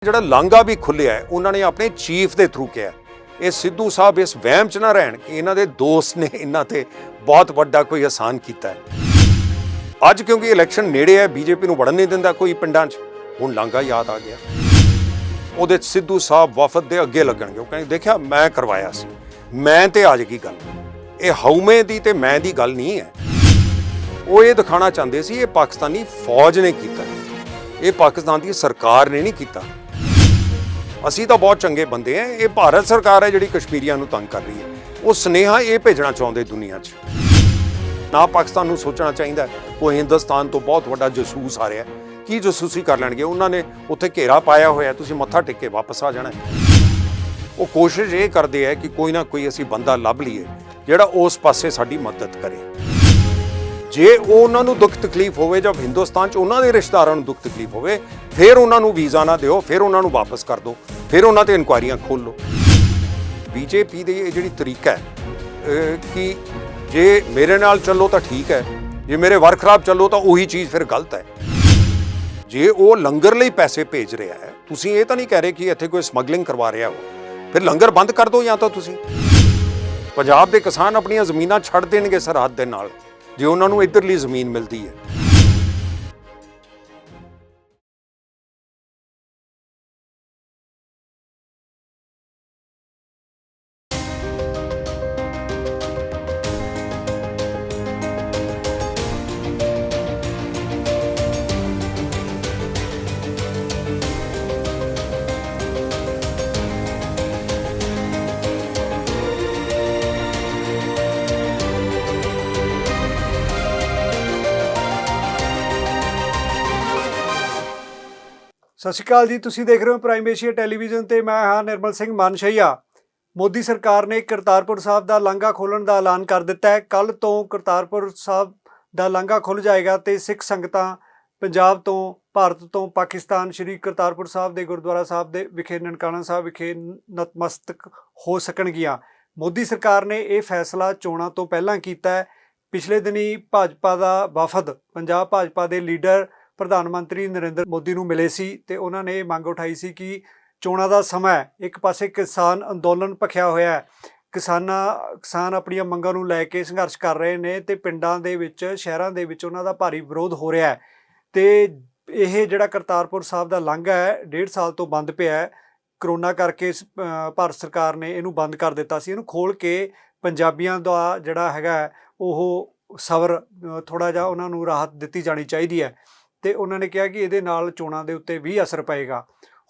ਜਿਹੜਾ ਲਾਂਘਾ ਵੀ ਖੁੱਲਿਆ ਹੈ ਉਹਨਾਂ ਨੇ ਆਪਣੇ ਚੀਫ ਦੇ ਥਰੂ ਕਿਹਾ। ਇਹ ਸਿੱਧੂ ਸਾਹਿਬ ਇਸ ਵਹਿਮ 'ਚ ਨਾ ਰਹਿਣ ਕਿ ਇਹਨਾਂ ਦੇ ਦੋਸਤ ਨੇ ਇਹਨਾਂ ਤੇ ਬਹੁਤ ਵੱਡਾ ਕੋਈ ਆਸਾਨ ਕੀਤਾ ਹੈ। ਅੱਜ ਕਿਉਂਕਿ ਇਲੈਕਸ਼ਨ ਨੇੜੇ ਹੈ, ਬੀਜੇਪੀ ਨੂੰ ਵੜਨ ਨਹੀਂ ਦਿੰਦਾ ਕੋਈ ਪਿੰਡਾਂ 'ਚ, ਹੁਣ ਲਾਂਘਾ ਯਾਦ ਆ ਗਿਆ। ਉਹਦੇ ਸਿੱਧੂ ਸਾਹਿਬ ਵਫਦ ਦੇ ਅੱਗੇ ਲੱਗਣਗੇ, ਉਹ ਕਹਿੰਦੇ ਦੇਖਿਆ ਮੈਂ ਕਰਵਾਇਆ ਸੀ, ਮੈਂ ਤੇ ਆ ਜਾਏਗੀ ਗੱਲ। ਇਹ ਹਉਮੈ ਦੀ ਤੇ ਮੈਂ ਦੀ ਗੱਲ ਨਹੀਂ ਹੈ। ਉਹ ਇਹ ਦਿਖਾਣਾ ਚਾਹੁੰਦੇ ਸੀ ਇਹ ਪਾਕਿਸਤਾਨੀ ਫੌਜ ਨੇ ਕੀਤਾ, ਇਹ ਪਾਕਿਸਤਾਨ ਦੀ ਸਰਕਾਰ ਨੇ ਨਹੀਂ ਕੀਤਾ। ਅਸੀਂ ਤਾਂ ਬਹੁਤ ਚੰਗੇ ਬੰਦੇ ਹਾਂ, ਇਹ ਭਾਰਤ ਸਰਕਾਰ ਹੈ ਜਿਹੜੀ ਕਸ਼ਮੀਰੀਆਂ ਨੂੰ ਤੰਗ ਕਰ ਰਹੀ ਹੈ। ਉਹ ਸੁਨੇਹਾ ਇਹ ਭੇਜਣਾ ਚਾਹੁੰਦੇ ਦੁਨੀਆ 'ਚ। ਨਾ ਪਾਕਿਸਤਾਨ ਨੂੰ ਸੋਚਣਾ ਚਾਹੀਦਾ ਉਹ ਹਿੰਦੁਸਤਾਨ ਤੋਂ ਬਹੁਤ ਵੱਡਾ ਜਸੂਸ ਆ ਰਿਹਾ, ਕੀ ਜਸੂਸੀ ਕਰ ਲੈਣਗੇ। ਉਹਨਾਂ ਨੇ ਉੱਥੇ ਘੇਰਾ ਪਾਇਆ ਹੋਇਆ, ਤੁਸੀਂ ਮੱਥਾ ਟੇਕ ਕੇ ਵਾਪਸ ਆ ਜਾਣਾ। ਉਹ ਕੋਸ਼ਿਸ਼ ਇਹ ਕਰਦੇ ਹੈ ਕਿ ਕੋਈ ਨਾ ਕੋਈ ਅਸੀਂ ਬੰਦਾ ਲੱਭ ਲਈਏ ਜਿਹੜਾ ਉਸ ਪਾਸੇ ਸਾਡੀ ਮਦਦ ਕਰੇ। ਜੇ ਉਹਨਾਂ ਨੂੰ ਦੁੱਖ ਤਕਲੀਫ ਹੋਵੇ, ਜਦ ਹਿੰਦੁਸਤਾਨ 'ਚ ਉਹਨਾਂ ਦੇ ਰਿਸ਼ਤੇਦਾਰਾਂ ਨੂੰ ਦੁੱਖ ਤਕਲੀਫ ਹੋਵੇ, ਫਿਰ ਉਹਨਾਂ ਨੂੰ ਵੀਜ਼ਾ ਨਾ ਦਿਓ, ਫਿਰ ਉਹਨਾਂ ਨੂੰ ਵਾਪਸ ਕਰ ਦਿਓ, ਫਿਰ ਉਹਨਾਂ ਤੇ ਇਨਕੁਆਇਰੀਆਂ ਖੋਲ੍ਹ ਲਓ। ਬੀਜੇਪੀ ਦੇ ਇਹ ਜਿਹੜੀ ਤਰੀਕਾ ਹੈ ਕਿ ਜੇ ਮੇਰੇ ਨਾਲ ਚੱਲੋ ਤਾਂ ਠੀਕ ਹੈ, ਜੇ ਮੇਰੇ ਵਰ ਖਰਾਬ ਚੱਲੋ ਤਾਂ ਉਹੀ ਚੀਜ਼ ਫਿਰ ਗਲਤ ਹੈ। ਜੇ ਉਹ ਲੰਗਰ ਲਈ ਪੈਸੇ ਭੇਜ ਰਿਹਾ ਹੈ, ਤੁਸੀਂ ਇਹ ਤਾਂ ਨਹੀਂ ਕਹਿ ਰਹੇ ਕਿ ਇੱਥੇ ਕੋਈ ਸਮਗਲਿੰਗ ਕਰਵਾ ਰਿਹਾ ਹੋ, ਫਿਰ ਲੰਗਰ ਬੰਦ ਕਰ ਦਿਓ। ਜਾਂ ਤਾਂ ਤੁਸੀਂ ਪੰਜਾਬ ਦੇ ਕਿਸਾਨ ਆਪਣੀਆਂ ਜ਼ਮੀਨਾਂ ਛੱਡ ਦੇਣਗੇ ਸਰਹੱਦ ਦੇ ਨਾਲ ਜੇ ਉਹਨਾਂ ਨੂੰ ਇੱਧਰਲੀ ਜ਼ਮੀਨ ਮਿਲਦੀ ਹੈ। ਸਤਿ ਸ਼੍ਰੀ ਅਕਾਲ ਜੀ, ਤੁਸੀਂ ਦੇਖ ਰਹੇ ਹੋ ਪ੍ਰਾਈਮ ਏਸ਼ੀਆ ਟੈਲੀਵਿਜ਼ਨ ਤੇ ਮੈਂ ਹਾਂ ਨਿਰਮਲ ਸਿੰਘ ਮਾਨਸ਼ਈਆ। ਮੋਦੀ ਸਰਕਾਰ ਨੇ ਕਰਤਾਰਪੁਰ ਸਾਹਿਬ ਦਾ ਲਾਂਘਾ ਖੋਲ੍ਹਣ ਦਾ ਐਲਾਨ ਕਰ ਦਿੱਤਾ ਹੈ। ਕੱਲ੍ਹ ਤੋਂ ਕਰਤਾਰਪੁਰ ਸਾਹਿਬ ਦਾ ਲਾਂਘਾ ਖੁੱਲ੍ਹ ਜਾਏਗਾ ਤੇ ਸਿੱਖ ਸੰਗਤਾਂ ਪੰਜਾਬ ਤੋਂ, ਭਾਰਤ ਤੋਂ ਪਾਕਿਸਤਾਨ ਸ਼੍ਰੀ ਕਰਤਾਰਪੁਰ ਸਾਹਿਬ ਦੇ ਗੁਰਦੁਆਰਾ ਸਾਹਿਬ ਦੇ ਵਿਖੇ, ਨਨਕਾਣਾ ਸਾਹਿਬ ਵਿਖੇ ਨਤਮਸਤਕ ਹੋ ਸਕਣਗੀਆਂ। ਮੋਦੀ ਸਰਕਾਰ ਨੇ ਇਹ ਫੈਸਲਾ ਚੋਣਾਂ ਤੋਂ ਪਹਿਲਾਂ ਕੀਤਾ ਹੈ। ਪਿਛਲੇ ਦਿਨੀ ਭਾਜਪਾ ਦਾ ਵਫਦ ਪੰਜਾਬ ਭਾਜਪਾ ਦੇ ਲੀਡਰ ਪ੍ਰਧਾਨ ਮੰਤਰੀ ਨਰਿੰਦਰ ਮੋਦੀ ਨੂੰ ਮਿਲੇ ਸੀ ਤੇ ਉਹਨਾਂ ਨੇ ਇਹ ਮੰਗ ਉਠਾਈ ਸੀ ਕਿ ਚੋਣਾਂ ਦਾ ਸਮਾਂ, ਇੱਕ ਪਾਸੇ ਕਿਸਾਨ ਅੰਦੋਲਨ ਭਖਿਆ ਹੋਇਆ ਹੈ, ਕਿਸਾਨ ਆਪਣੀਆਂ ਮੰਗਾਂ ਨੂੰ ਲੈ ਕੇ ਸੰਘਰਸ਼ ਕਰ ਰਹੇ ਨੇ ਤੇ ਪਿੰਡਾਂ ਦੇ ਵਿੱਚ, ਸ਼ਹਿਰਾਂ ਦੇ ਵਿੱਚ ਉਹਨਾਂ ਦਾ ਭਾਰੀ ਵਿਰੋਧ ਹੋ ਰਿਹਾ ਹੈ। ਤੇ ਇਹ ਜਿਹੜਾ ਕਰਤਾਰਪੁਰ ਸਾਹਿਬ ਦਾ ਲਾਂਘਾ ਹੈ 1.5 ਸਾਲ ਤੋਂ ਬੰਦ ਪਿਆ ਹੈ। ਕਰੋਨਾ ਕਰਕੇ ਭਾਰਤ ਸਰਕਾਰ ਨੇ ਇਹਨੂੰ ਬੰਦ ਕਰ ਦਿੱਤਾ ਸੀ। ਇਹਨੂੰ ਖੋਲ੍ਹ ਕੇ ਪੰਜਾਬੀਆਂ ਦਾ ਜਿਹੜਾ ਹੈਗਾ ਉਹ ਸਬਰ, ਥੋੜ੍ਹਾ ਜਿਹਾ ਉਹਨਾਂ ਨੂੰ ਰਾਹਤ ਦਿੱਤੀ ਜਾਣੀ ਚਾਹੀਦੀ ਹੈ। ਤੇ ਉਹਨਾਂ ਨੇ ਕਿਹਾ ਕਿ ਇਹਦੇ ਨਾਲ ਚੋਣਾਂ ਦੇ ਉੱਤੇ ਵੀ ਅਸਰ ਪਏਗਾ।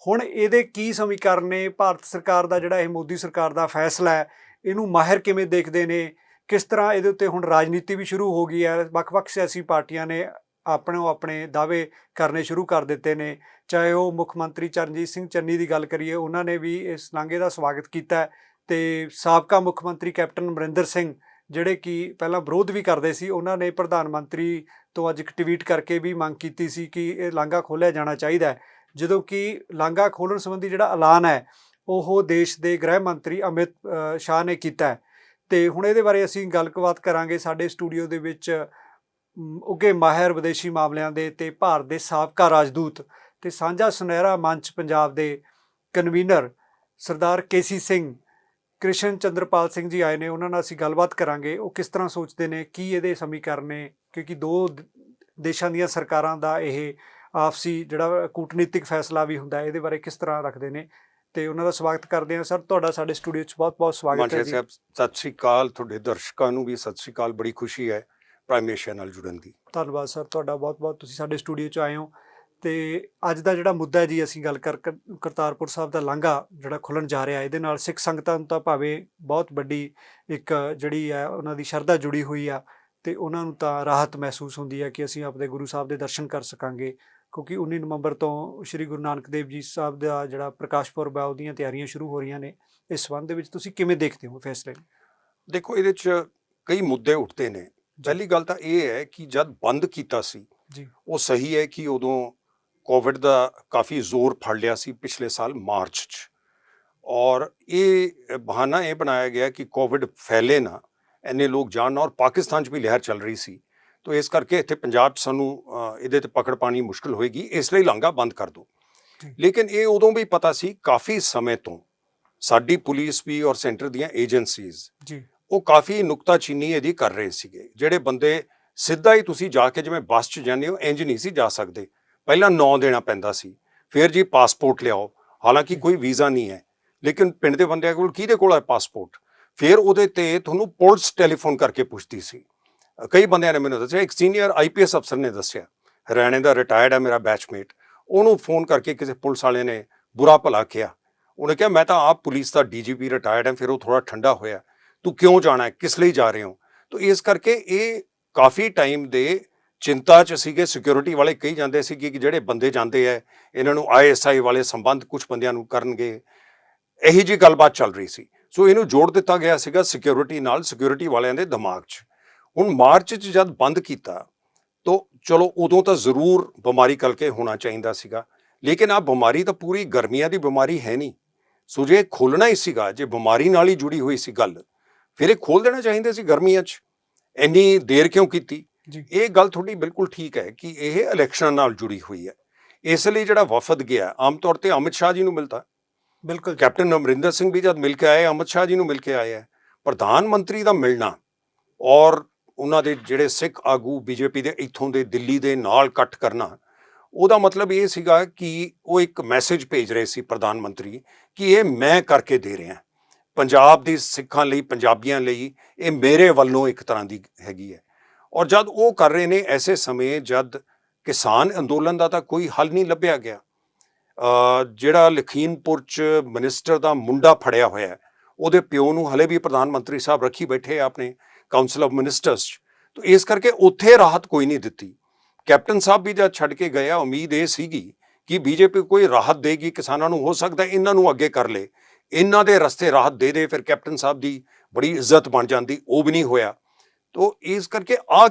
ਹੁਣ ਇਹਦੇ ਕੀ ਸਮੀਕਰਨ ਨੇ? ਭਾਰਤ ਸਰਕਾਰ ਦਾ ਜਿਹੜਾ ਇਹ ਮੋਦੀ ਸਰਕਾਰ ਦਾ ਫੈਸਲਾ ਹੈ, ਇਹਨੂੰ ਮਾਹਿਰ ਕਿਵੇਂ ਦੇਖਦੇ ਨੇ? ਕਿਸ ਤਰ੍ਹਾਂ ਇਹਦੇ ਉੱਤੇ ਹੁਣ ਰਾਜਨੀਤੀ ਵੀ ਸ਼ੁਰੂ ਹੋ ਗਈ ਹੈ। ਵੱਖ-ਵੱਖ ਸਿਆਸੀ ਪਾਰਟੀਆਂ ਨੇ ਆਪਣੇ ਦਾਅਵੇ ਕਰਨੇ ਸ਼ੁਰੂ ਕਰ ਦਿੱਤੇ ਨੇ। ਚਾਹੇ ਉਹ ਮੁੱਖ ਮੰਤਰੀ ਚਰਨਜੀਤ ਸਿੰਘ ਚੰਨੀ ਦੀ ਗੱਲ ਕਰੀਏ, ਉਹਨਾਂ ਨੇ ਵੀ ਇਸ ਲਾਂਘੇ ਦਾ ਸਵਾਗਤ ਕੀਤਾ ਤੇ ਸਾਬਕਾ ਮੁੱਖ ਮੰਤਰੀ ਕੈਪਟਨ ਅਮਰਿੰਦਰ ਸਿੰਘ, ਜਿਹੜੇ ਕਿ ਪਹਿਲਾਂ ਵਿਰੋਧ ਵੀ ਕਰਦੇ ਸੀ, ਉਹਨਾਂ ਨੇ ਪ੍ਰਧਾਨ ਮੰਤਰੀ ਤੋਂ ਅੱਜ ਇੱਕ ਟਵੀਟ ਕਰਕੇ ਵੀ ਮੰਗ ਕੀਤੀ ਸੀ ਕਿ ਇਹ ਲਾਂਘਾ ਖੋਲ੍ਹਿਆ ਜਾਣਾ ਚਾਹੀਦਾ ਹੈ। ਜਦੋਂ ਕਿ ਲਾਂਘਾ ਖੋਲ੍ਹਣ ਸੰਬੰਧੀ ਜਿਹੜਾ ਐਲਾਨ ਹੈ ਉਹ ਦੇਸ਼ ਦੇ ਗ੍ਰਹਿ ਮੰਤਰੀ ਅਮਿਤ ਸ਼ਾਹ ਨੇ ਕੀਤਾ ਹੈ। ਤੇ ਹੁਣ ਇਹਦੇ ਬਾਰੇ ਅਸੀਂ ਗੱਲਬਾਤ ਕਰਾਂਗੇ। ਸਾਡੇ ਸਟੂਡੀਓ ਦੇ ਵਿੱਚ ਉੱਘੇ ਮਾਹਿਰ ਵਿਦੇਸ਼ੀ ਮਾਮਲਿਆਂ ਦੇ ਤੇ ਭਾਰਤ ਦੇ ਸਾਬਕਾ ਰਾਜਦੂਤ ਤੇ ਸਾਂਝਾ ਸੁਨਹਿਰਾ ਮੰਚ ਪੰਜਾਬ ਦੇ ਕਨਵੀਨਰ ਸਰਦਾਰ KC ਸਿੰਘ, ਕ੍ਰਿਸ਼ਨ ਚੰਦਰਪਾਲ ਸਿੰਘ ਜੀ ਆਏ ਨੇ। ਉਹਨਾਂ ਨਾਲ ਅਸੀਂ ਗੱਲਬਾਤ ਕਰਾਂਗੇ, ਉਹ ਕਿਸ ਤਰ੍ਹਾਂ ਸੋਚਦੇ ਨੇ, ਕੀ ਇਹਦੇ ਸਮੀਕਰਨ ਨੇ, ਕਿਉਂਕਿ ਦੋ ਦੇਸ਼ਾਂ ਦੀਆਂ ਸਰਕਾਰਾਂ ਦਾ ਇਹ ਆਪਸੀ ਜਿਹੜਾ ਕੂਟਨੀਤਿਕ ਫੈਸਲਾ ਵੀ ਹੁੰਦਾ, ਇਹਦੇ ਬਾਰੇ ਕਿਸ ਤਰ੍ਹਾਂ ਰੱਖਦੇ ਨੇ। ਤੇ ਉਹਨਾਂ ਦਾ ਸਵਾਗਤ ਕਰਦੇ ਹਾਂ। ਸਰ, ਤੁਹਾਡਾ ਸਾਡੇ ਸਟੂਡੀਓ 'ਚ ਬਹੁਤ-ਬਹੁਤ ਸਵਾਗਤ ਹੈ ਜੀ। ਸਤਿ ਸ਼੍ਰੀ ਅਕਾਲ, ਤੁਹਾਡੇ ਦਰਸ਼ਕਾਂ ਨੂੰ ਵੀ ਸਤਿ ਸ਼੍ਰੀ ਅਕਾਲ। ਬੜੀ ਖੁਸ਼ੀ ਹੈ ਪ੍ਰਾਈਮ ਏਸ਼ੀਆ ਨਾਲ ਜੁੜਨ ਦੀ। ਧੰਨਵਾਦ ਸਰ, ਤੁਹਾਡਾ ਬਹੁਤ-ਬਹੁਤ, ਤੁਸੀਂ ਸਾਡੇ ਸਟੂਡੀਓ 'ਚ ਆਏ ਹੋ। ਤੇ ਅੱਜ ਦਾ ਜਿਹੜਾ ਮੁੱਦਾ ਹੈ ਜੀ, ਅਸੀਂ ਗੱਲ ਕਰਤਾਰਪੁਰ ਸਾਹਿਬ ਦਾ ਲਾਂਘਾ ਜਿਹੜਾ ਖੁੱਲ੍ਹਣ ਜਾ ਰਿਹਾ, ਇਹਦੇ ਨਾਲ ਸਿੱਖ ਸੰਗਤਾਂ ਨੂੰ ਤਾਂ ਭਾਵੇਂ ਬਹੁਤ ਵੱਡੀ ਇੱਕ ਜਿਹੜੀ ਹੈ ਉਹਨਾਂ ਦੀ ਸ਼ਰਧਾ ਜੁੜੀ ਹੋਈ ਆ ਤੇ ਉਹਨਾਂ ਨੂੰ ਤਾਂ ਰਾਹਤ ਮਹਿਸੂਸ ਹੁੰਦੀ ਹੈ ਕਿ ਅਸੀਂ ਆਪਣੇ ਗੁਰੂ ਸਾਹਿਬ ਦੇ ਦਰਸ਼ਨ ਕਰ ਸਕਾਂਗੇ, ਕਿਉਂਕਿ 19 ਨਵੰਬਰ ਤੋਂ ਸ਼੍ਰੀ ਗੁਰੂ ਨਾਨਕ ਦੇਵ ਜੀ ਸਾਹਿਬ ਦਾ ਜਿਹੜਾ ਪ੍ਰਕਾਸ਼ ਪੁਰਬ ਹੈ ਉਹਦੀਆਂ ਤਿਆਰੀਆਂ ਸ਼ੁਰੂ ਹੋ ਰਹੀਆਂ ਨੇ। ਇਸ ਸੰਬੰਧ ਦੇ ਵਿੱਚ ਤੁਸੀਂ ਕਿਵੇਂ ਦੇਖਦੇ ਹੋ ਫੈਸਲੇ ਨੂੰ? ਦੇਖੋ, ਇਹਦੇ 'ਚ ਕਈ ਮੁੱਦੇ ਉੱਠਦੇ ਨੇ। ਪਹਿਲੀ ਗੱਲ ਤਾਂ ਇਹ ਹੈ ਕਿ ਜਦ ਬੰਦ ਕੀਤਾ ਸੀ ਜੀ, ਉਹ ਸਹੀ ਹੈ ਕਿ ਉਦੋਂ ਕੋਵਿਡ ਦਾ ਕਾਫੀ ਜ਼ੋਰ ਫੜ ਲਿਆ ਸੀ ਪਿਛਲੇ ਸਾਲ ਮਾਰਚ 'ਚ, ਔਰ ਇਹ ਬਹਾਨਾ ਇਹ ਬਣਾਇਆ ਗਿਆ ਕਿ ਕੋਵਿਡ ਫੈਲੇ ਨਾ, ਇੰਨੇ ਲੋਕ ਜਾਣ ਨਾ, ਔਰ ਪਾਕਿਸਤਾਨ 'ਚ ਵੀ ਲਹਿਰ ਚੱਲ ਰਹੀ ਸੀ। ਤੋ ਇਸ ਕਰਕੇ ਇੱਥੇ ਪੰਜਾਬ 'ਚ ਸਾਨੂੰ ਇਹਦੇ 'ਤੇ ਪਕੜ ਪਾਣੀ ਮੁਸ਼ਕਿਲ ਹੋਏਗੀ, ਇਸ ਲਈ ਲਾਂਘਾ ਬੰਦ ਕਰ ਦਿਓ। ਜੀ। ਲੇਕਿਨ ਇਹ ਉਦੋਂ ਵੀ ਪਤਾ ਸੀ ਕਾਫੀ ਸਮੇਂ ਤੋਂ ਸਾਡੀ ਪੁਲਿਸ ਵੀ ਔਰ ਸੈਂਟਰ ਦੀਆਂ ਏਜੰਸੀਜ਼ ਜੀ ਉਹ ਕਾਫੀ ਨੁਕਤਾਚੀਨੀ ਇਹਦੀ ਕਰ ਰਹੇ ਸੀਗੇ। ਜਿਹੜੇ ਬੰਦੇ ਸਿੱਧਾ ਹੀ ਤੁਸੀਂ ਜਾ ਕੇ ਜਿਵੇਂ ਬੱਸ 'ਚ ਜਾਂਦੇ ਹੋ ਇੰਜ ਨਹੀਂ ਸੀ ਜਾ ਸਕਦੇ, ਪਹਿਲਾਂ ਨਾਂ ਦੇਣਾ ਪੈਂਦਾ ਸੀ, ਫਿਰ ਜੀ ਪਾਸਪੋਰਟ ਲਿਆਓ, ਹਾਲਾਂਕਿ ਕੋਈ ਵੀਜ਼ਾ ਨਹੀਂ ਹੈ, ਲੇਕਿਨ ਪਿੰਡ ਦੇ ਬੰਦਿਆਂ ਕੋਲ ਕਿਹਦੇ ਕੋਲ ਹੈ ਪਾਸਪੋਰਟ, ਫਿਰ ਉਹਦੇ ਤੇ ਤੁਹਾਨੂੰ ਪੁਲਿਸ ਟੈਲੀਫੋਨ ਕਰਕੇ ਪੁੱਛਦੀ ਸੀ। ਕਈ ਬੰਦਿਆਂ ਨੇ ਮੈਨੂੰ ਦੱਸਿਆ, ਇੱਕ ਸੀਨੀਅਰ IPS ਅਫਸਰ ਨੇ ਦੱਸਿਆ, ਹਰਿਆਣੇ ਦਾ ਰਿਟਾਇਰਡ ਹੈ ਮੇਰਾ ਬੈਚਮੇਟ, ਉਹਨੂੰ ਫੋਨ ਕਰਕੇ ਕਿਸੇ ਪੁਲਿਸ ਵਾਲੇ ਨੇ ਬੁਰਾ ਭਲਾ ਕਿਹਾ, ਉਹਨੇ ਕਿਹਾ ਮੈਂ ਤਾਂ ਆਪ ਪੁਲਿਸ ਦਾ DGP ਰਿਟਾਇਰਡ ਹਾਂ। ਫਿਰ ਉਹ ਥੋੜਾ ਠੰਡਾ ਹੋਇਆ, ਤੂੰ ਕਿਉਂ ਜਾਣਾ ਹੈ, ਕਿਸ ਲਈ ਜਾ ਰਹੇ ਹੋ? ਤਾਂ ਇਸ ਕਰਕੇ ਇਹ ਕਾਫੀ ਟਾਈਮ ਦੇ ਚਿੰਤਾ 'ਚ ਸੀਗੇ। ਸਿਕਿਉਰਿਟੀ ਵਾਲੇ ਕਹੀ ਜਾਂਦੇ ਸੀ ਕਿ ਜਿਹੜੇ ਬੰਦੇ ਜਾਂਦੇ ਹੈ ਇਹਨਾਂ ਨੂੰ ISI ਵਾਲੇ ਸੰਬੰਧ ਕੁਝ ਬੰਦਿਆਂ ਨੂੰ ਕਰਨਗੇ, ਇਹੀ ਜੀ ਗੱਲਬਾਤ ਚੱਲ ਰਹੀ ਸੀ। ਸੋ ਇਹਨੂੰ ਜੋੜ ਦਿੱਤਾ ਗਿਆ ਸੀਗਾ ਸਿਕਿਉਰਿਟੀ ਨਾਲ, ਸਿਕਿਉਰਿਟੀ ਵਾਲਿਆਂ ਦੇ ਦਿਮਾਗ 'ਚ। ਹੁਣ ਮਾਰਚ 'ਚ ਜਦ ਬੰਦ ਕੀਤਾ ਤਾਂ ਚਲੋ ਉਦੋਂ ਤਾਂ ਜ਼ਰੂਰ ਬਿਮਾਰੀ ਕਰਕੇ ਹੋਣਾ ਚਾਹੀਦਾ ਸੀਗਾ, ਲੇਕਿਨ ਆਹ ਬਿਮਾਰੀ ਤਾਂ ਪੂਰੀ ਗਰਮੀਆਂ ਦੀ ਬਿਮਾਰੀ ਹੈ ਨਹੀਂ। ਸੋ ਜੇ ਖੋਲ੍ਹਣਾ ਹੀ ਸੀਗਾ, ਜੇ ਬਿਮਾਰੀ ਨਾਲ ਹੀ ਜੁੜੀ ਹੋਈ ਸੀ ਗੱਲ, ਫਿਰ ਇਹ ਖੋਲ੍ਹ ਦੇਣਾ ਚਾਹੀਦਾ ਸੀ ਗਰਮੀਆਂ 'ਚ। ਇੰਨੀ ਦੇਰ ਕਿਉਂ ਕੀਤੀ? ਇਹ ਗੱਲ ਤੁਹਾਡੀ ਬਿਲਕੁਲ ਠੀਕ ਹੈ ਕਿ ਇਹ ਇਲੈਕਸ਼ਨ ਨਾਲ ਜੁੜੀ ਹੋਈ ਹੈ। ਇਸ ਲਈ ਜਿਹੜਾ ਵਫਦ ਗਿਆ ਆਮ ਤੌਰ ਤੇ ਅਮਿਤ ਸ਼ਾਹ ਜੀ ਨੂੰ ਮਿਲਦਾ, ਬਿਲਕੁਲ ਕੈਪਟਨ ਅਮਰਿੰਦਰ ਸਿੰਘ ਵੀ ਜਦ ਮਿਲ ਕੇ ਆਏ ਅਮਿਤ ਸ਼ਾਹ ਜੀ ਨੂੰ ਮਿਲ ਕੇ ਆਏ ਹੈ। ਪ੍ਰਧਾਨ ਮੰਤਰੀ ਦਾ ਮਿਲਣਾ ਔਰ ਉਹਨਾਂ ਦੇ ਜਿਹੜੇ ਸਿੱਖ ਆਗੂ BJP ਦੇ ਇੱਥੋਂ ਦੇ ਦਿੱਲੀ ਦੇ ਨਾਲ ਇਕੱਠ ਕਰਨਾ, ਉਹਦਾ ਮਤਲਬ ਇਹ ਸੀਗਾ ਕਿ ਉਹ ਇੱਕ ਮੈਸੇਜ ਭੇਜ ਰਹੇ ਸੀ ਪ੍ਰਧਾਨ ਮੰਤਰੀ ਕਿ ਇਹ ਮੈਂ ਕਰਕੇ ਦੇ ਰਿਹਾ, ਪੰਜਾਬ ਦੀ ਸਿੱਖਾਂ ਲਈ, ਪੰਜਾਬੀਆਂ ਲਈ ਇਹ ਮੇਰੇ ਵੱਲੋਂ ਇੱਕ ਤਰ੍ਹਾਂ ਦੀ ਹੈਗੀ ਹੈ। ਔਰ ਜਦ ਉਹ ਕਰ ਰਹੇ ਨੇ ਐਸੇ ਸਮੇਂ ਜਦ ਕਿਸਾਨ ਅੰਦੋਲਨ ਦਾ ਤਾਂ ਕੋਈ ਹੱਲ ਨਹੀਂ ਲੱਭਿਆ ਗਿਆ, ਜਿਹੜਾ ਲਖੀਮਪੁਰ 'ਚ ਮਿਨਿਸਟਰ ਦਾ ਮੁੰਡਾ ਫੜਿਆ ਹੋਇਆ ਹੈ, ਉਹਦੇ ਪਿਓ ਨੂੰ ਹਲੇ ਵੀ ਪ੍ਰਧਾਨ ਮੰਤਰੀ ਸਾਹਿਬ ਰੱਖੀ ਬੈਠੇ ਆ ਆਪਣੇ ਕਾਉਂਸਲ ਆਫ ਮਿਨਿਸਟਰਸ 'ਚ। ਤਾਂ ਇਸ ਕਰਕੇ ਉੱਥੇ ਰਾਹਤ ਕੋਈ ਨਹੀਂ ਦਿੱਤੀ। ਕੈਪਟਨ ਸਾਹਿਬ ਵੀ ਜਦ ਛੱਡ ਕੇ ਗਿਆ, ਉਮੀਦ ਇਹ ਸੀਗੀ ਕਿ BJP ਕੋਈ ਰਾਹਤ ਦੇਗੀ ਕਿਸਾਨਾਂ ਨੂੰ, ਹੋ ਸਕਦਾ ਇਹਨਾਂ ਨੂੰ ਅੱਗੇ ਕਰ ਲੇ, ਇਹਨਾਂ ਦੇ ਰਸਤੇ ਰਾਹਤ ਦੇ ਫਿਰ ਕੈਪਟਨ ਸਾਹਿਬ ਦੀ ਬੜੀ ਇੱਜ਼ਤ ਬਣ ਜਾਂਦੀ, ਉਹ ਵੀ ਨਹੀਂ ਹੋਇਆ। ਤੋ ਇਸ ਕਰਕੇ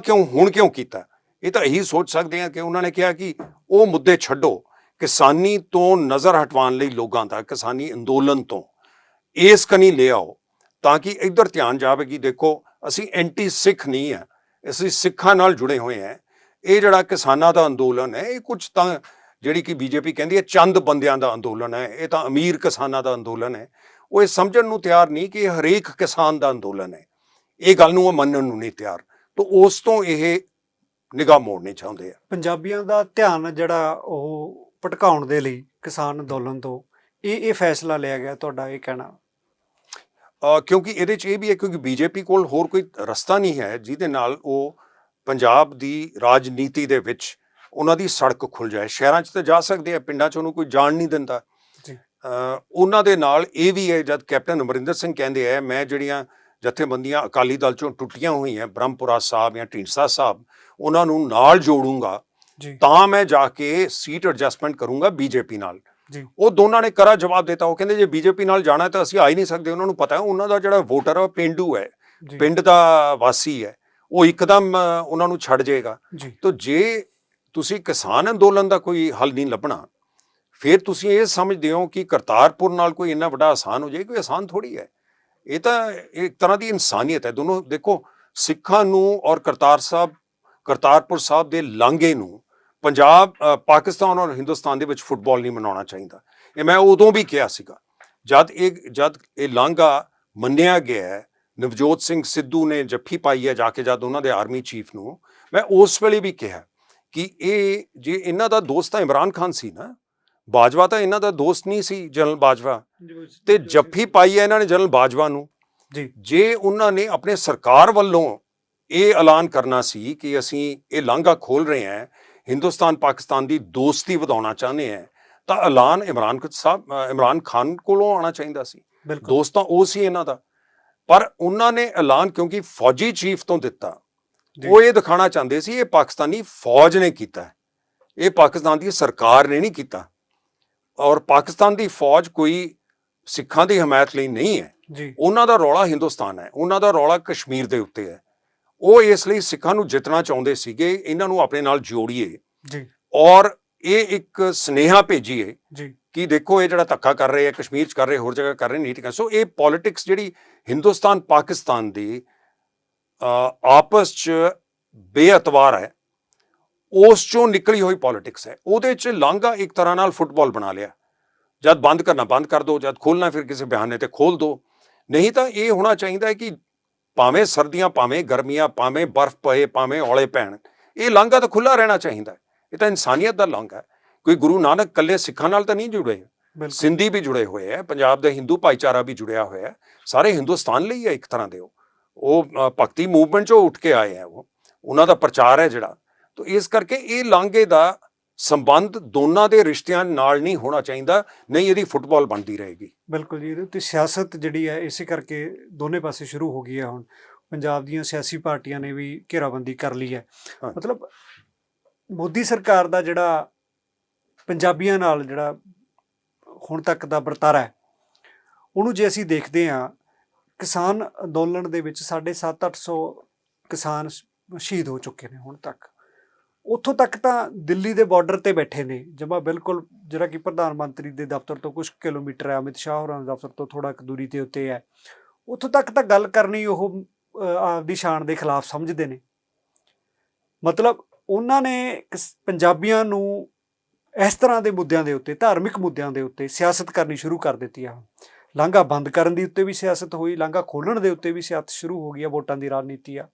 ਹੁਣ ਕਿਉਂ ਕੀਤਾ? ਇਹ ਤਾਂ ਇਹੀ ਸੋਚ ਸਕਦੇ ਹਾਂ ਕਿ ਉਹਨਾਂ ਨੇ ਕਿਹਾ ਕਿ ਉਹ ਮੁੱਦੇ ਛੱਡੋ, ਕਿਸਾਨੀ ਤੋਂ ਨਜ਼ਰ ਹਟਵਾਉਣ ਲਈ ਲੋਕਾਂ ਦਾ, ਕਿਸਾਨੀ ਅੰਦੋਲਨ ਤੋਂ ਇਸ ਕਨੀ ਲੈ ਆਓ ਤਾਂ ਕਿ ਇੱਧਰ ਧਿਆਨ ਜਾਵੇ ਕਿ ਦੇਖੋ ਅਸੀਂ ਐਂਟੀ ਸਿੱਖ ਨਹੀਂ ਹੈ, ਅਸੀਂ ਸਿੱਖਾਂ ਨਾਲ ਜੁੜੇ ਹੋਏ ਹਾਂ। ਇਹ ਜਿਹੜਾ ਕਿਸਾਨਾਂ ਦਾ ਅੰਦੋਲਨ ਹੈ ਇਹ ਕੁਝ ਤਾਂ ਜਿਹੜੀ ਕਿ BJP ਕਹਿੰਦੀ ਹੈ ਚੰਦ ਬੰਦਿਆਂ ਦਾ ਅੰਦੋਲਨ ਹੈ, ਇਹ ਤਾਂ ਅਮੀਰ ਕਿਸਾਨਾਂ ਦਾ ਅੰਦੋਲਨ ਹੈ। ਉਹ ਇਹ ਸਮਝਣ ਨੂੰ ਤਿਆਰ ਨਹੀਂ ਕਿ ਇਹ ਹਰੇਕ ਕਿਸਾਨ ਦਾ ਅੰਦੋਲਨ ਹੈ, ਇਹ ਗੱਲ ਨੂੰ ਉਹ ਮੰਨਣ ਨੂੰ ਨਹੀਂ ਤਿਆਰ। ਤਾਂ ਉਸ ਤੋਂ ਇਹ ਨਿਗਾਹ ਮੋੜਨੀ ਚਾਹੁੰਦੇ ਆ। ਪੰਜਾਬੀਆਂ ਦਾ ਧਿਆਨ ਜਿਹੜਾ ਉਹ ਭਟਕਾਉਣ ਦੇ ਲਈ ਕਿਸਾਨ ਅੰਦੋਲਨ ਤੋਂ ਇਹ ਫੈਸਲਾ ਲਿਆ ਗਿਆ, ਤੁਹਾਡਾ ਇਹ ਕਹਿਣਾ? ਕਿਉਂਕਿ ਇਹਦੇ 'ਚ ਇਹ ਵੀ ਹੈ ਕਿਉਂਕਿ BJP ਕੋਲ ਹੋਰ ਕੋਈ ਰਸਤਾ ਨਹੀਂ ਹੈ ਜਿਹਦੇ ਨਾਲ ਉਹ ਪੰਜਾਬ ਦੀ ਰਾਜਨੀਤੀ ਦੇ ਵਿੱਚ ਉਹਨਾਂ ਦੀ ਸੜਕ ਖੁੱਲ ਜਾਏ। ਸ਼ਹਿਰਾਂ 'ਚ ਤਾਂ ਜਾ ਸਕਦੇ ਆ, ਪਿੰਡਾਂ 'ਚ ਉਹਨੂੰ ਕੋਈ ਜਾਣ ਨਹੀਂ ਦਿੰਦਾ। ਉਹਨਾਂ ਦੇ ਨਾਲ ਇਹ ਵੀ ਹੈ, ਜਦ ਕੈਪਟਨ ਅਮਰਿੰਦਰ ਸਿੰਘ ਕਹਿੰਦੇ ਹੈ ਮੈਂ ਜਿਹੜੀਆਂ ਜਥੇਬੰਦੀਆਂ ਅਕਾਲੀ ਦਲ 'ਚੋਂ ਟੁੱਟੀਆਂ ਹੋਈਆਂ, ਬ੍ਰਹਮਪੁਰਾ ਸਾਹਿਬ ਜਾਂ ਢੀਂਡਸਾ ਸਾਹਿਬ, ਉਹਨਾਂ ਨੂੰ ਨਾਲ ਜੋੜੂੰਗਾ ਤਾਂ ਮੈਂ ਜਾ ਕੇ ਸੀਟ ਐਡਜਸਟਮੈਂਟ ਕਰੂੰਗਾ BJP ਨਾਲ। ਉਹ ਦੋਨਾਂ ਨੇ ਕੜਾ ਜਵਾਬ ਦਿੱਤਾ। ਉਹ ਕਹਿੰਦੇ ਜੇ BJP ਨਾਲ ਜਾਣਾ ਤਾਂ ਅਸੀਂ ਆ ਹੀ ਨਹੀਂ ਸਕਦੇ। ਉਹਨਾਂ ਨੂੰ ਪਤਾ ਹੈ ਉਹਨਾਂ ਦਾ ਜਿਹੜਾ ਵੋਟਰ ਹੈ ਉਹ ਪੇਂਡੂ ਹੈ, ਪਿੰਡ ਦਾ ਵਾਸੀ ਹੈ, ਉਹ ਇੱਕਦਮ ਉਹਨਾਂ ਨੂੰ ਛੱਡ ਜਾਏਗਾ। ਤਾਂ ਜੇ ਤੁਸੀਂ ਕਿਸਾਨ ਅੰਦੋਲਨ ਦਾ ਕੋਈ ਹੱਲ ਨਹੀਂ ਲੱਭਣਾ, ਫਿਰ ਤੁਸੀਂ ਇਹ ਸਮਝਦੇ ਹੋ ਕਿ ਕਰਤਾਰਪੁਰ ਨਾਲ ਕੋਈ ਇੰਨਾ ਵੱਡਾ ਆਸਾਨ ਹੋ ਜਾਏ। ਕੋਈ ਆਸਾਨ ਥੋੜੀ ਹੈ, ਇਹ ਤਾਂ ਇੱਕ ਤਰ੍ਹਾਂ ਦੀ ਇਨਸਾਨੀਅਤ ਹੈ। ਦੋਨੋਂ ਦੇਖੋ, ਸਿੱਖਾਂ ਨੂੰ ਔਰ ਕਰਤਾਰਪੁਰ ਸਾਹਿਬ ਦੇ ਲਾਂਘੇ ਨੂੰ ਪੰਜਾਬ, ਪਾਕਿਸਤਾਨ ਔਰ ਹਿੰਦੁਸਤਾਨ ਦੇ ਵਿੱਚ ਫੁੱਟਬਾਲ ਨਹੀਂ ਮਨਾਉਣਾ ਚਾਹੀਦਾ। ਇਹ ਮੈਂ ਉਦੋਂ ਵੀ ਕਿਹਾ ਸੀਗਾ ਜਦ ਇਹ ਲਾਂਘਾ ਮੰਨਿਆ ਗਿਆ। ਨਵਜੋਤ ਸਿੰਘ ਸਿੱਧੂ ਨੇ ਜੱਫੀ ਪਾਈ ਹੈ ਜਾ ਕੇ ਜਦ ਉਹਨਾਂ ਦੇ ਆਰਮੀ ਚੀਫ ਨੂੰ, ਮੈਂ ਉਸ ਵੇਲੇ ਵੀ ਕਿਹਾ ਕਿ ਇਹ ਜੇ ਇਹਨਾਂ ਦਾ ਦੋਸਤ ਤਾਂ ਇਮਰਾਨ ਖਾਨ ਸੀ ਨਾ, ਬਾਜਵਾ ਤਾਂ ਇਹਨਾਂ ਦਾ ਦੋਸਤ ਨਹੀਂ ਸੀ, ਜਨਰਲ ਬਾਜਵਾ, ਤੇ ਜੱਫੀ ਪਾਈ ਹੈ ਇਹਨਾਂ ਨੇ ਜਨਰਲ ਬਾਜਵਾ ਨੂੰ। ਜੇ ਉਹਨਾਂ ਨੇ ਆਪਣੇ ਸਰਕਾਰ ਵੱਲੋਂ ਇਹ ਐਲਾਨ ਕਰਨਾ ਸੀ ਕਿ ਅਸੀਂ ਇਹ ਲਾਂਘਾ ਖੋਲ ਰਹੇ ਹਾਂ, ਹਿੰਦੁਸਤਾਨ ਪਾਕਿਸਤਾਨ ਦੀ ਦੋਸਤੀ ਵਧਾਉਣਾ ਚਾਹੁੰਦੇ ਹਾਂ, ਤਾਂ ਐਲਾਨ ਇਮਰਾਨ ਖਾਨ ਕੋਲੋਂ ਆਉਣਾ ਚਾਹੀਦਾ ਸੀ। ਦੋਸਤ ਤਾਂ ਉਹ ਸੀ ਇਹਨਾਂ ਦਾ, ਪਰ ਉਹਨਾਂ ਨੇ ਐਲਾਨ ਕਿਉਂਕਿ ਫੌਜੀ ਚੀਫ ਤੋਂ ਦਿੱਤਾ। ਉਹ ਇਹ ਦਿਖਾਉਣਾ ਚਾਹੁੰਦੇ ਸੀ ਇਹ ਪਾਕਿਸਤਾਨੀ ਫੌਜ ਨੇ ਕੀਤਾ, ਇਹ ਪਾਕਿਸਤਾਨ ਦੀ ਸਰਕਾਰ ਨੇ ਨਹੀਂ ਕੀਤਾ। ਔਰ ਪਾਕਿਸਤਾਨ ਦੀ ਫੌਜ ਕੋਈ ਸਿੱਖਾਂ ਦੀ ਹਮਾਇਤ ਲਈ ਨਹੀਂ ਹੈ, ਉਹਨਾਂ ਦਾ ਰੌਲਾ ਹਿੰਦੁਸਤਾਨ ਹੈ, ਉਹਨਾਂ ਦਾ ਰੌਲਾ ਕਸ਼ਮੀਰ ਦੇ ਉੱਤੇ ਹੈ। ਉਹ ਇਸ ਲਈ ਸਿੱਖਾਂ ਨੂੰ ਜਿੱਤਣਾ ਚਾਹੁੰਦੇ ਸੀਗੇ, ਇਹਨਾਂ ਨੂੰ ਆਪਣੇ ਨਾਲ ਜੋੜੀਏ ਔਰ ਇਹ ਇੱਕ ਸੁਨੇਹਾ ਭੇਜੀਏ ਕਿ ਦੇਖੋ ਇਹ ਜਿਹੜਾ ਧੱਕਾ ਕਰ ਰਹੇ ਆ ਕਸ਼ਮੀਰ 'ਚ ਕਰ ਰਹੇ, ਹੋਰ ਜਗ੍ਹਾ ਕਰ ਰਹੇ, ਨਹੀਂ ਠੀਕ ਹੈ। ਸੋ ਇਹ ਪੋਲਿਟਿਕਸ ਜਿਹੜੀ ਹਿੰਦੁਸਤਾਨ ਪਾਕਿਸਤਾਨ ਦੀ ਆਪਸ 'ਚ ਬੇਅਤਵਾਰ ਹੈ, ਉਸ ਚੋਂ ਨਿਕਲੀ ਹੋਈ ਪੋਲਿਟਿਕਸ ਹੈ। ਉਹਦੇ 'ਚ ਲਾਂਘਾ ਇੱਕ ਤਰ੍ਹਾਂ ਨਾਲ ਫੁੱਟਬਾਲ ਬਣਾ ਲਿਆ। ਜਦ ਬੰਦ ਕਰਨਾ ਬੰਦ ਕਰ ਦਿਓ, ਜਦ ਖੋਲ੍ਹਣਾ ਫਿਰ ਕਿਸੇ ਬਹਾਨੇ ਤੇ ਖੋਲ੍ਹ ਦਿਓ। ਨਹੀਂ ਤਾਂ ਇਹ ਹੋਣਾ ਚਾਹੀਦਾ ਹੈ ਕਿ ਭਾਵੇਂ ਸਰਦੀਆਂ, ਭਾਵੇਂ ਗਰਮੀਆਂ, ਭਾਵੇਂ ਬਰਫ਼ ਪਏ, ਭਾਵੇਂ ਔਲੇ ਪੈਣ, ਇਹ ਲਾਂਘਾ ਤਾਂ ਖੁੱਲ੍ਹਾ ਰਹਿਣਾ ਚਾਹੀਦਾ ਹੈ। ਇਹ ਤਾਂ ਇਨਸਾਨੀਅਤ ਦਾ ਲਾਂਘਾ ਹੈ। ਕੋਈ ਗੁਰੂ ਨਾਨਕ ਇਕੱਲੇ ਸਿੱਖਾਂ ਨਾਲ ਤਾਂ ਨਹੀਂ ਜੁੜੇ, ਸਿੰਧੀ ਵੀ ਜੁੜੇ ਹੋਏ ਹੈ, ਪੰਜਾਬ ਦੇ ਹਿੰਦੂ ਭਾਈਚਾਰਾ ਵੀ ਜੁੜਿਆ ਹੋਇਆ ਹੈ, ਸਾਰੇ ਹਿੰਦੁਸਤਾਨ ਲਈ ਹੈ ਇੱਕ ਤਰ੍ਹਾਂ ਦੇ। ਉਹ ਭਗਤੀ ਮੂਵਮੈਂਟ 'ਚੋਂ ਉੱਠ ਕੇ ਆਏ ਹੈ, ਉਹਨਾਂ ਦਾ ਪ੍ਰਚਾਰ ਹੈ ਜਿਹੜਾ। ਤਾਂ ਇਸ ਕਰਕੇ ਇਹ ਲਾਂਘੇ ਦਾ ਸੰਬੰਧ ਦੋਨਾਂ ਦੇ ਰਿਸ਼ਤਿਆਂ ਨਾਲ ਨਹੀਂ ਹੋਣਾ ਚਾਹੀਦਾ, ਨਹੀਂ ਇਹਦੀ ਫੁੱਟਬਾਲ ਬਣਦੀ ਰਹੇਗੀ। ਬਿਲਕੁਲ ਜੀ, ਇਹਦੇ ਉੱਤੇ ਸਿਆਸਤ ਜਿਹੜੀ ਹੈ ਇਸੇ ਕਰਕੇ ਦੋਨੇ ਪਾਸੇ ਸ਼ੁਰੂ ਹੋ ਗਈ ਹੈ। ਹੁਣ ਪੰਜਾਬ ਦੀਆਂ ਸਿਆਸੀ ਪਾਰਟੀਆਂ ਨੇ ਵੀ ਘੇਰਾਬੰਦੀ ਕਰ ਲਈ ਹੈ। ਮਤਲਬ ਮੋਦੀ ਸਰਕਾਰ ਦਾ ਜਿਹੜਾ ਪੰਜਾਬੀਆਂ ਨਾਲ ਜਿਹੜਾ ਹੁਣ ਤੱਕ ਦਾ ਵਰਤਾਰਾ ਹੈ, ਉਹਨੂੰ ਜੇ ਅਸੀਂ ਦੇਖਦੇ ਹਾਂ, ਕਿਸਾਨ ਅੰਦੋਲਨ ਦੇ ਵਿੱਚ 750-800 ਕਿਸਾਨ ਸ਼ਹੀਦ ਹੋ ਚੁੱਕੇ ਨੇ ਹੁਣ ਤੱਕ। ਉੱਥੋਂ ਤੱਕ ਤਾਂ ਦਿੱਲੀ ਦੇ ਬਾਰਡਰ ਤੇ ਬੈਠੇ ਨੇ ਜਮਾ ਬਿਲਕੁਲ, ਜਿਹੜਾ ਕਿ ਪ੍ਰਧਾਨ ਮੰਤਰੀ ਦੇ ਦਫ਼ਤਰ ਤੋਂ ਕੁਝ ਕਿਲੋਮੀਟਰ ਹੈ, ਅਮਿਤ ਸ਼ਾਹ ਹੋਰਾਂ ਦੇ ਦਫ਼ਤਰ ਤੋਂ ਥੋੜਾ ਕੁ ਦੂਰੀ ਤੇ ਉੱਤੇ ਹੈ। ਉੱਥੋਂ ਤੱਕ ਤਾਂ ਗੱਲ ਕਰਨੀ ਉਹ ਆਪਦੀ ਸ਼ਾਨ ਦੇ ਖਿਲਾਫ ਸਮਝਦੇ ਨੇ। ਮਤਲਬ ਉਹਨਾਂ ਨੇ ਪੰਜਾਬੀਆਂ ਨੂੰ ਇਸ ਤਰ੍ਹਾਂ ਦੇ ਮੁੱਦਿਆਂ ਦੇ ਉੱਤੇ, ਧਾਰਮਿਕ ਮੁੱਦਿਆਂ ਦੇ ਉੱਤੇ ਸਿਆਸਤ ਕਰਨੀ ਸ਼ੁਰੂ ਕਰ ਦਿੱਤੀ ਆ। ਲਾਂਘਾ ਬੰਦ ਕਰਨ ਦੀ ਉੱਤੇ ਵੀ ਸਿਆਸਤ ਹੋਈ, ਲਾਂਘਾ ਖੋਲ੍ਹਣ ਦੇ ਉੱਤੇ ਵੀ ਸਿਆਸਤ ਸ਼ੁਰੂ ਹੋ ਗਈ ਆ, ਵੋਟਾਂ ਦੀ ਰਾਜਨੀਤੀ ਆ।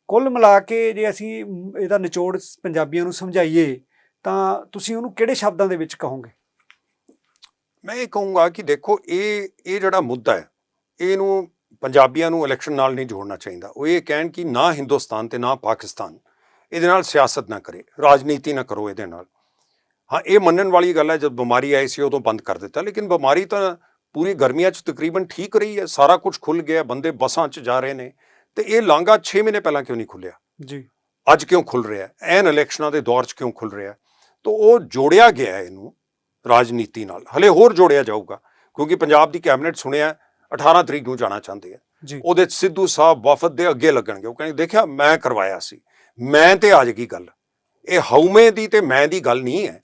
ਕੁੱਲ ਮਿਲਾ ਕੇ ਜੇ ਅਸੀਂ ਇਹਦਾ ਨਿਚੋੜ ਪੰਜਾਬੀਆਂ ਨੂੰ ਸਮਝਾਈਏ ਤਾਂ ਤੁਸੀਂ ਉਹਨੂੰ ਕਿਹੜੇ ਸ਼ਬਦਾਂ ਦੇ ਵਿੱਚ ਕਹੋਗੇ? ਮੈਂ ਇਹ ਕਹੂੰਗਾ ਕਿ ਦੇਖੋ, ਇਹ ਜਿਹੜਾ ਮੁੱਦਾ ਹੈ, ਇਹਨੂੰ ਪੰਜਾਬੀਆਂ ਨੂੰ ਇਲੈਕਸ਼ਨ ਨਾਲ ਨਹੀਂ ਜੋੜਨਾ ਚਾਹੀਦਾ। ਉਹ ਇਹ ਕਹਿਣ ਕਿ ਨਾ ਹਿੰਦੁਸਤਾਨ ਤੇ ਨਾ ਪਾਕਿਸਤਾਨ ਇਹਦੇ ਨਾਲ ਸਿਆਸਤ ਨਾ ਕਰੇ, ਰਾਜਨੀਤੀ ਨਾ ਕਰੋ ਇਹਦੇ ਨਾਲ। ਹਾਂ, ਇਹ ਮੰਨਣ ਵਾਲੀ ਗੱਲ ਹੈ, ਜਦ ਬਿਮਾਰੀ ਆਈ ਸੀ ਉਦੋਂ ਬੰਦ ਕਰ ਦਿੱਤਾ, ਲੇਕਿਨ ਬਿਮਾਰੀ ਤਾਂ ਪੂਰੀ ਗਰਮੀਆਂ 'ਚ ਤਕਰੀਬਨ ਠੀਕ ਰਹੀ ਹੈ, ਸਾਰਾ ਕੁਝ ਖੁੱਲ੍ਹ ਗਿਆ, ਬੰਦੇ ਬੱਸਾਂ 'ਚ ਜਾ ਰਹੇ ਨੇ। ਤੇ ਇਹ ਲਾਂਘਾ 6 ਮਹੀਨੇ ਪਹਿਲਾਂ ਕਿਉਂ ਨਹੀਂ ਖੁੱਲਿਆ ਜੀ? ਅੱਜ ਕਿਉਂ ਖੁੱਲ ਰਿਹਾ? ਐਨ ਇਲੈਕਸ਼ਨਾਂ ਦੇ ਦੌਰ 'ਚ ਕਿਉਂ ਖੁੱਲ ਰਿਹਾ? ਤਾਂ ਉਹ ਜੋੜਿਆ ਗਿਆ ਇਹਨੂੰ ਰਾਜਨੀਤੀ ਨਾਲ, ਹਲੇ ਹੋਰ ਜੋੜਿਆ ਜਾਊਗਾ, ਕਿਉਂਕਿ ਪੰਜਾਬ ਦੀ ਕੈਬਨਿਟ ਸੁਣਿਆ 18 ਤਰੀਕ ਨੂੰ ਜਾਣਾ ਚਾਹੁੰਦੇ ਆ। ਉਹਦੇ 'ਚ ਸਿੱਧੂ ਸਾਹਿਬ ਵਫਦ ਦੇ ਅੱਗੇ ਲੱਗਣਗੇ। ਉਹ ਕਹਿੰਦੇ ਦੇਖਿਆ, ਮੈਂ ਕਰਵਾਇਆ ਸੀ, ਮੈਂ ਤੇ ਆ ਜਾਏਗੀ ਗੱਲ। ਇਹ ਹਉਮੈ ਦੀ ਤੇ ਮੈਂ ਦੀ ਗੱਲ ਨਹੀਂ ਹੈ।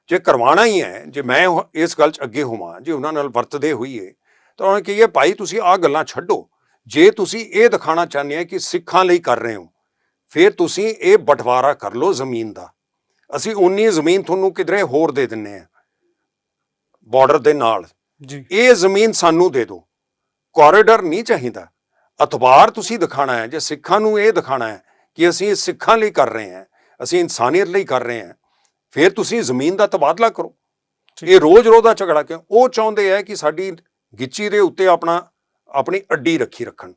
ਜੇ ਕਰਵਾਉਣਾ ਹੀ ਹੈ, ਜੇ ਮੈਂ ਇਸ ਗੱਲ 'ਚ ਅੱਗੇ ਹੋਵਾਂ, ਜੇ ਉਹਨਾਂ ਨਾਲ ਵਰਤਦੇ ਹੋਈਏ, ਤਾਂ ਉਹਨਾਂ ਨੇ ਕਹੀਏ ਭਾਈ ਤੁਸੀਂ ਆਹ ਗੱਲਾਂ ਛੱਡੋ। ਜੇ ਤੁਸੀਂ ਇਹ ਦਿਖਾਉਣਾ ਚਾਹੁੰਦੇ ਹੋ ਕਿ ਸਿੱਖਾਂ ਲਈ ਕਰ ਰਹੇ ਹੋ, ਫਿਰ ਤੁਸੀਂ ਇਹ ਬਟਵਾਰਾ ਕਰ ਲਓ ਜ਼ਮੀਨ ਦਾ। ਅਸੀਂ ਉਨੀ ਜ਼ਮੀਨ ਤੁਹਾਨੂੰ ਕਿਧਰੇ ਹੋਰ ਦੇ ਦਿੰਨੇ ਆ ਬਾਰਡਰ ਦੇ ਨਾਲ, ਇਹ ਜ਼ਮੀਨ ਸਾਨੂੰ ਦੇ ਦਿਓ। ਕੋਰੀਡੋਰ ਨਹੀਂ ਚਾਹੀਦਾ। ਅਤਬਾਰ ਤੁਸੀਂ ਦਿਖਾਣਾ ਹੈ, ਜੇ ਸਿੱਖਾਂ ਨੂੰ ਇਹ ਦਿਖਾਣਾ ਹੈ ਕਿ ਅਸੀਂ ਸਿੱਖਾਂ ਲਈ ਕਰ ਰਹੇ ਹਾਂ, ਅਸੀਂ ਇਨਸਾਨੀਅਤ ਲਈ ਕਰ ਰਹੇ ਹਾਂ, ਫਿਰ ਤੁਸੀਂ ਜ਼ਮੀਨ ਦਾ ਤਬਾਦਲਾ ਕਰੋ। ਇਹ ਰੋਜ਼ ਦਾ ਝਗੜਾ ਕਿਉਂ? ਉਹ ਚਾਹੁੰਦੇ ਹੈ ਕਿ ਸਾਡੀ ਗਿੱਚੀ ਦੇ ਉੱਤੇ ਆਪਣੀ ਅੱਡੀ ਰੱਖਣ।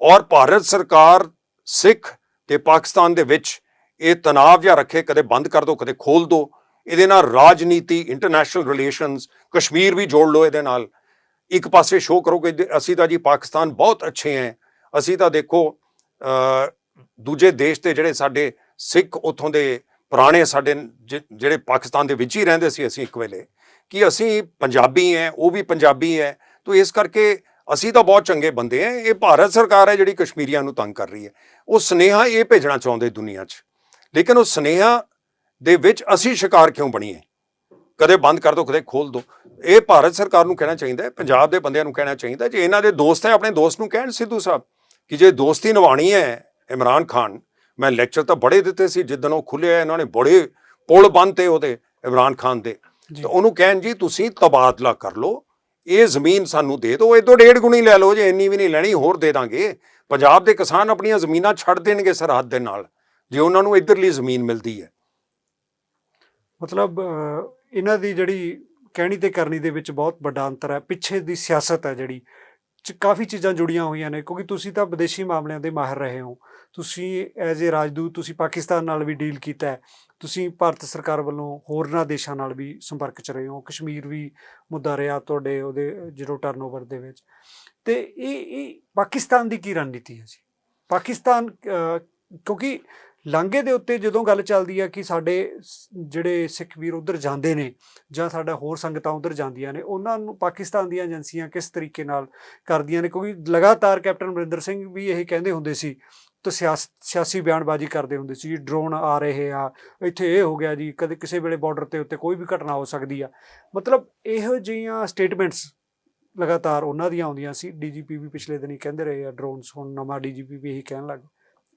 ਔਰ ਭਾਰਤ ਸਰਕਾਰ ਸਿੱਖ ਤੇ ਪਾਕਿਸਤਾਨ ਦੇ ਵਿੱਚ ਇਹ ਤਣਾਅ ਜਿਹਾ ਰੱਖੇ, ਕਦੇ ਬੰਦ ਕਰ ਦਿਓ, ਕਦੇ ਖੋਲ੍ਹ ਦਿਓ। ਇਹਦੇ ਨਾਲ ਰਾਜਨੀਤੀ, ਇੰਟਰਨੈਸ਼ਨਲ ਰਿਲੇਸ਼ਨਸ, ਕਸ਼ਮੀਰ ਵੀ ਜੋੜ ਲਓ ਇਹਦੇ ਨਾਲ। ਇੱਕ ਪਾਸੇ ਸ਼ੋਅ ਕਰੋ ਕਿ ਅਸੀਂ ਤਾਂ ਜੀ ਪਾਕਿਸਤਾਨ ਬਹੁਤ ਅੱਛੇ ਹੈ, ਅਸੀਂ ਤਾਂ ਦੇਖੋ ਦੂਜੇ ਦੇਸ਼ ਦੇ ਜਿਹੜੇ ਸਾਡੇ ਸਿੱਖ ਉੱਥੋਂ ਦੇ ਪੁਰਾਣੇ ਸਾਡੇ ਜਿਹੜੇ ਪਾਕਿਸਤਾਨ ਦੇ ਵਿੱਚ ਹੀ ਰਹਿੰਦੇ ਸੀ, ਅਸੀਂ ਇੱਕ ਵੇਲੇ, ਕਿ ਅਸੀਂ ਪੰਜਾਬੀ ਹੈ, ਉਹ ਵੀ ਪੰਜਾਬੀ ਹੈ, ਤਾਂ ਇਸ ਕਰਕੇ ਅਸੀਂ ਤਾਂ ਬਹੁਤ ਚੰਗੇ ਬੰਦੇ ਹੈ। ਇਹ ਭਾਰਤ ਸਰਕਾਰ ਹੈ ਜਿਹੜੀ ਕਸ਼ਮੀਰੀਆਂ ਨੂੰ ਤੰਗ ਕਰ ਰਹੀ ਹੈ। ਉਹ ਸੁਨੇਹਾ ਇਹ ਭੇਜਣਾ ਚਾਹੁੰਦੇ ਦੁਨੀਆ 'ਚ, ਲੇਕਿਨ ਉਹ ਸੁਨੇਹਾ ਦੇ ਵਿੱਚ ਅਸੀਂ ਸ਼ਿਕਾਰ ਕਿਉਂ ਬਣੀਏ? ਕਦੇ ਬੰਦ ਕਰ ਦਿਓ, ਕਦੇ ਖੋਲ੍ਹ ਦਿਓ। ਇਹ ਭਾਰਤ ਸਰਕਾਰ ਨੂੰ ਕਹਿਣਾ ਚਾਹੀਦਾ ਹੈ, ਪੰਜਾਬ ਦੇ ਬੰਦਿਆਂ ਨੂੰ ਕਹਿਣਾ ਚਾਹੀਦਾ। ਜੇ ਇਹਨਾਂ ਦੇ ਦੋਸਤ ਹੈ, ਆਪਣੇ ਦੋਸਤ ਨੂੰ ਕਹਿਣ ਸਿੱਧੂ ਸਾਹਿਬ ਕਿ ਜੇ ਦੋਸਤੀ ਨਿਭਾਉਣੀ ਹੈ ਇਮਰਾਨ ਖਾਨ। ਮੈਂ ਲੈਕਚਰ ਤਾਂ ਬੜੇ ਦਿੱਤੇ ਸੀ ਜਿੱਦਣ ਉਹ ਖੁੱਲਿਆ, ਇਹਨਾਂ ਨੇ ਬੜੇ ਪੁਲ ਬੰਨ੍ਹਤੇ ਉਹਦੇ ਇਮਰਾਨ ਖਾਨ ਦੇ। ਤਾਂ ਉਹਨੂੰ ਕਹਿਣ ਜੀ ਤੁਸੀਂ ਤਬਾਦਲਾ ਕਰ ਲਓ, ਇਹ ਜ਼ਮੀਨ ਸਾਨੂੰ ਦੇ ਦਿਓ, ਇਹ ਤੋਂ 1.5 ਗੁਣੀ ਲੈ ਲਓ, ਜੇ ਇੰਨੀ ਵੀ ਨਹੀਂ ਲੈਣੀ ਹੋਰ ਦੇ ਦਾਂਗੇ। ਪੰਜਾਬ ਦੇ ਕਿਸਾਨ ਆਪਣੀਆਂ ਜ਼ਮੀਨਾਂ ਛੱਡ ਦੇਣਗੇ ਸਰਹੱਦ ਦੇ ਨਾਲ, ਜੇ ਉਹਨਾਂ ਨੂੰ ਇੱਧਰਲੀ ਜ਼ਮੀਨ ਮਿਲਦੀ ਹੈ। ਮਤਲਬ ਇਹਨਾਂ ਦੀ ਜਿਹੜੀ ਕਹਿਣੀ ਤੇ ਕਰਨੀ ਦੇ ਵਿੱਚ ਬਹੁਤ ਵੱਡਾ ਅੰਤਰ ਹੈ। ਪਿੱਛੇ ਦੀ ਸਿਆਸਤ ਹੈ ਜਿਹੜੀ, ਕਾਫੀ ਚੀਜ਼ਾਂ ਜੁੜੀਆਂ ਹੋਈਆਂ ਨੇ, ਕਿਉਂਕਿ ਤੁਸੀਂ ਤਾਂ ਵਿਦੇਸ਼ੀ ਮਾਮਲਿਆਂ ਦੇ ਮਾਹਿਰ ਰਹੇ ਹੋ। ਤੁਸੀਂ ਐਜ਼ ਏ ਰਾਜਦੂਤ ਤੁਸੀਂ ਪਾਕਿਸਤਾਨ ਨਾਲ ਵੀ ਡੀਲ ਕੀਤਾ ਹੈ, ਤੁਸੀਂ ਭਾਰਤ ਸਰਕਾਰ ਵੱਲੋਂ ਹੋਰਨਾਂ ਦੇਸ਼ਾਂ ਨਾਲ ਵੀ ਸੰਪਰਕ 'ਚ ਰਹੇ ਹੋ। ਕਸ਼ਮੀਰ ਵੀ ਮੁੱਦਾ ਰਿਹਾ ਤੁਹਾਡੇ ਉਹਦੇ ਜ਼ੀਰੋ ਟਰਨਓਵਰ ਦੇ ਵਿੱਚ। ਤੇ ਇਹ ਪਾਕਿਸਤਾਨ ਦੀ ਕੀ ਰਣਨੀਤੀ ਹੈ ਜੀ? ਪਾਕਿਸਤਾਨ ਕਿਉਂਕਿ ਲਾਂਘੇ ਦੇ ਉੱਤੇ ਜਦੋਂ ਗੱਲ ਚੱਲਦੀ ਹੈ ਕਿ ਸਾਡੇ ਜਿਹੜੇ ਸਿੱਖ ਵੀਰ ਉੱਧਰ ਜਾਂਦੇ ਨੇ ਜਾਂ ਸਾਡਾ ਹੋਰ ਸੰਗਤਾਂ ਉੱਧਰ ਜਾਂਦੀਆਂ ਨੇ, ਉਹਨਾਂ ਨੂੰ ਪਾਕਿਸਤਾਨ ਦੀਆਂ ਏਜੰਸੀਆਂ ਕਿਸ ਤਰੀਕੇ ਨਾਲ ਕਰਦੀਆਂ ਨੇ? ਕਿਉਂਕਿ ਲਗਾਤਾਰ ਕੈਪਟਨ ਅਮਰਿੰਦਰ ਸਿੰਘ ਵੀ ਇਹ ਕਹਿੰਦੇ ਹੁੰਦੇ ਸੀ, ਤਾਂ ਸਿਆਸੀ ਬਿਆਨਬਾਜ਼ੀ ਕਰਦੇ ਹੁੰਦੇ ਸੀ, ਡਰੋਨ ਆ ਰਹੇ ਆ, ਇੱਥੇ ਇਹ ਹੋ ਗਿਆ ਜੀ, ਕਦੇ ਕਿਸੇ ਵੇਲੇ ਬਾਰਡਰ ਦੇ ਉੱਤੇ ਕੋਈ ਵੀ ਘਟਨਾ ਹੋ ਸਕਦੀ ਆ। ਮਤਲਬ ਇਹੋ ਜਿਹੀਆਂ ਸਟੇਟਮੈਂਟਸ ਲਗਾਤਾਰ ਉਹਨਾਂ ਦੀਆਂ ਆਉਂਦੀਆਂ ਸੀ। DGP ਵੀ ਪਿਛਲੇ ਦਿਨ ਹੀ ਕਹਿੰਦੇ ਰਹੇ ਆ ਡਰੋਨਸ, ਹੁਣ ਨਵਾਂ DGP ਵੀ ਇਹੀ ਕਹਿਣ ਲੱਗ।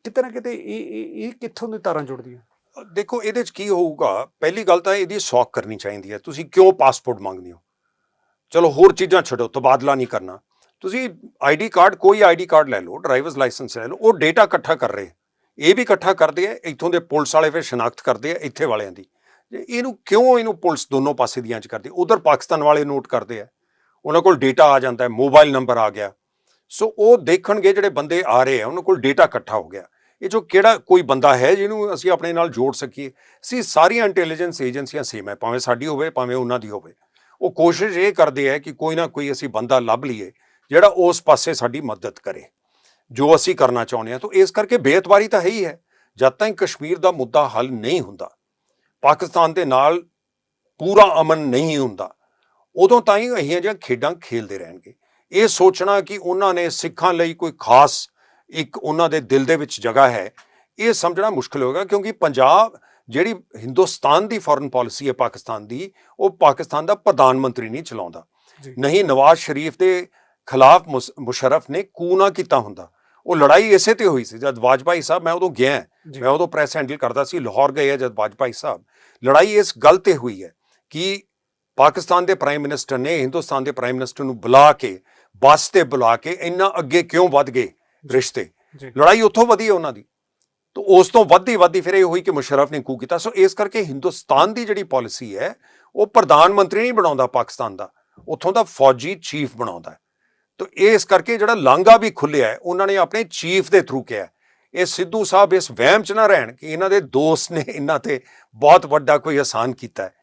ਕਿਤੇ ਨਾ ਕਿਤੇ ਇਹ ਕਿੱਥੋਂ ਦੀ ਤਾਰਾਂ ਜੁੜਦੀਆਂ? ਦੇਖੋ ਇਹਦੇ 'ਚ ਕੀ ਹੋਊਗਾ, ਪਹਿਲੀ ਗੱਲ ਤਾਂ ਇਹਦੀ ਸੌਖ ਕਰਨੀ ਚਾਹੀਦੀ ਹੈ। ਤੁਸੀਂ ਕਿਉਂ ਪਾਸਪੋਰਟ ਮੰਗਦੇ ਹੋ? ਚਲੋ ਹੋਰ ਚੀਜ਼ਾਂ ਛੱਡੋ, ਤਬਾਦਲਾ ਨਹੀਂ ਕਰਨਾ। ਤੁਸੀਂ ਆਈਡੀ ਕਾਰਡ, ਕੋਈ ਆਈਡੀ ਕਾਰਡ ਲੈ ਲਓ, ਡਰਾਈਵਰਸ ਲਾਇਸੈਂਸ ਲੈ ਲਓ, ਉਹ ਡੇਟਾ ਇਕੱਠਾ ਕਰ ਰਹੇ, ਇਹ ਵੀ ਇਕੱਠਾ ਕਰਦੇ ਆ, ਇੱਥੋਂ ਦੇ ਪੁਲਿਸ ਵਾਲੇ ਫਿਰ ਸ਼ਨਾਖਤ ਕਰਦੇ ਆ ਇੱਥੇ ਵਾਲਿਆਂ ਦੀ। ਇਹਨੂੰ ਪੁਲਿਸ ਦੋਨੋਂ ਪਾਸੇ ਦੀਆਂ ਚ ਕਰਦੀ, ਉਧਰ ਪਾਕਿਸਤਾਨ ਵਾਲੇ ਨੋਟ ਕਰਦੇ ਆ, ਉਹਨਾਂ ਕੋਲ ਡੇਟਾ ਆ ਜਾਂਦਾ ਹੈ, ਮੋਬਾਈਲ ਨੰਬਰ ਆ ਗਿਆ, ਸੋ ਉਹ ਦੇਖਣਗੇ ਜਿਹੜੇ ਬੰਦੇ ਆ ਰਹੇ ਆ ਉਹਨਾਂ ਕੋਲ ਡੇਟਾ ਇਕੱਠਾ ਹੋ ਗਿਆ। ਇਹ ਜੋ ਕਿਹੜਾ ਕੋਈ ਬੰਦਾ ਹੈ ਜਿਹਨੂੰ ਅਸੀਂ ਆਪਣੇ ਨਾਲ ਜੋੜ ਸਕੀਏ? ਅਸੀਂ ਸਾਰੀਆਂ ਇੰਟੈਲੀਜੈਂਸ ਏਜੰਸੀਆਂ ਸੇਮ ਹੈ, ਭਾਵੇਂ ਸਾਡੀ ਹੋਵੇ ਭਾਵੇਂ ਉਹਨਾਂ ਦੀ ਹੋਵੇ। ਉਹ ਕੋਸ਼ਿਸ਼ ਇਹ ਕਰਦੇ ਹੈ ਕਿ ਕੋਈ ਨਾ ਕੋਈ ਅਸੀਂ ਬੰਦਾ ਲੱਭ ਲਈਏ ਜਿਹੜਾ ਉਸ ਪਾਸੇ ਸਾਡੀ ਮਦਦ ਕਰੇ ਜੋ ਅਸੀਂ ਕਰਨਾ ਚਾਹੁੰਦੇ ਹਾਂ। ਤਾਂ ਇਸ ਕਰਕੇ ਬੇਇਤਬਾਰੀ ਤਾਂ ਹੈ ਹੀ ਹੈ। ਜਦ ਤੱਕ ਕਸ਼ਮੀਰ ਦਾ ਮੁੱਦਾ ਹੱਲ ਨਹੀਂ ਹੁੰਦਾ, ਪਾਕਿਸਤਾਨ ਦੇ ਨਾਲ ਪੂਰਾ ਅਮਨ ਨਹੀਂ ਹੁੰਦਾ, ਉਦੋਂ ਤਾਂ ਹੀ ਅਹੀਆਂ ਜਿਹੀਆਂ ਖੇਡਾਂ ਖੇਲਦੇ ਰਹਿਣਗੇ। ਇਹ ਸੋਚਣਾ ਕਿ ਉਹਨਾਂ ਨੇ ਸਿੱਖਾਂ ਲਈ ਕੋਈ ਖਾਸ ਇੱਕ ਉਹਨਾਂ ਦੇ ਦਿਲ ਦੇ ਵਿੱਚ ਜਗ੍ਹਾ ਹੈ, ਇਹ ਸਮਝਣਾ ਮੁਸ਼ਕਿਲ ਹੋਵੇਗਾ। ਕਿਉਂਕਿ ਪੰਜਾਬ ਜਿਹੜੀ ਹਿੰਦੁਸਤਾਨ ਦੀ ਫੋਰਨ ਪਾਲਿਸੀ ਹੈ ਪਾਕਿਸਤਾਨ ਦੀ, ਉਹ ਪਾਕਿਸਤਾਨ ਦਾ ਪ੍ਰਧਾਨ ਮੰਤਰੀ ਨਹੀਂ ਚਲਾਉਂਦਾ। ਨਹੀਂ ਨਵਾਜ਼ ਸ਼ਰੀਫ ਦੇ ਖਿਲਾਫ ਮੁਸ਼ਰਫ ਨੇ ਕੂ ਨਾ ਕੀਤਾ ਹੁੰਦਾ। ਉਹ ਲੜਾਈ ਇਸੇ ਤੇ ਹੋਈ ਸੀ ਜਦ ਵਾਜਪਾਈ ਸਾਹਿਬ, ਮੈਂ ਉਦੋਂ ਗਿਆ, ਮੈਂ ਉਦੋਂ ਪ੍ਰੈਸ ਹੈਂਡਲ ਕਰਦਾ ਸੀ, ਲਾਹੌਰ ਗਏ ਜਦ ਵਾਜਪਾਈ ਸਾਹਿਬ। ਲੜਾਈ ਇਸ ਗੱਲ ਤੇ ਹੋਈ ਹੈ ਕਿ ਪਾਕਿਸਤਾਨ ਦੇ ਪ੍ਰਾਈਮ ਮਿਨਿਸਟਰ ਨੇ ਹਿੰਦੁਸਤਾਨ ਦੇ ਪ੍ਰਾਈਮ ਮਿਨਿਸਟਰ ਨੂੰ ਬੁਲਾ ਕੇ, ਬੱਸ ਤੇ ਬੁਲਾ ਕੇ ਇੰਨਾ ਅੱਗੇ ਕਿਉਂ ਵੱਧ ਗਏ ਰਿਸ਼ਤੇ। ਲੜਾਈ ਉੱਥੋਂ ਵਧੀ ਹੈ ਉਹਨਾਂ ਦੀ। ਤਾਂ ਉਸ ਤੋਂ ਵੱਧਦੀ ਫਿਰ ਇਹ ਹੋਈ ਕਿ ਮੁਸ਼ਰਫ ਨੇ ਕੂ ਕੀਤਾ। ਸੋ ਇਸ ਕਰਕੇ ਹਿੰਦੁਸਤਾਨ ਦੀ ਜਿਹੜੀ ਪਾਲਿਸੀ ਹੈ ਉਹ ਪ੍ਰਧਾਨ ਮੰਤਰੀ ਨਹੀਂ ਬਣਾਉਂਦਾ ਪਾਕਿਸਤਾਨ ਦਾ, ਉੱਥੋਂ ਦਾ ਫੌਜੀ ਚੀਫ ਬਣਾਉਂਦਾ। ਤਾਂ ਇਸ ਕਰਕੇ ਜਿਹੜਾ ਲਾਂਘਾ ਵੀ ਖੁੱਲਿਆ ਹੈ ਉਹਨਾਂ ਨੇ ਆਪਣੇ ਚੀਫ ਦੇ ਥਰੂ ਕਿਹਾ। ਇਹ ਸਿੱਧੂ ਸਾਹਿਬ ਇਸ ਵਹਿਮ 'ਚ ਨਾ ਰਹਿਣ ਕਿ ਇਹਨਾਂ ਦੇ ਦੋਸਤ ਨੇ ਇਹਨਾਂ ਤੇ ਬਹੁਤ ਵੱਡਾ ਕੋਈ ਅਹਿਸਾਨ ਕੀਤਾ ਹੈ।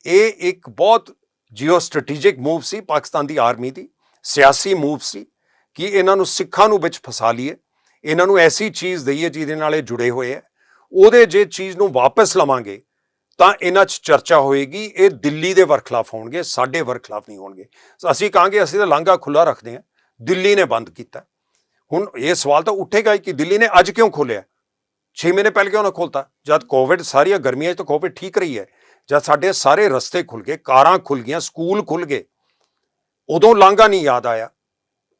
ਇਹ ਇੱਕ ਬਹੁਤ ਜੀਓ ਸਟ੍ਰੈਟੇਜਿਕ ਮੂਵ ਸੀ ਪਾਕਿਸਤਾਨ ਦੀ ਆਰਮੀ ਦੀ, ਸਿਆਸੀ ਮੂਵ ਸੀ ਕਿ ਇਹਨਾਂ ਨੂੰ ਸਿੱਖਾਂ ਨੂੰ ਵਿੱਚ ਫਸਾ ਲਈਏ, ਇਹਨਾਂ ਨੂੰ ਐਸੀ ਚੀਜ਼ ਦਈਏ ਜਿਹਦੇ ਨਾਲ ਇਹ ਜੁੜੇ ਹੋਏ ਹੈ। ਉਹਦੇ ਜੇ ਚੀਜ਼ ਨੂੰ ਵਾਪਸ ਲਵਾਂਗੇ ਤਾਂ ਇਹਨਾਂ 'ਚ ਚਰਚਾ ਹੋਏਗੀ। ਇਹ ਦਿੱਲੀ ਦੇ ਵਰਖਲਾਫ ਹੋਣਗੇ, ਸਾਡੇ ਵਰਖਲਾਫ ਨਹੀਂ ਹੋਣਗੇ। ਅਸੀਂ ਕਹਾਂਗੇ ਅਸੀਂ ਤਾਂ ਲਾਂਘਾ ਖੁੱਲ੍ਹਾ ਰੱਖਦੇ ਹਾਂ, ਦਿੱਲੀ ਨੇ ਬੰਦ ਕੀਤਾ। ਹੁਣ ਇਹ ਸਵਾਲ ਤਾਂ ਉੱਠੇਗਾ ਕਿ ਦਿੱਲੀ ਨੇ ਅੱਜ ਕਿਉਂ ਖੋਲ੍ਹਿਆ? 6 ਮਹੀਨੇ ਪਹਿਲਾਂ ਕਿਉਂ ਨਾ ਖੋਲ੍ਹਤਾ? ਜਦ ਕੋਵਿਡ ਸਾਰੀਆਂ ਗਰਮੀਆਂ 'ਚ ਤਾਂ ਕੋਵਿਡ ਠੀਕ ਰਹੀ ਹੈ, ਜਦ ਸਾਡੇ ਸਾਰੇ ਰਸਤੇ ਖੁੱਲ੍ਹ ਗਏ, ਕਾਰਾਂ ਖੁੱਲ੍ਹ ਗਈਆਂ, ਸਕੂਲ ਖੁੱਲ੍ਹ ਗਏ, ਉਦੋਂ ਲਾਂਘਾ ਨਹੀਂ ਯਾਦ ਆਇਆ।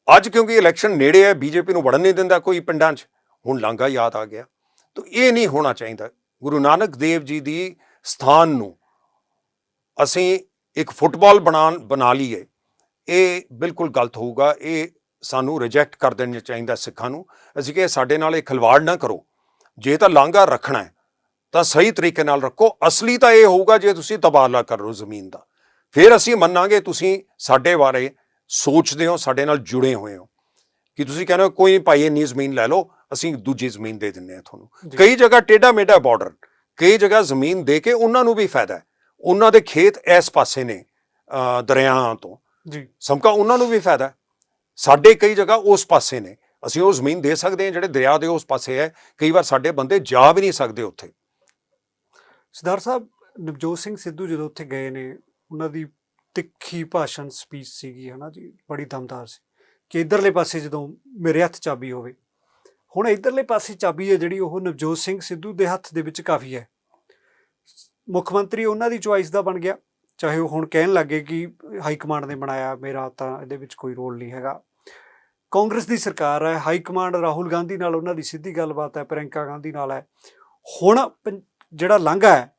ਅੱਜ ਕਿਉਂਕਿ ਇਲੈਕਸ਼ਨ ਨੇੜੇ ਹੈ, ਬੀਜੇਪੀ ਨੂੰ ਵੜਨ ਨਹੀਂ ਦਿੰਦਾ ਕੋਈ ਪਿੰਡਾਂ 'ਚ, ਹੁਣ ਲਾਂਘਾ ਯਾਦ ਆ ਗਿਆ। ਤਾਂ ਇਹ ਨਹੀਂ ਹੋਣਾ ਚਾਹੀਦਾ। ਗੁਰੂ ਨਾਨਕ ਦੇਵ ਜੀ ਦੀ ਸਥਾਨ ਨੂੰ ਅਸੀਂ ਇੱਕ ਫੁੱਟਬਾਲ ਬਣਾ ਲਈਏ, ਇਹ ਬਿਲਕੁਲ ਗਲਤ ਹੋਊਗਾ। ਇਹ ਸਾਨੂੰ ਰਿਜੈਕਟ ਕਰ ਦੇਣਾ ਚਾਹੀਦਾ ਸਿੱਖਾਂ ਨੂੰ। ਅਸੀਂ ਕਿ ਸਾਡੇ ਨਾਲ ਇਹ ਖਿਲਵਾੜ ਨਾ ਕਰੋ। ਜੇ ਤਾਂ ਲਾਂਘਾ ਰੱਖਣਾ ਹੈ ਤਾਂ ਸਹੀ ਤਰੀਕੇ ਨਾਲ ਰੱਖੋ। ਅਸਲੀ ਤਾਂ ਇਹ ਹੋਊਗਾ ਜੇ ਤੁਸੀਂ ਤਬਾਦਲਾ ਕਰ ਲਓ ਜ਼ਮੀਨ ਦਾ, ਫਿਰ ਅਸੀਂ ਮੰਨਾਂਗੇ ਤੁਸੀਂ ਸਾਡੇ ਬਾਰੇ ਸੋਚਦੇ ਹੋ, ਸਾਡੇ ਨਾਲ ਜੁੜੇ ਹੋਏ ਹੋ। ਕਿ ਤੁਸੀਂ ਕਹਿੰਦੇ ਹੋ ਕੋਈ ਭਾਈ ਇੰਨੀ ਜ਼ਮੀਨ ਲੈ ਲਓ, ਅਸੀਂ ਦੂਜੀ ਜ਼ਮੀਨ ਦੇ ਦਿੰਦੇ ਹਾਂ ਤੁਹਾਨੂੰ। ਕਈ ਜਗ੍ਹਾ ਟੇਢਾ ਮੇਢਾ ਬਾਰਡਰ, ਕਈ ਜਗ੍ਹਾ ਜ਼ਮੀਨ ਦੇ ਕੇ ਉਹਨਾਂ ਨੂੰ ਵੀ ਫਾਇਦਾ ਹੈ। ਉਹਨਾਂ ਦੇ ਖੇਤ ਇਸ ਪਾਸੇ ਨੇ ਦਰਿਆਵਾਂ ਤੋਂ, ਸਮਕਾ ਉਹਨਾਂ ਨੂੰ ਵੀ ਫਾਇਦਾ। ਸਾਡੇ ਕਈ ਜਗ੍ਹਾ ਉਸ ਪਾਸੇ ਨੇ, ਅਸੀਂ ਉਹ ਜ਼ਮੀਨ ਦੇ ਸਕਦੇ ਹਾਂ ਜਿਹੜੇ ਦਰਿਆ ਦੇ ਉਸ ਪਾਸੇ ਹੈ। ਕਈ ਵਾਰ ਸਾਡੇ ਬੰਦੇ ਜਾ ਵੀ ਨਹੀਂ ਸਕਦੇ ਉੱਥੇ। ਸਰਦਾਰ ਸਾਹਿਬ, ਨਵਜੋਤ ਸਿੰਘ ਸਿੱਧੂ ਜਦੋਂ ਉੱਥੇ ਗਏ ਨੇ, ਉਹਨਾਂ ਦੀ ਤਿੱਖੀ ਭਾਸ਼ਣ ਸਪੀਚ ਸੀਗੀ, ਹੈ ਨਾ ਜੀ, ਬੜੀ ਦਮਦਾਰ ਸੀ ਕਿ ਇੱਧਰਲੇ ਪਾਸੇ ਜਦੋਂ ਮੇਰੇ ਹੱਥ ਚਾਬੀ ਹੋਵੇ। ਹੁਣ ਇੱਧਰਲੇ ਪਾਸੇ ਚਾਬੀ ਹੈ ਜਿਹੜੀ, ਉਹ ਨਵਜੋਤ ਸਿੰਘ ਸਿੱਧੂ ਦੇ ਹੱਥ ਦੇ ਵਿੱਚ ਕਾਫੀ ਹੈ। ਮੁੱਖ ਮੰਤਰੀ ਉਹਨਾਂ ਦੀ ਚੁਆਇਸ ਦਾ ਬਣ ਗਿਆ, ਚਾਹੇ ਉਹ ਹੁਣ ਕਹਿਣ ਲੱਗੇ ਕਿ ਹਾਈ ਕਮਾਂਡ ਨੇ ਬਣਾਇਆ, ਮੇਰਾ ਤਾਂ ਇਹਦੇ ਵਿੱਚ ਕੋਈ ਰੋਲ ਨਹੀਂ ਹੈਗਾ। ਕਾਂਗਰਸ ਦੀ ਸਰਕਾਰ ਹੈ, ਹਾਈ ਕਮਾਂਡ ਰਾਹੁਲ ਗਾਂਧੀ ਨਾਲ ਉਹਨਾਂ ਦੀ ਸਿੱਧੀ ਗੱਲਬਾਤ ਹੈ, ਪ੍ਰਿਯੰਕਾ ਗਾਂਧੀ ਨਾਲ ਹੈ। ਹੁਣ ਜਿਹੜਾ ਲਾਂਘਾ ਹੈ,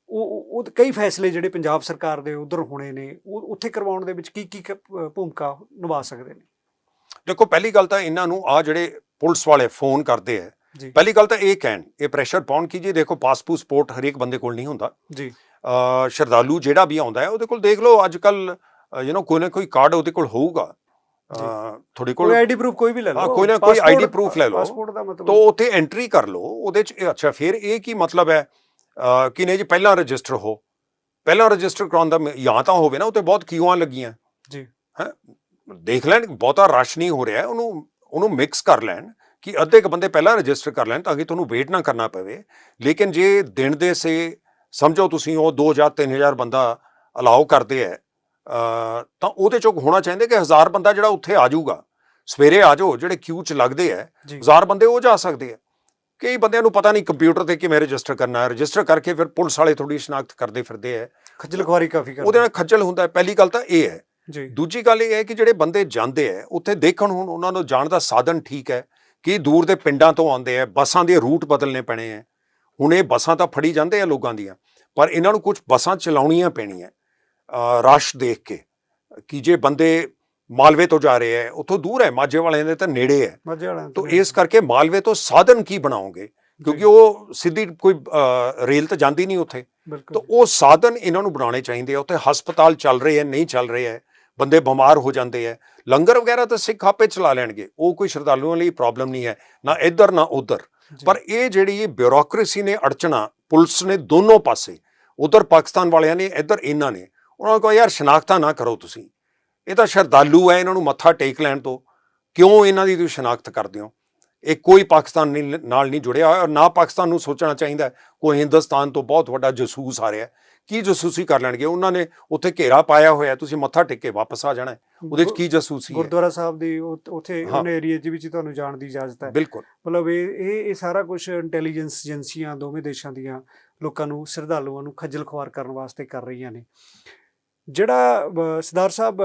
ਉਹ ਕਈ ਫੈਸਲੇ ਜਿਹੜੇ ਪੰਜਾਬ ਸਰਕਾਰ ਦੇ ਉਧਰ ਹੋਣੇ ਨੇ, ਉਹ ਉੱਥੇ ਕਰਵਾਉਣ ਦੇ ਵਿੱਚ ਕੀ ਭੂਮਿਕਾ ਨਿਭਾ ਸਕਦੇ ਨੇ? ਦੇਖੋ, ਪਹਿਲੀ ਗੱਲ ਤਾਂ ਇਹਨਾਂ ਨੂੰ ਆ ਜਿਹੜੇ ਪੁਲਿਸ ਵਾਲੇ ਫੋਨ ਕਰਦੇ ਹੈ, ਪਹਿਲੀ ਗੱਲ ਤਾਂ ਇਹ ਕਹਿਣ, ਇਹ ਪ੍ਰੈਸ਼ਰ ਪਾਉਣ ਕਿ ਜੀ ਦੇਖੋ ਪਾਸਪੋਰਟ ਹਰੇਕ ਬੰਦੇ ਕੋਲ ਨਹੀਂ ਹੁੰਦਾ ਜੀ। ਸ਼ਰਧਾਲੂ ਜਿਹੜਾ ਵੀ ਆਉਂਦਾ ਹੈ ਉਹਦੇ ਕੋਲ ਦੇਖ ਲਓ ਅੱਜ ਕੱਲ ਕੋਈ ਨਾ ਕੋਈ ਕਾਰਡ ਉਹਦੇ ਕੋਲ ਹੋਊਗਾ। ਤੁਹਾਡੇ ਕੋਲ ਆਈਡੀ ਪ੍ਰੂਫ ਕੋਈ ਵੀ ਲੈ ਲਓ, ਕੋਈ ਨਾ ਕੋਈ ਆਈਡੀ ਪ੍ਰੂਫ ਲੈ ਲਓ, ਪਾਸਪੋਰਟ ਦਾ ਮਤਲਬ ਤਾਂ ਉੱਥੇ ਐਂਟਰੀ ਕਰ ਲਓ ਉਹਦੇ 'ਚ। ਅੱਛਾ, ਫਿਰ ਇਹ ਕੀ ਮਤਲਬ ਹੈ ਕਿ ਨਹੀਂ ਜੀ ਪਹਿਲਾਂ ਰਜਿਸਟਰ ਹੋ, ਪਹਿਲਾਂ ਰਜਿਸਟਰ ਕਰਾਉਣ ਦਾ ਜਾਂ ਤਾਂ ਹੋਵੇ ਨਾ, ਉੱਥੇ ਬਹੁਤ ਕਿਊਆਂ ਲੱਗੀਆਂ ਜੀ, ਹੈ ਦੇਖ ਲੈਣ ਬਹੁਤਾ ਰਸ਼ ਨਹੀਂ ਹੋ ਰਿਹਾ, ਉਹਨੂੰ ਮਿਕਸ ਕਰ ਲੈਣ ਕਿ ਅੱਧੇ ਕੁ ਬੰਦੇ ਪਹਿਲਾਂ ਰਜਿਸਟਰ ਕਰ ਲੈਣ ਤਾਂ ਕਿ ਤੁਹਾਨੂੰ ਵੇਟ ਨਾ ਕਰਨਾ ਪਵੇ। ਲੇਕਿਨ ਜੇ ਦਿਨ ਦੇ ਸੇ ਸਮਝੋ ਤੁਸੀਂ ਉਹ 2000 3000 ਬੰਦਾ ਅਲਾਓ ਕਰਦੇ ਹੈ ਤਾਂ ਉਹਦੇ 'ਚੋਂ ਹੋਣਾ ਚਾਹੀਦਾ ਕਿ 1000 ਬੰਦਾ ਜਿਹੜਾ ਉੱਥੇ ਆ ਜਾਊਗਾ। ਸਵੇਰੇ ਆ ਜਾਓ, ਜਿਹੜੇ ਕਿਊ 'ਚ ਲੱਗਦੇ ਹੈ 1000 ਬੰਦੇ ਉਹ ਜਾ ਸਕਦੇ ਹੈ। ਕਈ ਬੰਦਿਆਂ ਨੂੰ ਪਤਾ ਨਹੀਂ ਕੰਪਿਊਟਰ ਤੇ ਕਿਵੇਂ ਰਜਿਸਟਰ ਕਰਨਾ ਹੈ, ਰਜਿਸਟਰ ਕਰਕੇ ਫਿਰ ਪੁਲਿਸ ਵਾਲੇ ਥੋੜੀ ਸ਼ਨਾਖਤ ਕਰਦੇ ਫਿਰਦੇ ਹੈ, ਖੱਜਲ ਖੁਆਰੀ ਕਾਫੀ ਕਰਦੇ, ਉਹਦੇ ਨਾਲ ਖੱਜਲ ਹੁੰਦਾ ਹੈ। ਪਹਿਲੀ ਗੱਲ ਤਾਂ ਇਹ ਹੈ। ਦੂਜੀ ਗੱਲ ਇਹ ਹੈ ਕਿ ਜਿਹੜੇ ਬੰਦੇ ਜਾਂਦੇ ਹੈ ਉੱਥੇ ਦੇਖਣ, ਹੁਣ ਉਹਨਾਂ ਨੂੰ ਜਾਣ ਦਾ ਸਾਧਨ ਠੀਕ ਹੈ ਕਿ ਦੂਰ ਦੇ ਪਿੰਡਾਂ ਤੋਂ ਆਉਂਦੇ ਹੈ, ਬੱਸਾਂ ਦੇ ਰੂਟ ਬਦਲਣੇ ਪੈਣੇ ਹੈ, ਹੁਣ ਇਹ ਬੱਸਾਂ ਤਾਂ ਫੜੀ ਜਾਂਦੇ ਆ ਲੋਕਾਂ ਦੀਆਂ, ਪਰ ਇਹਨਾਂ ਨੂੰ ਕੁਝ ਬੱਸਾਂ ਚਲਾਉਣੀਆਂ ਪੈਣੀਆਂ ਰਸ਼ ਦੇਖ ਕੇ, ਕਿ ਜੇ ਬੰਦੇ ਮਾਲਵੇ ਤੋਂ ਜਾ ਰਹੇ ਹੈ, ਉੱਥੋਂ ਦੂਰ ਹੈ, ਮਾਝੇ ਵਾਲਿਆਂ ਦੇ ਤਾਂ ਨੇੜੇ ਹੈ, ਮਾਝੇ ਵਾਲਿਆਂ ਤਾਂ ਇਸ ਕਰਕੇ ਮਾਲਵੇ ਤੋਂ ਸਾਧਨ ਕੀ ਬਣਾਓਗੇ, ਕਿਉਂਕਿ ਉਹ ਸਿੱਧੀ ਕੋਈ ਰੇਲ ਤਾਂ ਜਾਂਦੀ ਨਹੀਂ ਉੱਥੇ, ਤਾਂ ਉਹ ਸਾਧਨ ਇਹਨਾਂ ਨੂੰ ਬਣਾਉਣੇ ਚਾਹੀਦੇ ਆ। ਉੱਥੇ ਹਸਪਤਾਲ ਚੱਲ ਰਹੇ ਹੈ, ਨਹੀਂ ਚੱਲ ਰਹੇ ਹੈ, ਬੰਦੇ ਬਿਮਾਰ ਹੋ ਜਾਂਦੇ ਹੈ, ਲੰਗਰ ਵਗੈਰਾ ਤਾਂ ਸਿੱਖ ਆਪੇ ਚਲਾ ਲੈਣਗੇ, ਉਹ ਕੋਈ ਸ਼ਰਧਾਲੂਆਂ ਲਈ ਪ੍ਰੋਬਲਮ ਨਹੀਂ ਹੈ, ਨਾ ਇੱਧਰ ਨਾ ਉੱਧਰ। ਪਰ ਇਹ ਜਿਹੜੀ ਬਿਊਰੋਕ੍ਰੇਸੀ ਨੇ ਅੜਚਣਾ, ਪੁਲਿਸ ਨੇ ਦੋਨੋਂ ਪਾਸੇ, ਉੱਧਰ ਪਾਕਿਸਤਾਨ ਵਾਲਿਆਂ ਨੇ, ਇੱਧਰ ਇਹਨਾਂ ਨੇ, ਉਹਨਾਂ ਨੂੰ ਕਹੋ ਯਾਰ ਸ਼ਨਾਖਤਾਂ ਨਾ ਕਰੋ ਤੁਸੀਂ, ਇਹ ਤਾਂ ਸ਼ਰਧਾਲੂ ਹੈ, ਇਹਨਾਂ ਨੂੰ ਮੱਥਾ ਟੇਕ ਲੈਣ ਤੋਂ, ਕਿਉਂ ਇਹਨਾਂ ਦੀ ਤੁਸੀਂ ਸ਼ਨਾਖਤ ਕਰਦੇ ਹੋ? ਇਹ ਕੋਈ ਪਾਕਿਸਤਾਨ ਨਾਲ ਨਹੀਂ ਜੁੜਿਆ ਹੋਇਆ, ਔਰ ਨਾ ਪਾਕਿਸਤਾਨ ਨੂੰ ਸੋਚਣਾ ਚਾਹੀਦਾ ਕੋਈ ਹਿੰਦੁਸਤਾਨ ਤੋਂ ਬਹੁਤ ਵੱਡਾ ਜਸੂਸ ਆ ਰਿਹਾ, ਕੀ ਜਸੂਸੀ ਕਰ ਲੈਣਗੇ? ਉਹਨਾਂ ਨੇ ਉੱਥੇ ਘੇਰਾ ਪਾਇਆ ਹੋਇਆ, ਤੁਸੀਂ ਮੱਥਾ ਟੇਕ ਕੇ ਵਾਪਸ ਆ ਜਾਣਾ, ਉਹਦੇ 'ਚ ਕੀ ਜਸੂਸੀ ਹੈ? ਗੁਰਦੁਆਰਾ ਸਾਹਿਬ ਦੀ ਉੱਥੇ ਉਹਨੇ ਏਰੀਏ ਦੇ ਵਿੱਚ ਤੁਹਾਨੂੰ ਜਾਣ ਦੀ ਇਜਾਜ਼ਤ ਹੈ। ਬਿਲਕੁਲ, ਮਤਲਬ ਇਹ ਸਾਰਾ ਕੁਝ ਇੰਟੈਲੀਜੈਂਸ ਏਜੰਸੀਆਂ ਦੋਵੇਂ ਦੇਸ਼ਾਂ ਦੀਆਂ ਲੋਕਾਂ ਨੂੰ, ਸ਼ਰਧਾਲੂਆਂ ਨੂੰ ਖੱਜਲ ਖੁਆਰ ਕਰਨ ਵਾਸਤੇ ਕਰ ਰਹੀਆਂ ਨੇ। ਜਿਹੜਾ ਸਰਦਾਰ ਸਾਹਿਬ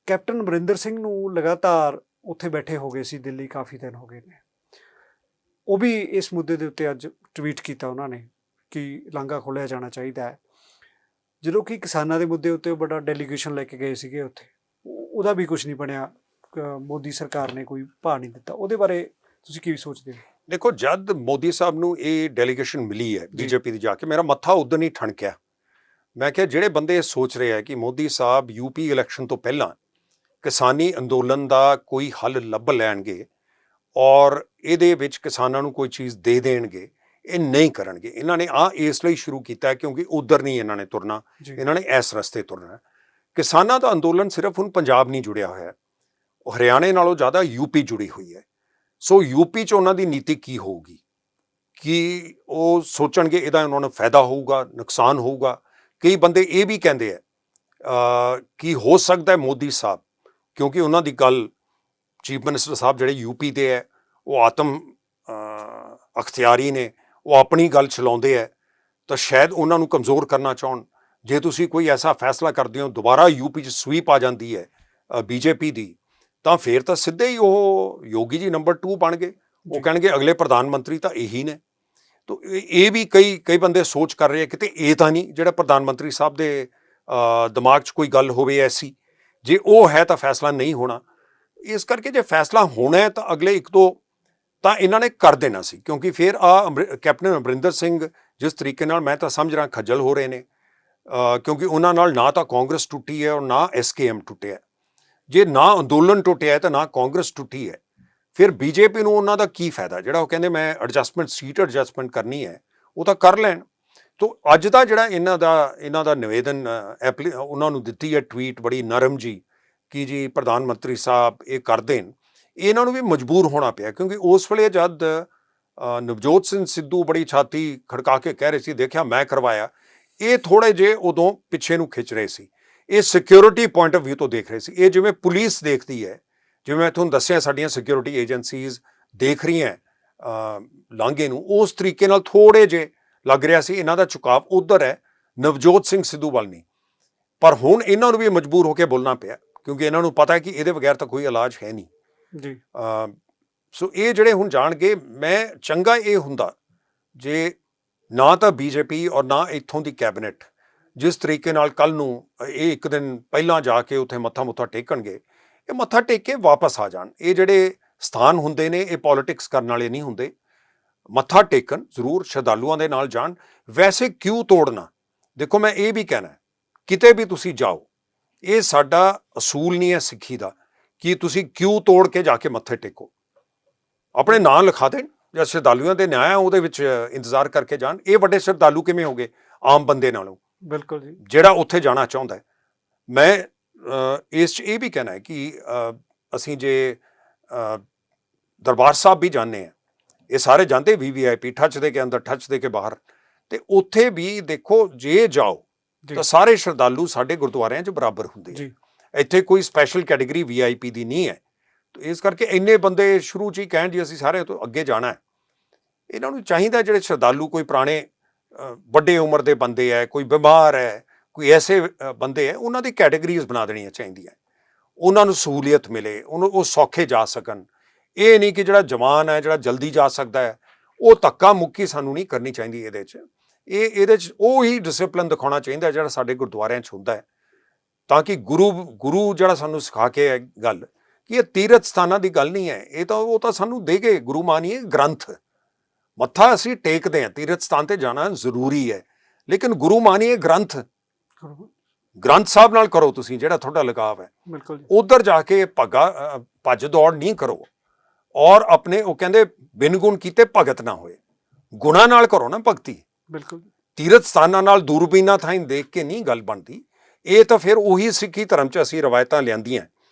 ਕੈਪਟਨ ਅਮਰਿੰਦਰ ਸਿੰਘ ਨੂੰ ਲਗਾਤਾਰ ਉੱਥੇ ਬੈਠੇ ਹੋ ਗਏ ਸੀ ਦਿੱਲੀ, ਕਾਫੀ ਦਿਨ ਹੋ ਗਏ ਨੇ, ਉਹ ਵੀ ਇਸ ਮੁੱਦੇ ਦੇ ਉੱਤੇ ਅੱਜ ਟਵੀਟ ਕੀਤਾ ਉਹਨਾਂ ਨੇ ਕਿ ਲਾਂਘਾ ਖੋਲ੍ਹਿਆ ਜਾਣਾ ਚਾਹੀਦਾ ਹੈ, ਜਦੋਂ ਕਿ ਕਿਸਾਨਾਂ ਦੇ ਮੁੱਦੇ ਉੱਤੇ ਬੜਾ ਡੈਲੀਗੇਸ਼ਨ ਲੈ ਕੇ ਗਏ ਸੀਗੇ ਉੱਥੇ, ਉਹਦਾ ਵੀ ਕੁਝ ਨਹੀਂ ਬਣਿਆ, ਮੋਦੀ ਸਰਕਾਰ ਨੇ ਕੋਈ ਭਾਅ ਨਹੀਂ ਦਿੱਤਾ। ਉਹਦੇ ਬਾਰੇ ਤੁਸੀਂ ਕੀ ਸੋਚਦੇ ਹੋ? ਦੇਖੋ, ਜਦ ਮੋਦੀ ਸਾਹਿਬ ਨੂੰ ਇਹ ਡੈਲੀਗੇਸ਼ਨ ਮਿਲੀ ਹੈ ਬੀਜੇਪੀ ਦੀ, ਜਾ ਕੇ ਮੇਰਾ ਮੱਥਾ ਉਦੋਂ ਹੀ ਠਣਕਿਆ। ਮੈਂ ਕਿਹਾ ਜਿਹੜੇ ਬੰਦੇ ਸੋਚ ਰਹੇ ਆ ਕਿ ਮੋਦੀ ਸਾਹਿਬ ਯੂਪੀ ਇਲੈਕਸ਼ਨ ਤੋਂ ਪਹਿਲਾਂ ਕਿਸਾਨੀ ਅੰਦੋਲਨ ਦਾ ਕੋਈ ਹੱਲ ਲੱਭ ਲੈਣਗੇ ਔਰ ਇਹਦੇ ਵਿੱਚ ਕਿਸਾਨਾਂ ਨੂੰ ਕੋਈ ਚੀਜ਼ ਦੇ ਦੇਣਗੇ, ਇਹ ਨਹੀਂ ਕਰਨਗੇ। ਇਹਨਾਂ ਨੇ ਇਸ ਲਈ ਸ਼ੁਰੂ ਕੀਤਾ ਹੈ ਕਿਉਂਕਿ ਉਧਰ ਨਹੀਂ ਇਹਨਾਂ ਨੇ ਤੁਰਨਾ, ਇਹਨਾਂ ਨੇ ਇਸ ਰਸਤੇ ਤੁਰਨਾ। ਕਿਸਾਨਾਂ ਦਾ ਅੰਦੋਲਨ ਸਿਰਫ ਹੁਣ ਪੰਜਾਬ ਨਹੀਂ ਜੁੜਿਆ ਹੋਇਆ, ਉਹ ਹਰਿਆਣੇ ਨਾਲੋਂ ਜ਼ਿਆਦਾ ਯੂਪੀ ਜੁੜੀ ਹੋਈ ਹੈ। ਸੋ ਯੂਪੀ 'ਚ ਉਹਨਾਂ ਦੀ ਨੀਤੀ ਕੀ ਹੋਊਗੀ, ਕਿ ਉਹ ਸੋਚਣਗੇ ਇਹਦਾ ਉਹਨਾਂ ਨੂੰ ਫਾਇਦਾ ਹੋਊਗਾ, ਨੁਕਸਾਨ ਹੋਊਗਾ। ਕਈ ਬੰਦੇ ਇਹ ਵੀ ਕਹਿੰਦੇ ਆ ਕਿ ਹੋ ਸਕਦਾ ਹੈ ਮੋਦੀ ਸਾਹਿਬ, ਕਿਉਂਕਿ ਉਹਨਾਂ ਦੀ ਗੱਲ ਚੀਫ ਮਿਨਿਸਟਰ ਸਾਹਿਬ ਜਿਹੜੇ ਯੂਪੀ ਦੇ ਹੈ, ਉਹ ਆਤਮ ਅਖਤਿਆਰੀ ਨੇ, ਉਹ ਆਪਣੀ ਗੱਲ ਚਲਾਉਂਦੇ ਹੈ, ਤਾਂ ਸ਼ਾਇਦ ਉਹਨਾਂ ਨੂੰ ਕਮਜ਼ੋਰ ਕਰਨਾ ਚਾਹਣ। ਜੇ ਤੁਸੀਂ ਕੋਈ ਐਸਾ ਫੈਸਲਾ ਕਰਦੇ ਹੋ, ਦੁਬਾਰਾ ਯੂਪੀ 'ਚ ਸਵੀਪ ਆ ਜਾਂਦੀ ਹੈ ਬੀਜੇਪੀ ਦੀ, ਤਾਂ ਫਿਰ ਤਾਂ ਸਿੱਧੇ ਹੀ ਉਹ ਯੋਗੀ ਜੀ ਨੰਬਰ 2 ਬਣ ਗਏ। ਉਹ ਕਹਿਣਗੇ ਅਗਲੇ ਪ੍ਰਧਾਨ ਮੰਤਰੀ ਤਾਂ ਇਹੀ ਨੇ। ਤਾਂ ਇਹ ਵੀ ਕਈ ਬੰਦੇ ਸੋਚ ਕਰ ਰਹੇ ਆ ਕਿਤੇ ਇਹ ਤਾਂ ਨਹੀਂ ਜਿਹੜਾ ਪ੍ਰਧਾਨ ਮੰਤਰੀ ਸਾਹਿਬ ਦੇ ਦਿਮਾਗ 'ਚ ਕੋਈ ਗੱਲ ਹੋਵੇ ਐਸੀ, ਜੇ ਉਹ ਹੈ ਤਾਂ ਫੈਸਲਾ ਨਹੀਂ ਹੋਣਾ। ਇਸ ਕਰਕੇ ਜੇ ਫੈਸਲਾ ਹੋਣਾ ਹੈ ਤਾਂ ਅਗਲੇ 1-2 ਤਾਂ ਇਹਨਾਂ ਨੇ ਕਰ ਦੇਣਾ ਸੀ, ਕਿਉਂਕਿ ਫਿਰ ਕੈਪਟਨ ਅਮਰਿੰਦਰ ਸਿੰਘ ਜਿਸ ਤਰੀਕੇ ਨਾਲ, ਮੈਂ ਤਾਂ ਸਮਝ ਰਿਹਾ ਖੱਜਲ ਹੋ ਰਹੇ ਨੇ, ਕਿਉਂਕਿ ਉਹਨਾਂ ਨਾਲ ਨਾ ਤਾਂ ਕਾਂਗਰਸ ਟੁੱਟੀ ਹੈ ਔਰ ਨਾ SKM ਟੁੱਟਿਆ। ਜੇ ਨਾ ਅੰਦੋਲਨ ਟੁੱਟਿਆ ਹੈ ਤਾਂ ਨਾ ਕਾਂਗਰਸ ਟੁੱਟੀ ਹੈ, ਫਿਰ ਬੀਜੇਪੀ ਨੂੰ ਉਹਨਾਂ ਦਾ ਕੀ ਫਾਇਦਾ? ਜਿਹੜਾ ਉਹ ਕਹਿੰਦੇ ਮੈਂ ਸੀਟ ਐਡਜਸਟਮੈਂਟ ਕਰਨੀ ਹੈ, ਉਹ ਤਾਂ ਕਰ ਲੈਣ। ਤਾਂ ਅੱਜ ਦਾ ਜਿਹੜਾ ਇਹਨਾਂ ਦਾ ਨਿਵੇਦਨ ਉਹਨਾਂ ਨੂੰ ਦਿੱਤੀ ਹੈ ਟਵੀਟ ਬੜੀ ਨਰਮ ਜੀ, ਕਿ ਜੀ ਪ੍ਰਧਾਨ ਮੰਤਰੀ ਸਾਹਿਬ ਇਹ ਕਰ ਦੇਣ, ਇਹਨਾਂ ਨੂੰ ਵੀ ਮਜਬੂਰ ਹੋਣਾ ਪਿਆ। ਕਿਉਂਕਿ ਉਸ ਵੇਲੇ ਜਦ ਨਵਜੋਤ ਸਿੰਘ ਸਿੱਧੂ ਬੜੀ ਛਾਤੀ ਖੜਕਾ ਕੇ ਕਹਿ ਰਹੇ ਸੀ ਦੇਖਿਆ ਮੈਂ ਕਰਵਾਇਆ, ਇਹ ਥੋੜੇ ਜਿਹੇ ਉਦੋਂ ਪਿੱਛੇ ਨੂੰ ਖਿੱਚ ਰਹੇ ਸੀ। ਇਹ ਸਿਕਿਉਰਿਟੀ ਪੁਆਇੰਟ ਆਫ ਵਿਊ ਤੋਂ ਦੇਖ ਰਹੇ ਸੀ। ਇਹ ਜਿਵੇਂ ਪੁਲਿਸ ਦੇਖਦੀ ਹੈ, ਜਿਵੇਂ ਮੈਂ ਤੁਹਾਨੂੰ ਦੱਸਿਆ ਸਾਡੀਆਂ ਸਿਕਿਉਰਿਟੀ ਏਜੰਸੀਜ਼ ਦੇਖ ਰਹੀਆਂ ਲਾਂਘੇ ਨੂੰ, ਉਸ ਤਰੀਕੇ ਨਾਲ ਥੋੜੇ ਜਿਹੇ ਲੱਗ ਰਿਹਾ ਸੀ ਇਹਨਾਂ ਦਾ ਝੁਕਾਅ ਉੱਧਰ ਹੈ, ਨਵਜੋਤ ਸਿੰਘ ਸਿੱਧੂ ਵੱਲ ਨਹੀਂ। ਪਰ ਹੁਣ ਇਹਨਾਂ ਨੂੰ ਵੀ ਮਜਬੂਰ ਹੋ ਕੇ ਬੋਲਣਾ ਪਿਆ, ਕਿਉਂਕਿ ਇਹਨਾਂ ਨੂੰ ਪਤਾ ਹੈ ਕਿ ਇਹਦੇ ਬਗੈਰ ਤਾਂ ਕੋਈ ਇਲਾਜ ਹੈ ਨਹੀਂ ਜੀ। ਸੋ ਇਹ ਜਿਹੜੇ ਹੁਣ ਜਾਣਗੇ, ਮੈਂ ਚੰਗਾ ਇਹ ਹੁੰਦਾ ਜੇ ਨਾ ਤਾਂ ਬੀਜੇਪੀ ਔਰ ਨਾ ਇੱਥੋਂ ਦੀ ਕੈਬਨਿਟ ਜਿਸ ਤਰੀਕੇ ਨਾਲ ਕੱਲ ਨੂੰ ਇਹ ਇੱਕ ਦਿਨ ਪਹਿਲਾਂ ਜਾ ਕੇ ਉੱਥੇ ਮੱਥਾ ਟੇਕਣਗੇ, ਇਹ ਮੱਥਾ ਟੇਕ ਕੇ ਵਾਪਸ ਆ ਜਾਣ। ਇਹ ਜਿਹੜੇ ਸਥਾਨ ਹੁੰਦੇ ਨੇ ਇਹ ਪੋਲਿਟਿਕਸ ਕਰਨ ਵਾਲੇ ਨਹੀਂ ਹੁੰਦੇ। ਮੱਥਾ ਟੇਕਣ ਜ਼ਰੂਰ, ਸ਼ਰਧਾਲੂਆਂ ਦੇ ਨਾਲ ਜਾਣ, ਵੈਸੇ ਕਿਉਂ ਤੋੜਨਾ? ਦੇਖੋ ਮੈਂ ਇਹ ਵੀ ਕਹਿਣਾ, ਕਿਤੇ ਵੀ ਤੁਸੀਂ ਜਾਓ, ਇਹ ਸਾਡਾ ਅਸੂਲ ਨਹੀਂ ਹੈ ਸਿੱਖੀ ਦਾ ਕਿ ਤੁਸੀਂ ਕਿਉਂ ਤੋੜ ਕੇ ਜਾ ਕੇ ਮੱਥੇ ਟੇਕੋ। ਆਪਣੇ ਨਾਂ ਲਿਖਾ ਦੇਣ ਜਾਂ ਸ਼ਰਧਾਲੂਆਂ ਦੇ ਨਿਆਂ ਉਹਦੇ ਵਿੱਚ ਇੰਤਜ਼ਾਰ ਕਰਕੇ ਜਾਣ। ਇਹ ਵੱਡੇ ਸ਼ਰਧਾਲੂ ਕਿਵੇਂ ਹੋ ਗਏ ਆਮ ਬੰਦੇ ਨਾਲੋਂ? ਬਿਲਕੁਲ ਜੀ। ਜਿਹੜਾ ਉੱਥੇ ਜਾਣਾ ਚਾਹੁੰਦਾ ਹੈ। ਮੈਂ ਇਸ 'ਚ ਇਹ ਵੀ ਕਹਿਣਾ ਹੈ ਕਿ ਅਸੀਂ ਜੇ ਦਰਬਾਰ ਸਾਹਿਬ ਵੀ ਜਾਂਦੇ ਹਾਂ, ਇਹ ਸਾਰੇ ਜਾਂਦੇ VVIP, ਠੱਚ ਦੇ ਕੇ ਅੰਦਰ ਠੱਚ ਦੇ ਕੇ ਬਾਹਰ, ਤੇ ਉੱਥੇ ਵੀ ਦੇਖੋ ਜੇ ਜਾਓ ਤਾਂ ਸਾਰੇ ਸ਼ਰਧਾਲੂ ਸਾਡੇ ਗੁਰਦੁਆਰਿਆਂ 'ਚ ਬਰਾਬਰ ਹੁੰਦੇ ਜੀ। ਇੱਥੇ ਕੋਈ ਸਪੈਸ਼ਲ ਕੈਟੇਗਰੀ VIP ਦੀ ਨਹੀਂ ਹੈ। ਇਸ ਕਰਕੇ ਇੰਨੇ ਬੰਦੇ ਸ਼ੁਰੂ 'ਚ ਹੀ ਕਹਿਣ ਜੀ ਅਸੀਂ ਸਾਰੇ ਤੋਂ ਅੱਗੇ ਜਾਣਾ ਹੈ। ਇਹਨਾਂ ਨੂੰ ਚਾਹੀਦਾ ਜਿਹੜੇ ਸ਼ਰਧਾਲੂ ਕੋਈ ਪੁਰਾਣੇ ਵੱਡੇ ਉਮਰ ਦੇ ਬੰਦੇ ਹੈ, ਕੋਈ ਬਿਮਾਰ ਹੈ, ਕੋਈ ਐਸੇ ਬੰਦੇ ਹੈ, ਉਹਨਾਂ ਦੀ ਕੈਟੇਗਰੀਜ਼ ਬਣਾ ਦੇਣੀਆਂ ਚਾਹੀਦੀਆਂ। ਉਹਨਾਂ ਨੂੰ ਸਹੂਲੀਅਤ ਮਿਲੇ, ਉਹ ਸੌਖੇ ਜਾ ਸਕਣ। ਇਹ ਨਹੀਂ ਕਿ ਜਿਹੜਾ ਜਵਾਨ ਹੈ, ਜਿਹੜਾ ਜਲਦੀ ਜਾ ਸਕਦਾ ਹੈ, ਉਹ ਧੱਕਾ ਮੁੱਕੀ ਸਾਨੂੰ ਨਹੀਂ ਕਰਨੀ ਚਾਹੀਦੀ ਇਹਦੇ 'ਚ। ਇਹਦੇ 'ਚ ਉਹ ਹੀ ਡਿਸਪਲਿਨ ਦਿਖਾਉਣਾ ਚਾਹੀਦਾ ਜਿਹੜਾ ਸਾਡੇ ਗੁਰਦੁਆਰਿਆਂ 'ਚ ਹੁੰਦਾ ਹੈ, ਤਾਂ ਕਿ ਗੁਰੂ ਜਿਹੜਾ ਸਾਨੂੰ ਸਿਖਾ ਕੇ ਹੈ ਗੱਲ ਕਿ ਇਹ ਤੀਰਥ ਸਥਾਨਾਂ ਦੀ ਗੱਲ ਨਹੀਂ ਹੈ, ਉਹ ਤਾਂ ਸਾਨੂੰ ਦੇ ਗਏ ਗੁਰੂ ਮਾਨੀਏ ਗ੍ਰੰਥ। ਮੱਥਾ ਅਸੀਂ ਟੇਕਦੇ ਹਾਂ, ਤੀਰਥ ਸਥਾਨ ਤੇ ਜਾਣਾ ਜ਼ਰੂਰੀ ਹੈ, ਲੇਕਿਨ ਗੁਰੂ ਮਾਨੀਏ ਗ੍ਰੰਥ ਸਾਹਿਬ ਨਾਲ ਕਰੋ ਤੁਸੀਂ ਜਿਹੜਾ ਤੁਹਾਡਾ ਲਗਾਵ ਹੈ। ਬਿਲਕੁਲ ਉਧਰ ਜਾ ਕੇ ਭੱਜ ਦੌੜ ਨਹੀਂ ਕਰੋ, ਔਰ ਆਪਣੇ ਉਹ ਕਹਿੰਦੇ ਬਿਨ ਗੁਣ ਕੀਤੇ ਭਗਤ ਨਾ ਹੋਏ, ਗੁਣਾ ਨਾਲ ਕਰੋ ਨਾ ਭਗਤੀ। ਬਿਲਕੁਲ ਤੀਰਥ ਸਥਾਨਾਂ ਨਾਲ ਦੂਰਬੀਨਾਂ ਥਾਈਂ ਦੇਖ ਕੇ ਨਹੀਂ ਗੱਲ ਬਣਦੀ। ਇਹ ਤਾਂ ਫਿਰ ਉਹੀ ਸਿੱਖੀ ਧਰਮ 'ਚ ਅਸੀਂ ਰਵਾਇਤਾਂ ਲਿਆਂਦੀਆਂ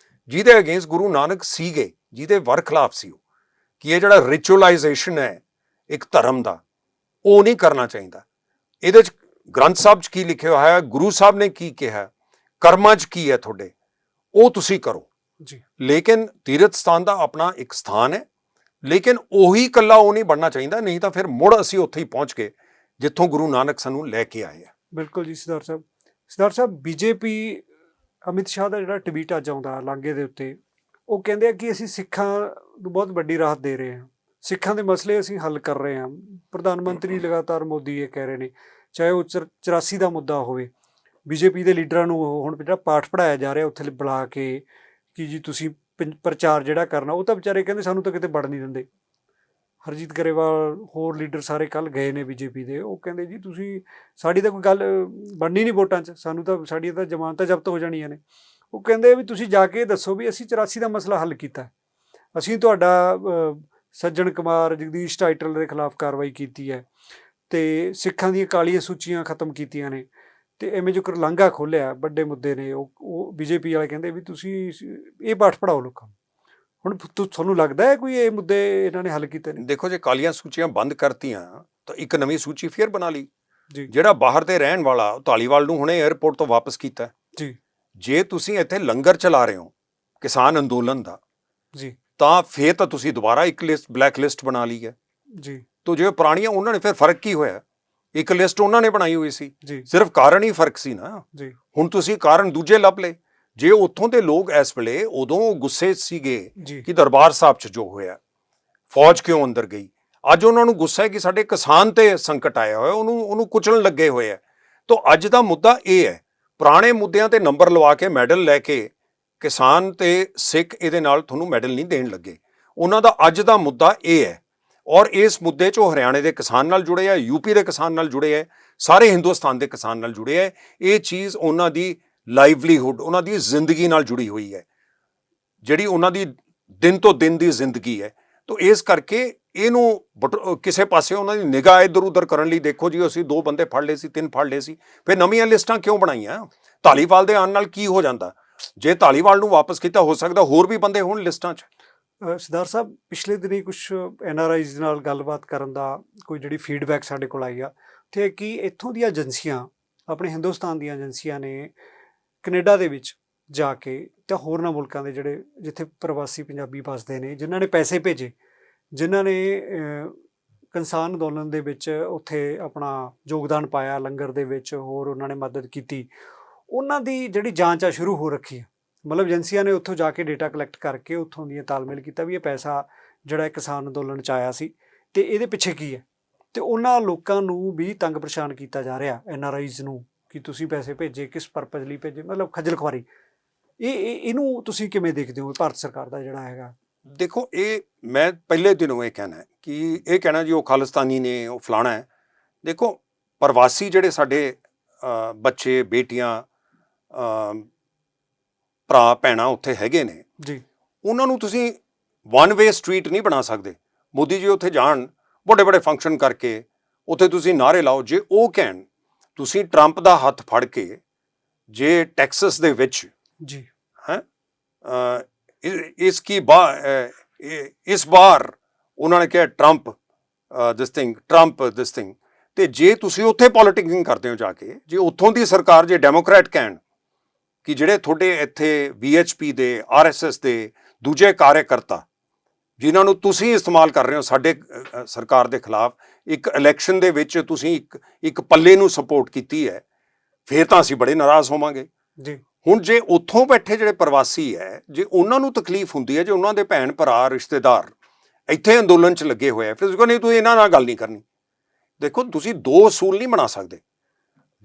ਜਿਹਦੇ ਅਗੇਂਸਟ ਗੁਰੂ ਨਾਨਕ ਸੀਗੇ, ਜਿਹਦੇ ਵਰਖਲਾਫ ਸੀ ਉਹ, ਕਿ ਇਹ ਜਿਹੜਾ ਰਿਚੁਅਲਾਈਜੇਸ਼ਨ ਹੈ ਇੱਕ ਧਰਮ ਦਾ, ਉਹ ਨਹੀਂ ਕਰਨਾ ਚਾਹੀਦਾ। ਇਹਦੇ 'ਚ ਗ੍ਰੰਥ ਸਾਹਿਬ 'ਚ ਕੀ ਲਿਖਿਆ ਹੋਇਆ ਹੈ, ਗੁਰੂ ਸਾਹਿਬ ਨੇ ਕੀ ਕਿਹਾ, ਕਰਮਾਂ 'ਚ ਕੀ ਹੈ ਤੁਹਾਡੇ, ਉਹ ਤੁਸੀਂ ਕਰੋ ਜੀ। ਲੇਕਿਨ ਤੀਰਥ ਸਥਾਨ ਦਾ ਆਪਣਾ ਇੱਕ ਸਥਾਨ ਹੈ, ਲੇਕਿਨ ਉਹੀ ਇਕੱਲਾ ਉਹ ਨਹੀਂ ਬਣਨਾ ਚਾਹੀਦਾ, ਨਹੀਂ ਤਾਂ ਫਿਰ ਮੁੜ ਅਸੀਂ ਉੱਥੇ ਹੀ ਪਹੁੰਚ ਗਏ ਜਿੱਥੋਂ ਗੁਰੂ ਨਾਨਕ ਸਾਨੂੰ ਲੈ ਕੇ ਆਏ ਆ। ਬਿਲਕੁਲ ਜੀ ਸਰਦਾਰ ਸਾਹਿਬ ਬੀਜੇਪੀ ਅਮਿਤ ਸ਼ਾਹ ਦਾ ਜਿਹੜਾ ਟਵੀਟ ਅੱਜ ਆਉਂਦਾ ਲਾਂਘੇ ਦੇ ਉੱਤੇ, ਉਹ ਕਹਿੰਦੇ ਆ ਕਿ ਅਸੀਂ ਸਿੱਖਾਂ ਨੂੰ ਬਹੁਤ ਵੱਡੀ ਰਾਹਤ ਦੇ ਰਹੇ ਹਾਂ, ਸਿੱਖਾਂ ਦੇ ਮਸਲੇ ਅਸੀਂ ਹੱਲ ਕਰ ਰਹੇ ਹਾਂ। ਪ੍ਰਧਾਨ ਮੰਤਰੀ ਲਗਾਤਾਰ ਮੋਦੀ ਇਹ ਕਹਿ ਰਹੇ ਨੇ, ਚਾਹੇ ਉਹ 84 ਦਾ ਮੁੱਦਾ ਹੋਵੇ, ਬੀਜੇਪੀ ਦੇ ਲੀਡਰਾਂ ਨੂੰ ਹੁਣ ਜਿਹੜਾ ਪਾਠ ਪੜ੍ਹਾਇਆ ਜਾ ਰਿਹਾ ਉੱਥੇ ਬੁਲਾ ਕੇ ਕਿ ਜੀ ਤੁਸੀਂ ਪ੍ਰਚਾਰ ਜਿਹੜਾ ਕਰਨਾ, ਉਹ ਤਾਂ ਵਿਚਾਰੇ ਕਹਿੰਦੇ ਸਾਨੂੰ ਤਾਂ ਕਿਤੇ ਵੜ ਨਹੀਂ ਦਿੰਦੇ। ਹਰਜੀਤ ਗਰੇਵਾਲ ਹੋਰ ਲੀਡਰ ਸਾਰੇ ਕੱਲ੍ਹ ਗਏ ਨੇ ਬੀਜੇਪੀ ਦੇ, ਉਹ ਕਹਿੰਦੇ ਜੀ ਤੁਸੀਂ ਸਾਡੀ ਤਾਂ ਕੋਈ ਗੱਲ ਬਣਨੀ ਨਹੀਂ ਵੋਟਾਂ 'ਚ, ਸਾਨੂੰ ਤਾਂ ਸਾਡੀਆਂ ਤਾਂ ਜ਼ਮਾਨਤਾਂ ਜ਼ਬਤ ਹੋ ਜਾਣੀਆਂ ਨੇ। ਉਹ ਕਹਿੰਦੇ ਵੀ ਤੁਸੀਂ ਜਾ ਕੇ ਦੱਸੋ ਵੀ ਅਸੀਂ 84 ਦਾ ਮਸਲਾ ਹੱਲ ਕੀਤਾ, ਅਸੀਂ ਤੁਹਾਡਾ ਸੱਜਣ ਕੁਮਾਰ ਜਗਦੀਸ਼ ਟਾਈਟਲ ਦੇ ਖਿਲਾਫ ਕਾਰਵਾਈ ਕੀਤੀ ਹੈ ਅਤੇ ਸਿੱਖਾਂ ਦੀਆਂ ਕਾਲੀਆਂ ਸੂਚੀਆਂ ਖਤਮ ਕੀਤੀਆਂ ਨੇ, ਅਤੇ ਐਵੇਂ ਜੋ ਲਾਂਘਾ ਖੋਲ੍ਹਿਆ ਵੱਡੇ ਮੁੱਦੇ ਨੇ। ਉਹ ਬੀਜੇਪੀ ਵਾਲੇ ਕਹਿੰਦੇ ਵੀ ਤੁਸੀਂ ਇਹ ਪਾਠ ਪੜ੍ਹਾਓ ਲੋਕਾਂ ਨੂੰ। ਹੁਣ ਤੁਹਾਨੂੰ ਲੱਗਦਾ ਹੈ ਕੋਈ ਇਹ ਮੁੱਦੇ ਇਹਨਾਂ ਨੇ ਹੱਲ ਕੀਤੇ ਨੇ? ਦੇਖੋ, ਜੇ ਕਾਲੀਆਂ ਸੂਚੀਆਂ ਬੰਦ ਕਰਤੀਆਂ ਤਾਂ ਇੱਕ ਨਵੀਂ ਸੂਚੀ ਫੇਰ ਬਣਾ ਲਈ ਜੀ। ਜਿਹੜਾ ਬਾਹਰ ਤੇ ਰਹਿਣ ਵਾਲਾ ਧਾਲੀਵਾਲ ਨੂੰ ਹੁਣੇ 에ਅਰਪੋਰਟ ਤੋਂ ਵਾਪਸ ਕੀਤਾ ਜੀ। ਜੇ ਤੁਸੀਂ ਇੱਥੇ ਲੰਗਰ ਚਲਾ ਰਹੇ ਹੋ ਕਿਸਾਨ ਅੰਦੋਲਨ ਦਾ ਜੀ, ਤਾਂ ਫੇਰ ਤਾਂ ਤੁਸੀਂ ਦੁਬਾਰਾ ਇੱਕ ਲਿਸਟ ਬਲੈਕ ਲਿਸਟ ਬਣਾ ਲਈ ਹੈ ਜੀ। ਤਾਂ ਜਿਵੇਂ ਪੁਰਾਣੀਆਂ ਉਹਨਾਂ ਨੇ ਫਿਰ ਫਰਕ ਕੀ ਹੋਇਆ, ਇੱਕ ਲਿਸਟ ਉਹਨਾਂ ਨੇ ਬਣਾਈ ਹੋਈ ਸੀ ਜੀ, ਸਿਰਫ ਕਾਰਨ ਹੀ ਫਰਕ ਸੀ ਨਾ ਜੀ। ਹੁਣ ਤੁਸੀਂ ਕਾਰਨ ਦੂਜੇ ਲੱਭ ਲਏ। ਜੇ ਉੱਥੋਂ ਦੇ ਲੋਕ ਇਸ ਵੇਲੇ ਉਦੋਂ ਗੁੱਸੇ ਸੀਗੇ ਕਿ ਦਰਬਾਰ ਸਾਹਿਬ 'ਚ ਜੋ ਹੋਇਆ, ਫੌਜ ਕਿਉਂ ਅੰਦਰ ਗਈ, ਅੱਜ ਉਹਨਾਂ ਨੂੰ ਗੁੱਸਾ ਹੈ ਕਿ ਸਾਡੇ ਕਿਸਾਨ ਤੇ ਸੰਕਟ ਆਇਆ ਹੋਇਆ, ਉਹਨੂੰ ਕੁਚਲਣ ਲੱਗੇ ਹੋਏ ਆ। ਤਾਂ ਅੱਜ ਦਾ ਮੁੱਦਾ ਇਹ ਹੈ, ਪੁਰਾਣੇ ਮੁੱਦਿਆਂ ਤੇ ਨੰਬਰ ਲਵਾ ਕੇ ਮੈਡਲ ਲੈ ਕੇ ਕਿਸਾਨ ਤੇ ਸਿੱਖ ਇਹਦੇ ਨਾਲ ਤੁਹਾਨੂੰ ਮੈਡਲ ਨਹੀਂ ਦੇਣ ਲੱਗੇ। ਉਹਨਾਂ ਦਾ ਅੱਜ ਦਾ ਮੁੱਦਾ ਇਹ ਹੈ, ਔਰ ਇਸ ਮੁੱਦੇ 'ਚ ਉਹ ਹਰਿਆਣੇ ਦੇ ਕਿਸਾਨ ਨਾਲ ਜੁੜੇ ਹੈ, ਯੂਪੀ ਦੇ ਕਿਸਾਨ ਨਾਲ ਜੁੜੇ ਹੈ, ਸਾਰੇ ਹਿੰਦੁਸਤਾਨ ਦੇ ਕਿਸਾਨ ਨਾਲ ਜੁੜੇ ਹੈ। ਇਹ ਚੀਜ਼ ਉਹਨਾਂ ਦੀ ਲਾਈਵਲੀਹੁੱਡ, ਉਹਨਾਂ ਦੀ ਜ਼ਿੰਦਗੀ ਨਾਲ ਜੁੜੀ ਹੋਈ ਹੈ, ਜਿਹੜੀ ਉਹਨਾਂ ਦੀ ਦਿਨ ਤੋਂ ਦਿਨ ਦੀ ਜ਼ਿੰਦਗੀ ਹੈ। ਤਾਂ ਇਸ ਕਰਕੇ ਇਹਨੂੰ ਕਿਸੇ ਪਾਸੇ ਉਹਨਾਂ ਦੀ ਨਿਗਾਹ ਇੱਧਰ ਉੱਧਰ ਕਰਨ ਲਈ, ਦੇਖੋ ਜੀ ਅਸੀਂ 2 ਬੰਦੇ ਫੜ ਲਏ ਸੀ, 3 ਫੜ ਲਏ ਸੀ, ਫਿਰ ਨਵੀਆਂ ਲਿਸਟਾਂ ਕਿਉਂ ਬਣਾਈਆਂ? ਧਾਲੀਵਾਲ ਦੇ ਆਉਣ ਨਾਲ ਕੀ ਹੋ ਜਾਂਦਾ? ਜੇ ਧਾਲੀਵਾਲ ਨੂੰ ਵਾਪਸ ਕੀਤਾ, ਹੋ ਸਕਦਾ ਹੋਰ ਵੀ ਬੰਦੇ ਹੋਣ ਲਿਸਟਾਂ 'ਚ। ਸਰਦਾਰ ਸਾਹਿਬ, ਪਿਛਲੇ ਦਿਨੀ ਕੁਛ NRIs ਨਾਲ ਗੱਲਬਾਤ ਕਰਨ ਦਾ ਕੋਈ ਜਿਹੜੀ ਫੀਡਬੈਕ ਸਾਡੇ ਕੋਲ ਆਈ ਆ, ਤੇ ਕਿ ਇੱਥੋਂ ਦੀਆਂ ਏਜੰਸੀਆਂ, ਆਪਣੇ ਹਿੰਦੁਸਤਾਨ ਦੀਆਂ ਏਜੰਸੀਆਂ ਨੇ ਕੈਨੇਡਾ ਦੇ ਵਿੱਚ ਜਾ ਕੇ ਤਾਂ ਹੋਰਨਾਂ ਮੁਲਕਾਂ ਦੇ ਜਿਹੜੇ ਜਿੱਥੇ ਪ੍ਰਵਾਸੀ ਪੰਜਾਬੀ ਵੱਸਦੇ ਨੇ, ਜਿਨ੍ਹਾਂ ਨੇ ਪੈਸੇ ਭੇਜੇ, ਜਿਨ੍ਹਾਂ ਨੇ ਕਿਸਾਨ ਅੰਦੋਲਨ ਦੇ ਵਿੱਚ ਉੱਥੇ ਆਪਣਾ ਯੋਗਦਾਨ ਪਾਇਆ, ਲੰਗਰ ਦੇ ਵਿੱਚ ਹੋਰ ਉਹਨਾਂ ਨੇ ਮਦਦ ਕੀਤੀ, ਉਹਨਾਂ ਦੀ ਜਿਹੜੀ ਜਾਂਚ ਆ ਸ਼ੁਰੂ ਹੋ ਰੱਖੀ ਹੈ। ਮਤਲਬ ਏਜੰਸੀਆਂ ਨੇ ਉੱਥੋਂ ਜਾ ਕੇ ਡੇਟਾ ਕਲੈਕਟ ਕਰਕੇ ਉੱਥੋਂ ਦੀਆਂ ਤਾਲਮੇਲ ਕੀਤਾ ਵੀ ਇਹ ਪੈਸਾ ਜਿਹੜਾ ਕਿਸਾਨ ਅੰਦੋਲਨ 'ਚ ਆਇਆ ਸੀ ਅਤੇ ਇਹਦੇ ਪਿੱਛੇ ਕੀ ਹੈ। ਅਤੇ ਉਹਨਾਂ ਲੋਕਾਂ ਨੂੰ ਵੀ ਤੰਗ ਪਰੇਸ਼ਾਨ ਕੀਤਾ ਜਾ ਰਿਹਾ, NRIs ਨੂੰ, ਕਿ ਤੁਸੀਂ ਪੈਸੇ ਭੇਜੇ, ਕਿਸ ਪਰਪਸ ਲਈ ਭੇਜੇ, ਮਤਲਬ ਖੱਜਲ ਖੁਆਰੀ। ਇਹਨੂੰ ਤੁਸੀਂ ਕਿਵੇਂ ਦੇਖਦੇ ਹੋ ਭਾਰਤ ਸਰਕਾਰ ਦਾ ਜਿਹੜਾ ਹੈਗਾ? ਦੇਖੋ, ਇਹ ਮੈਂ ਪਹਿਲੇ ਦਿਨੋਂ ਇਹ ਕਹਿਣਾ ਜੀ ਉਹ ਖਾਲਿਸਤਾਨੀ ਨੇ, ਉਹ ਫਲਾਣਾ ਹੈ। ਦੇਖੋ, ਪ੍ਰਵਾਸੀ ਜਿਹੜੇ ਸਾਡੇ ਬੱਚੇ ਬੇਟੀਆਂ ਭਰਾ ਭੈਣਾਂ ਉੱਥੇ ਹੈਗੇ ਨੇ ਜੀ, ਉਹਨਾਂ ਨੂੰ ਤੁਸੀਂ ਵਨ ਵੇ ਸਟਰੀਟ ਨਹੀਂ ਬਣਾ ਸਕਦੇ। ਮੋਦੀ ਜੀ ਉੱਥੇ ਜਾਣ, ਵੱਡੇ ਵੱਡੇ ਫੰਕਸ਼ਨ ਕਰਕੇ ਉੱਥੇ ਤੁਸੀਂ ਨਾਅਰੇ ਲਾਓ। ਜੇ ਉਹ ਕਹਿਣ ਤੁਸੀਂ ਟਰੰਪ ਦਾ ਹੱਥ ਫੜ ਕੇ, ਜੇ ਟੈਕਸਸ ਦੇ ਵਿੱਚ ਜੀ ਹੈ ਇਸ ਵਾਰ ਉਹਨਾਂ ਨੇ ਕਿਹਾ ਟਰੰਪ ਦਿਸ ਥਿੰਗ, ਤੇ ਜੇ ਤੁਸੀਂ ਉੱਥੇ ਪੋਲੀਟਿਕਿੰਗ ਕਰਦੇ ਹੋ ਜਾ ਕੇ, ਜੇ ਉੱਥੋਂ ਦੀ ਸਰਕਾਰ, ਜੇ ਡੈਮੋਕ੍ਰੈਟ ਕਹਿਣ ਕਿ ਜਿਹੜੇ ਤੁਹਾਡੇ ਇੱਥੇ VHP ਦੇ, RSS ਦੇ ਦੂਜੇ ਕਾਰਜਕਰਤਾ ਜਿਨ੍ਹਾਂ ਨੂੰ ਤੁਸੀਂ ਇਸਤੇਮਾਲ ਕਰ ਰਹੇ ਹੋ ਸਾਡੇ ਸਰਕਾਰ ਦੇ ਖਿਲਾਫ, ਇੱਕ ਇਲੈਕਸ਼ਨ ਦੇ ਵਿੱਚ ਤੁਸੀਂ ਇੱਕ ਪੱਲੇ ਨੂੰ ਸਪੋਰਟ ਕੀਤੀ ਹੈ, ਫਿਰ ਤਾਂ ਅਸੀਂ ਬੜੇ ਨਾਰਾਜ਼ ਹੋਵਾਂਗੇ ਜੀ। ਹੁਣ ਜੇ ਉੱਥੋਂ ਬੈਠੇ ਜਿਹੜੇ ਪ੍ਰਵਾਸੀ ਹੈ, ਜੇ ਉਹਨਾਂ ਨੂੰ ਤਕਲੀਫ ਹੁੰਦੀ ਹੈ, ਜੇ ਉਹਨਾਂ ਦੇ ਭੈਣ ਭਰਾ ਰਿਸ਼ਤੇਦਾਰ ਇੱਥੇ ਅੰਦੋਲਨ 'ਚ ਲੱਗੇ ਹੋਏ ਆ, ਫਿਰ ਤੁਸੀਂ ਕਹਿੰਦੇ ਤੁਸੀਂ ਇਹਨਾਂ ਨਾਲ ਗੱਲ ਨਹੀਂ ਕਰਨੀ। ਦੇਖੋ ਤੁਸੀਂ ਦੋ ਅਸੂਲ ਨਹੀਂ ਬਣਾ ਸਕਦੇ।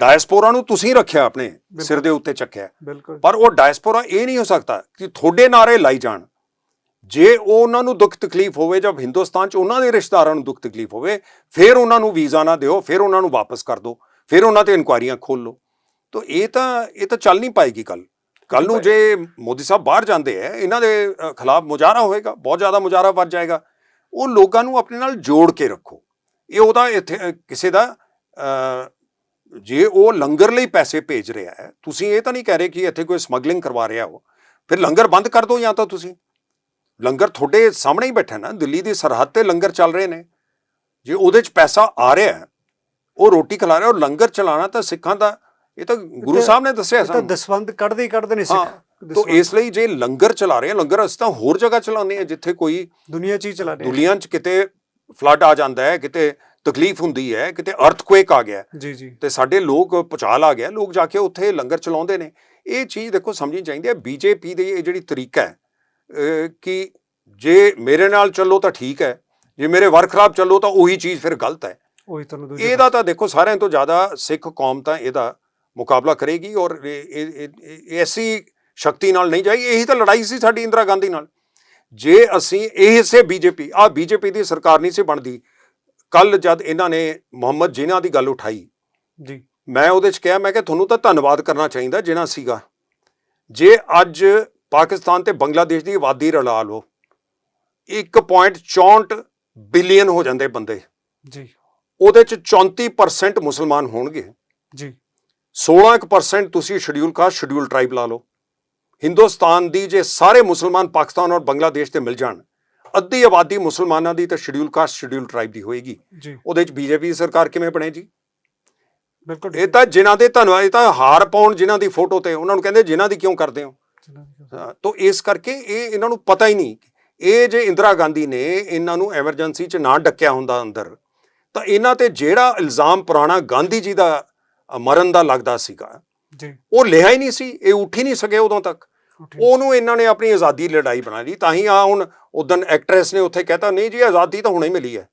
ਡਾਇਸਪੋਰਾ ਨੂੰ ਤੁਸੀਂ ਰੱਖਿਆ ਆਪਣੇ ਸਿਰ ਦੇ ਉੱਤੇ ਚੱਕਿਆ, ਬਿਲਕੁਲ, ਪਰ ਉਹ ਡਾਇਸਪੋਰਾ ਇਹ ਨਹੀਂ ਹੋ ਸਕਦਾ ਕਿ ਤੁਹਾਡੇ ਨਾਰੇ ਲਾਈ ਜਾਣ। ਜੇ ਉਹਨਾਂ ਨੂੰ ਦੁੱਖ ਤਕਲੀਫ ਹੋਵੇ, ਜਦ ਹਿੰਦੁਸਤਾਨ 'ਚ ਉਹਨਾਂ ਦੇ ਰਿਸ਼ਤੇਦਾਰਾਂ ਨੂੰ ਦੁੱਖ ਤਕਲੀਫ ਹੋਵੇ, ਫਿਰ ਉਹਨਾਂ ਨੂੰ ਵੀਜ਼ਾ ਨਾ ਦਿਓ, ਫਿਰ ਉਹਨਾਂ ਨੂੰ ਵਾਪਸ ਕਰ ਦਿਓ, ਫਿਰ ਉਹਨਾਂ ਤੇ ਇਨਕੁਆਇਰੀਆਂ ਖੋਲ ਲਓ। ਤਾਂ ਇਹ ਤਾਂ ਚੱਲ ਨਹੀਂ ਪਾਏਗੀ। ਕੱਲ ਨੂੰ ਜੇ ਮੋਦੀ ਸਾਹਿਬ ਬਾਹਰ ਜਾਂਦੇ ਹੈ, ਇਹਨਾਂ ਦੇ ਖਿਲਾਫ ਮੁਜ਼ਾਹਰਾ ਹੋਏਗਾ, ਬਹੁਤ ਜ਼ਿਆਦਾ ਮੁਜ਼ਾਹਰਾ ਵੱਧ ਜਾਏਗਾ। ਉਹ ਲੋਕਾਂ ਨੂੰ ਆਪਣੇ ਨਾਲ ਜੋੜ ਕੇ ਰੱਖੋ। ਇਹ ਉਹਦਾ ਇੱਥੇ ਕਿਸੇ ਦਾ ਜੇ ਉਹ ਲੰਗਰ ਲਈ ਪੈਸੇ ਭੇਜ ਰਿਹਾ ਹੈ, ਤੁਸੀਂ ਇਹ ਤਾਂ ਨਹੀਂ ਕਹਿ ਰਹੇ ਕਿ ਇੱਥੇ ਕੋਈ ਸਮਗਲਿੰਗ ਕਰਵਾ ਰਿਹਾ ਹੋ, ਫਿਰ ਲੰਗਰ ਬੰਦ ਕਰ ਦਿਓ। ਜਾਂ ਤਾਂ ਤੁਸੀਂ ਲੰਗਰ ਤੁਹਾਡੇ ਸਾਹਮਣੇ ਹੀ ਬੈਠਾ ਨਾ, ਦਿੱਲੀ ਦੀ ਸਰਹੱਦ ਤੇ ਲੰਗਰ ਚੱਲ ਰਹੇ ਨੇ, ਜੇ ਉਹਦੇ 'ਚ ਪੈਸਾ ਆ ਰਿਹਾ, ਉਹ ਰੋਟੀ ਖਿਲਾ ਰਿਹਾ, ਉਹ ਲੰਗਰ ਚਲਾਉਣਾ ਤਾਂ ਸਿੱਖਾਂ ਦਾ, ਇਹ ਤਾਂ ਗੁਰੂ ਸਾਹਿਬ ਨੇ ਦੱਸਿਆ ਸਾਨੂੰ। ਦਸਵੰਧ ਕੱਢਦੇ ਨੇ ਸਿੱਖ। ਤਾਂ ਇਸ ਲਈ ਜੇ ਲੰਗਰ ਚਲਾ ਰਹੇ ਆ, ਲੰਗਰ ਅਸੀਂ ਤਾਂ ਹੋਰ ਜਗ੍ਹਾ ਚਲਾਉਂਦੇ ਆ ਜਿੱਥੇ ਕੋਈ ਦੁਨੀਆ 'ਚ ਹੀ ਚਲਾ ਰਹੇ, ਦੁਨੀਆ 'ਚ ਕਿਤੇ ਫਲੱਡ ਆ ਜਾਂਦਾ ਹੈ, ਕਿਤੇ ਤਕਲੀਫ ਹੁੰਦੀ ਹੈ, ਕਿਤੇ ਅਰਥਕੁਏਕ ਆ ਗਿਆ ਜੀ, ਤੇ ਸਾਡੇ ਲੋਕ ਭੁਚਾਲ ਆ ਗਿਆ, ਲੋਕ ਜਾ ਕੇ ਉੱਥੇ ਲੰਗਰ ਚਲਾਉਂਦੇ ਨੇ। ਇਹ ਚੀਜ਼ ਦੇਖੋ ਸਮਝਣੀ ਚਾਹੀਦੀ ਹੈ। ਬੀਜੇਪੀ ਦੀ ਇਹ ਜਿਹੜੀ ਤਰੀਕਾ ਹੈ ਕਿ ਜੇ ਮੇਰੇ ਨਾਲ ਚੱਲੋ ਤਾਂ ਠੀਕ ਹੈ, ਜੇ ਮੇਰੇ ਵਰਖਲਾਫ ਚੱਲੋ ਤਾਂ ਉਹੀ ਚੀਜ਼ ਫਿਰ ਗਲਤ ਹੈ। ਉਹੀ ਤੁਹਾਨੂੰ ਇਹਦਾ ਤਾਂ ਦੇਖੋ ਸਾਰਿਆਂ ਤੋਂ ਜ਼ਿਆਦਾ ਸਿੱਖ ਕੌਮ ਤਾਂ ਇਹਦਾ ਮੁਕਾਬਲਾ ਕਰੇਗੀ, ਔਰ ਐਸੀ ਸ਼ਕਤੀ ਨਾਲ ਨਹੀਂ ਜਾਏਗੀ। ਇਹੀ ਤਾਂ ਲੜਾਈ ਸੀ ਸਾਡੀ ਇੰਦਰਾ ਗਾਂਧੀ ਨਾਲ। ਜੇ ਅਸੀਂ ਇਹ ਸੇ ਬੀਜੇਪੀ ਦੀ ਸਰਕਾਰ ਨਹੀਂ ਸੀ ਬਣਦੀ। ਕੱਲ ਜਦ ਇਹਨਾਂ ਨੇ ਮੁਹੰਮਦ ਜਿਨਾ ਦੀ ਗੱਲ ਉਠਾਈ ਜੀ, ਮੈਂ ਉਹਦੇ 'ਚ ਕਿਹਾ, ਮੈਂ ਕਿਹਾ ਤੁਹਾਨੂੰ ਤਾਂ ਧੰਨਵਾਦ ਕਰਨਾ ਚਾਹੀਦਾ ਜਿਨਾ ਸੀਗਾ। ਜੇ ਅੱਜ ਪਾਕਿਸਤਾਨ ਤੇ ਬੰਗਲਾਦੇਸ਼ ਦੀ ਆਬਾਦੀ ਰਲਾ ਲਓ, 1.64 ਬਿਲੀਅਨ ਹੋ ਜਾਂਦੇ ਬੰਦੇ ਜੀ, ਉਹਦੇ 'ਚ 34% ਮੁਸਲਮਾਨ ਹੋਣਗੇ ਜੀ, 16% ਤੁਸੀਂ ਸ਼ਡਿਊਲ ਕਾਸਟ ਸ਼ਡਿਊਲ ਟਰਾਈਬ ਲਾ ਲਓ। ਹਿੰਦੁਸਤਾਨ ਦੀ ਜੇ ਸਾਰੇ ਮੁਸਲਮਾਨ ਪਾਕਿਸਤਾਨ ਔਰ ਬੰਗਲਾਦੇਸ਼ ਤੇ ਮਿਲ ਜਾਣ, ਅੱਧੀ ਆਬਾਦੀ ਮੁਸਲਮਾਨਾਂ ਦੀ ਤਾਂ ਸ਼ਡਿਊਲ ਕਾਸਟ ਸ਼ਡਿਊਲ ਟਰਾਈਬ ਦੀ ਹੋਏਗੀ। ਉਹਦੇ 'ਚ ਬੀਜੇਪੀ ਦੀ ਸਰਕਾਰ ਕਿਵੇਂ ਬਣੇ ਜੀ? ਬਿਲਕੁਲ। ਇਹ ਤਾਂ ਜਿਨ੍ਹਾਂ ਦੇ ਧੰਨਵਾਦ, ਇਹ ਤਾਂ ਹਾਰ ਪਾਉਣ ਜਿਨ੍ਹਾਂ ਦੀ ਫੋਟੋ ਤੇ, ਉਹਨਾਂ ਨੂੰ ਕਹਿੰਦੇ ਜਿਨ੍ਹਾਂ ਦੀ ਕਿਉਂ ਕਰਦੇ ਹੋ? ਤਾਂ ਇਸ ਕਰਕੇ ਇਹਨਾਂ ਨੂੰ ਪਤਾ ਹੀ ਨਹੀਂ। ਇਹ ਜੇ ਇੰਦਰਾ ਗਾਂਧੀ ਨੇ ਇਹਨਾਂ ਨੂੰ ਐਮਰਜੈਂਸੀ 'ਚ ਨਾ ਡੱਕਿਆ ਹੁੰਦਾ ਅੰਦਰ, ਤਾਂ ਇਹਨਾਂ ਤੇ ਜਿਹੜਾ ਇਲਜ਼ਾਮ ਪੁਰਾਣਾ ਗਾਂਧੀ ਜੀ ਦਾ ਮਰਨ ਦਾ ਲੱਗਦਾ ਸੀਗਾ, ਉਹ ਲਿਆ ਹੀ ਨਹੀਂ ਸੀ। ਇਹ ਉੱਠ ਹੀ ਨਹੀਂ ਸਕੇ ਉਦੋਂ ਤੱਕ। ਉਹਨੂੰ ਇਹਨਾਂ ਨੇ ਆਪਣੀ ਆਜ਼ਾਦੀ ਲੜਾਈ ਬਣਾ ਲਈ। ਤਾਂ ਹੀ ਹੁਣ ਉਦਣ ਐਕਟਰੈਸ ਨੇ ਉੱਥੇ ਕਹਿਤਾ, ਨਹੀਂ ਜੀ ਆਜ਼ਾਦੀ ਤਾਂ ਹੁਣੇ ਮਿਲੀ ਹੈ,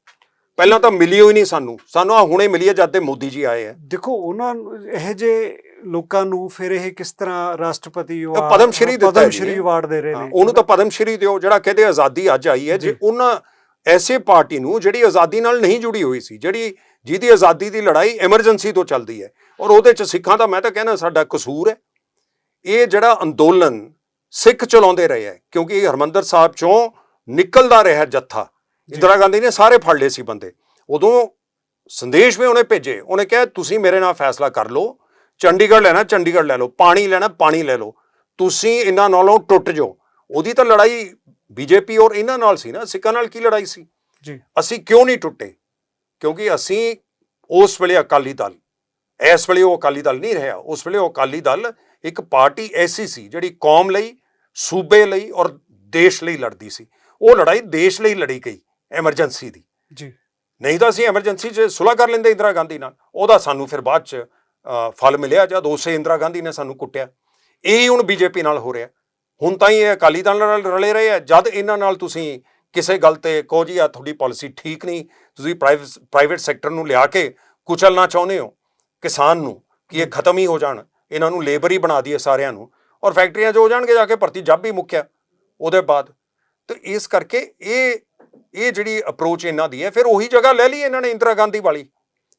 ਪਹਿਲਾਂ ਤਾਂ ਮਿਲੀ ਹੋਈ ਨਹੀਂ ਸਾਨੂੰ ਆ ਹੁਣੇ ਮਿਲੀ ਹੈ ਜਦ ਤੇ ਮੋਦੀ ਜੀ ਆਏ ਹੈ। ਦੇਖੋ ਉਹਨਾਂ ਇਹ ਜੇ ਲੋਕਾਂ ਨੂੰ ਫਿਰ ਇਹ ਕਿਸ ਤਰ੍ਹਾਂ ਰਾਸ਼ਟਰਪਤੀ ਪਦਮ ਸ਼੍ਰੀ ਅਵਾਰਡ ਦੇ ਰਹੇ ਨੇ। ਉਹਨੂੰ ਤਾਂ ਪਦਮ ਸ਼੍ਰੀ ਦਿਓ ਜਿਹੜਾ ਕਹਿੰਦੇ ਆਜ਼ਾਦੀ ਅੱਜ ਆਈ ਹੈ। ਜੇ ਉਹਨਾਂ ਐਸੇ ਪਾਰਟੀ ਨੂੰ ਜਿਹੜੀ ਆਜ਼ਾਦੀ ਨਾਲ ਨਹੀਂ ਜੁੜੀ ਹੋਈ ਸੀ, ਜਿਹਦੀ ਆਜ਼ਾਦੀ ਦੀ ਲੜਾਈ ਐਮਰਜੈਂਸੀ ਤੋਂ ਚੱਲਦੀ ਹੈ, ਔਰ ਉਹਦੇ 'ਚ ਸਿੱਖਾਂ ਦਾ, ਮੈਂ ਤਾਂ ਕਹਿੰਦਾ ਸਾਡਾ ਕਸੂਰ ਹੈ। ਇਹ ਜਿਹੜਾ ਅੰਦੋਲਨ ਸਿੱਖ ਚਲਾਉਂਦੇ ਰਹੇ ਹੈ, ਕਿਉਂਕਿ ਹਰਿਮੰਦਰ ਸਾਹਿਬ 'ਚੋਂ ਨਿਕਲਦਾ ਰਿਹਾ ਜੱਥਾ, ਇੰਦਰਾ ਗਾਂਧੀ ਨੇ ਸਾਰੇ ਫੜ ਲਏ ਸੀ ਬੰਦੇ। ਉਦੋਂ ਸੰਦੇਸ਼ ਵੀ ਉਹਨੇ ਭੇਜੇ, ਉਹਨੇ ਕਿਹਾ ਤੁਸੀਂ ਮੇਰੇ ਨਾਲ ਫੈਸਲਾ ਕਰ ਲਓ, ਚੰਡੀਗੜ੍ਹ ਲੈਣਾ ਚੰਡੀਗੜ੍ਹ ਲੈ ਲਓ, ਪਾਣੀ ਲੈਣਾ ਪਾਣੀ ਲੈ ਲਓ, ਤੁਸੀਂ ਇਹਨਾਂ ਨਾਲੋਂ ਟੁੱਟ ਜਾਓ। ਉਹਦੀ ਤਾਂ ਲੜਾਈ ਬੀਜੇਪੀ ਔਰ ਇਹਨਾਂ ਨਾਲ ਸੀ ਨਾ, ਸਿੱਖਾਂ ਨਾਲ ਕੀ ਲੜਾਈ ਸੀ ਜੀ? ਅਸੀਂ ਕਿਉਂ ਨਹੀਂ ਟੁੱਟੇ? ਕਿਉਂਕਿ ਅਸੀਂ ਉਸ ਵੇਲੇ ਅਕਾਲੀ ਦਲ, ਇਸ ਵੇਲੇ ਉਹ ਅਕਾਲੀ ਦਲ ਨਹੀਂ ਰਿਹਾ। ਉਸ ਵੇਲੇ ਉਹ ਅਕਾਲੀ ਦਲ ਇੱਕ ਪਾਰਟੀ ਐਸੀ ਸੀ ਜਿਹੜੀ ਕੌਮ ਲਈ, ਸੂਬੇ ਲਈ ਔਰ ਦੇਸ਼ ਲਈ ਲੜਦੀ ਸੀ। ਉਹ ਲੜਾਈ ਦੇਸ਼ ਲਈ ਲੜੀ ਗਈ ਐਮਰਜੈਂਸੀ ਦੀ ਜੀ। ਨਹੀਂ ਤਾਂ ਅਸੀਂ ਐਮਰਜੈਂਸੀ 'ਚ ਸੁਲ੍ਹਾ ਕਰ ਲੈਂਦੇ ਇੰਦਰਾ ਗਾਂਧੀ ਨਾਲ। ਉਹਦਾ ਸਾਨੂੰ ਫਿਰ ਬਾਅਦ 'ਚ ਫਲ ਮਿਲਿਆ ਜਦ ਉਸੇ ਇੰਦਰਾ ਗਾਂਧੀ ਨੇ ਸਾਨੂੰ ਕੁੱਟਿਆ। ਇਹ ਹੁਣ ਬੀਜੇਪੀ ਨਾਲ ਹੋ ਰਿਹਾ। ਹੁਣ ਤਾਂ ਹੀ ਇਹ ਅਕਾਲੀ ਦਲ ਨਾਲ ਰਲੇ ਰਹੇ ਆ। ਜਦ ਇਹਨਾਂ ਨਾਲ ਤੁਸੀਂ ਕਿਸੇ ਗੱਲ ਤੇ ਕਹੋ ਜੀ ਆ ਤੁਹਾਡੀ ਪਾਲਿਸੀ ਠੀਕ ਨਹੀਂ, ਤੁਸੀਂ ਪ੍ਰਾਈਵੇਟ ਸੈਕਟਰ ਨੂੰ ਲਿਆ ਕੇ ਕੁਚਲਣਾ ਚਾਹੁੰਦੇ ਹੋ, ਕਿਸਾਨ ਨੂੰ, ਕਿ ਇਹ ਖਤਮ ਹੀ ਹੋ ਜਾਣ, ਇਹਨਾਂ ਨੂੰ ਲੇਬਰ ਹੀ ਬਣਾ ਦਈਏ ਸਾਰਿਆਂ ਨੂੰ, ਔਰ ਫੈਕਟਰੀਆਂ 'ਚ ਹੋ ਜਾਣਗੇ ਜਾ ਕੇ ਭਰਤੀ, ਜੱਬ ਹੀ ਮੁੱਕਿਆ ਉਹਦੇ ਬਾਅਦ। ਤੇ ਇਸ ਕਰਕੇ ਇਹ ਜਿਹੜੀ ਅਪਰੋਚ ਇਹਨਾਂ ਦੀ ਹੈ, ਫਿਰ ਉਹੀ ਜਗ੍ਹਾ ਲੈ ਲਈ ਇਹਨਾਂ ਨੇ ਇੰਦਰਾ ਗਾਂਧੀ ਵਾਲੀ।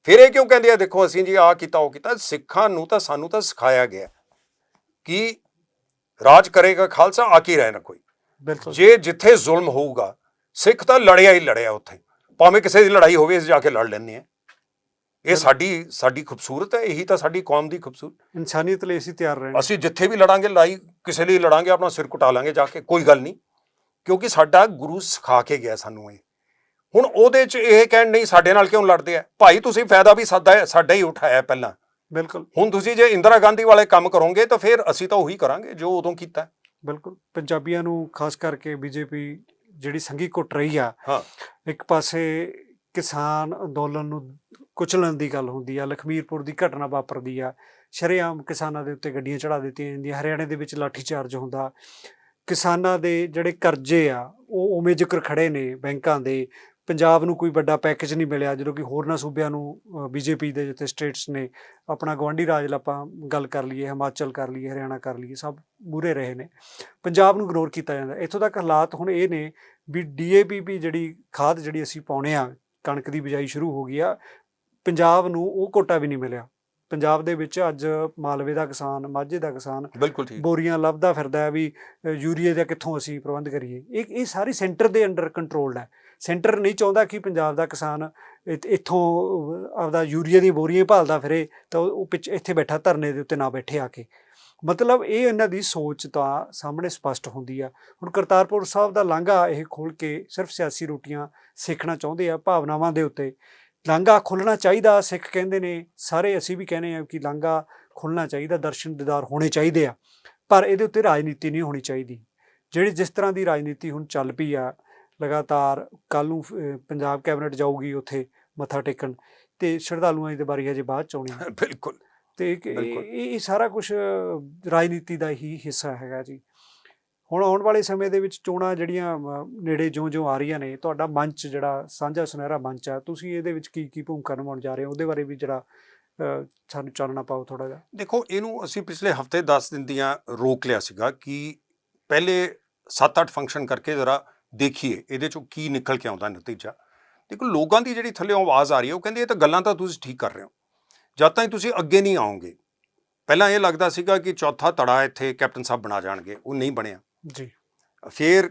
ਫਿਰ ਇਹ ਕਿਉਂ ਕਹਿੰਦੇ ਆ ਦੇਖੋ ਅਸੀਂ ਜੀ ਆਹ ਕੀਤਾ ਉਹ ਕੀਤਾ? ਸਿੱਖਾਂ ਨੂੰ ਤਾਂ ਸਾਨੂੰ ਤਾਂ ਸਿਖਾਇਆ ਗਿਆ ਕਿ ਰਾਜ ਕਰੇਗਾ ਖਾਲਸਾ, ਆ ਕੇ ਰਹਿਣਾ ਕੋਈ। ਜੇ ਜਿੱਥੇ ਜ਼ੁਲਮ ਹੋਊਗਾ, ਸਿੱਖ ਤਾਂ ਲੜਿਆ ਹੀ ਲੜਿਆ ਉੱਥੇ, ਭਾਵੇਂ ਕਿਸੇ ਦੀ ਲੜਾਈ ਹੋਵੇ ਅਸੀਂ ਜਾ ਕੇ ਲੜ ਲੈਂਦੇ ਹਾਂ। ਇਹ ਸਾਡੀ ਖੂਬਸੂਰਤ ਹੈ, ਇਹੀ ਤਾਂ ਸਾਡੀ ਕੌਮ ਦੀ ਖੂਬਸੂਰਤ, ਇਨਸਾਨੀਅਤ ਲਈ ਅਸੀਂ ਤਿਆਰ ਰਹੇ। ਅਸੀਂ ਜਿੱਥੇ ਵੀ ਲੜਾਂਗੇ, ਲੜਾਈ ਕਿਸੇ ਲਈ ਲੜਾਂਗੇ, ਆਪਣਾ ਸਿਰ ਕੁਟਾ ਲਾਂਗੇ ਜਾ ਕੇ, ਕੋਈ ਗੱਲ ਨਹੀਂ, ਕਿਉਂਕਿ ਸਾਡਾ ਗੁਰੂ ਸਿਖਾ ਕੇ ਗਿਆ ਸਾਨੂੰ ਇਹ। ਹੁਣ ਉਹਦੇ 'ਚ ਇਹ ਕਹਿਣ ਨਹੀਂ ਸਾਡੇ ਨਾਲ ਕਿਉਂ ਲੜਦੇ ਆ? ਭਾਈ ਤੁਸੀਂ ਫਾਇਦਾ ਵੀ ਸਾਡਾ ਹੀ ਉਠਾਇਆ ਪਹਿਲਾਂ। ਬਿਲਕੁਲ। ਹੁਣ ਤੁਸੀਂ ਜੇ ਇੰਦਰਾ ਗਾਂਧੀ ਵਾਲੇ ਕੰਮ ਕਰੋਗੇ ਤਾਂ ਫਿਰ ਅਸੀਂ ਤਾਂ ਉਹੀ ਕਰਾਂਗੇ ਜੋ ਉਦੋਂ ਕੀਤਾ। ਬਿਲਕੁਲ। ਪੰਜਾਬੀਆਂ ਨੂੰ ਖਾਸ ਕਰਕੇ ਬੀਜੇਪੀ ਜਿਹੜੀ ਸੰਘੀ ਘੁੱਟ ਰਹੀ ਆ, ਇੱਕ ਪਾਸੇ ਕਿਸਾਨ ਅੰਦੋਲਨ ਨੂੰ ਕੁਚਲਣ ਦੀ ਗੱਲ ਹੁੰਦੀ ਆ, ਲਖਮੀਰਪੁਰ ਦੀ ਘਟਨਾ ਵਾਪਰਦੀ ਆ, ਸ਼ਰੇਆਮ ਕਿਸਾਨਾਂ ਦੇ ਉੱਤੇ ਗੱਡੀਆਂ ਚੜਾ ਦਿੱਤੀਆਂ ਜਾਂਦੀਆਂ, ਹਰਿਆਣੇ ਦੇ ਵਿੱਚ ਲਾਠੀਚਾਰਜ ਹੁੰਦਾ, ਕਿਸਾਨਾਂ ਦੇ ਜਿਹੜੇ ਕਰਜ਼ੇ ਆ ਉਹ ਉਵੇਂ ਜ਼ਿਕਰ ਖੜੇ ਨੇ ਬੈਂਕਾਂ ਦੇ। ਪੰਜਾਬ ਨੂੰ ਕੋਈ ਵੱਡਾ ਪੈਕੇਜ ਨਹੀਂ ਮਿਲਿਆ, ਜਦੋਂ ਕਿ ਹੋਰਨਾਂ ਸੂਬਿਆਂ ਨੂੰ ਬੀਜੇਪੀ ਦੇ ਜਿੱਥੇ ਸਟੇਟਸ ਨੇ, ਆਪਣਾ ਗੁਆਂਢੀ ਰਾਜ ਆਪਾਂ ਗੱਲ ਕਰ ਲਈਏ, ਹਿਮਾਚਲ ਕਰ ਲਈਏ, ਹਰਿਆਣਾ ਕਰ ਲਈਏ, ਸਭ ਮੂਹਰੇ ਰਹੇ ਨੇ। ਪੰਜਾਬ ਨੂੰ ਇਗਨੋਰ ਕੀਤਾ ਜਾਂਦਾ। ਇੱਥੋਂ ਤੱਕ ਹਾਲਾਤ ਹੁਣ ਇਹ ਨੇ ਵੀ DAP ਜਿਹੜੀ ਖਾਦ ਜਿਹੜੀ ਅਸੀਂ ਪਾਉਂਦੇ ਆ, ਕਣਕ ਦੀ ਬਿਜਾਈ ਸ਼ੁਰੂ ਹੋ ਗਈ ਆ, ਪੰਜਾਬ ਨੂੰ ਉਹ ਕੋਟਾ ਵੀ ਨਹੀਂ ਮਿਲਿਆ। ਪੰਜਾਬ ਦੇ ਵਿੱਚ ਅੱਜ ਮਾਲਵੇ ਦਾ ਕਿਸਾਨ, ਮਾਝੇ ਦਾ ਕਿਸਾਨ ਬਿਲਕੁਲ ਠੀਕ, ਬੋਰੀਆਂ ਲੱਭਦਾ ਫਿਰਦਾ ਹੈ ਵੀ ਯੂਰੀਏ ਦਾ ਕਿੱਥੋਂ ਅਸੀਂ ਪ੍ਰਬੰਧ ਕਰੀਏ। ਇਹ ਸਾਰੀ ਸੈਂਟਰ ਦੇ ਅੰਡਰ ਕੰਟਰੋਲਡ ਹੈ। ਸੈਂਟਰ ਨਹੀਂ ਚਾਹੁੰਦਾ ਕਿ ਪੰਜਾਬ ਦਾ ਕਿਸਾਨ ਇੱਥੋਂ ਆਪਦਾ ਯੂਰੀਏ ਦੀਆਂ ਬੋਰੀਆਂ ਭਾਲਦਾ ਫਿਰੇ, ਤਾਂ ਉਹ ਇੱਥੇ ਬੈਠਾ ਧਰਨੇ ਦੇ ਉੱਤੇ ਨਾ ਬੈਠੇ ਆ ਕੇ। ਮਤਲਬ ਇਹ ਇਹਨਾਂ ਦੀ ਸੋਚ ਤਾਂ ਸਾਹਮਣੇ ਸਪਸ਼ਟ ਹੁੰਦੀ ਆ। ਹੁਣ ਕਰਤਾਰਪੁਰ ਸਾਹਿਬ ਦਾ ਲਾਂਘਾ ਇਹ ਖੋਲ੍ਹ ਕੇ ਸਿਰਫ ਸਿਆਸੀ ਰੋਟੀਆਂ ਸੇਕਣਾ ਚਾਹੁੰਦੇ ਆ, ਭਾਵਨਾਵਾਂ ਦੇ ਉੱਤੇ। ਲਾਂਘਾ ਖੁੱਲ੍ਹਣਾ ਚਾਹੀਦਾ, ਸਿੱਖ ਕਹਿੰਦੇ ਨੇ, ਸਾਰੇ ਅਸੀਂ ਵੀ ਕਹਿੰਦੇ ਹਾਂ ਕਿ ਲਾਂਘਾ ਖੁੱਲ੍ਹਣਾ ਚਾਹੀਦਾ, ਦਰਸ਼ਨ ਦੀਦਾਰ ਹੋਣੇ ਚਾਹੀਦੇ ਆ, ਪਰ ਇਹਦੇ ਉੱਤੇ ਰਾਜਨੀਤੀ ਨਹੀਂ ਹੋਣੀ ਚਾਹੀਦੀ। ਜਿਹੜੀ ਜਿਸ ਤਰ੍ਹਾਂ ਦੀ ਰਾਜਨੀਤੀ ਹੁਣ ਚੱਲ ਪਈ ਆ ਲਗਾਤਾਰ, ਕੱਲ੍ਹ ਨੂੰ ਪੰਜਾਬ ਕੈਬਨਿਟ ਜਾਊਗੀ ਉੱਥੇ ਮੱਥਾ ਟੇਕਣ, ਅਤੇ ਸ਼ਰਧਾਲੂਆਂ ਦੀ ਵਾਰੀ ਹਜੇ ਬਾਅਦ 'ਚ ਆਉਣੀ ਹੈ। ਬਿਲਕੁਲ। ਅਤੇ ਇਹ ਸਾਰਾ ਕੁਛ ਰਾਜਨੀਤੀ ਦਾ ਹੀ ਹਿੱਸਾ ਹੈਗਾ ਜੀ। ਹੁਣ ਆਉਣ ਵਾਲੇ ਸਮੇਂ ਦੇ ਵਿੱਚ ਚੋਣਾਂ ਜਿਹੜੀਆਂ ਨੇੜੇ ਜਿਉਂ-ਜਿਉਂ ਆ ਰਹੀਆਂ ਨੇ, ਤੁਹਾਡਾ ਮੰਚ ਜਿਹੜਾ ਸਾਂਝਾ ਸੁਨਹਿਰਾ ਮੰਚ ਆ, ਤੁਸੀਂ ਇਹਦੇ ਵਿੱਚ ਕੀ ਭੂਮਿਕਾ ਨਿਭਾਉਣ ਜਾ ਰਹੇ ਹੋ, ਉਹਦੇ ਬਾਰੇ ਵੀ ਜਿਹੜਾ ਸਾਨੂੰ ਚਾਨਣਾ ਪਾਓ ਥੋੜ੍ਹਾ ਜਿਹਾ। ਦੇਖੋ, ਇਹਨੂੰ ਅਸੀਂ ਪਿਛਲੇ ਹਫ਼ਤੇ 10 ਦਿਨ ਦੀਆਂ ਰੋਕ ਲਿਆ ਸੀਗਾ ਕਿ ਪਹਿਲੇ 7-8 ਫੰਕਸ਼ਨ ਕਰਕੇ ਜ਼ਰਾ ਦੇਖੀਏ ਇਹਦੇ 'ਚੋਂ ਕੀ ਨਿਕਲ ਕੇ ਆਉਂਦਾ ਨਤੀਜਾ। ਦੇਖੋ, ਲੋਕਾਂ ਦੀ ਜਿਹੜੀ ਥੱਲੇ ਆਵਾਜ਼ ਆ ਰਹੀ ਹੈ, ਉਹ ਕਹਿੰਦੇ ਇਹ ਤਾਂ ਗੱਲਾਂ ਤਾਂ ਤੁਸੀਂ ਠੀਕ ਕਰ ਰਹੇ ਹੋ, ਜਦ ਤਾਈਂ ਤੁਸੀਂ ਅੱਗੇ ਨਹੀਂ ਆਓਗੇ। ਪਹਿਲਾਂ ਇਹ ਲੱਗਦਾ ਸੀਗਾ ਕਿ ਚੌਥਾ ਧੜਾ ਇੱਥੇ ਕੈਪਟਨ ਸਾਹਿਬ ਬਣਾ ਜਾਣਗੇ, ਉਹ ਨਹੀਂ ਬਣਿਆ ਜੀ। ਫਿਰ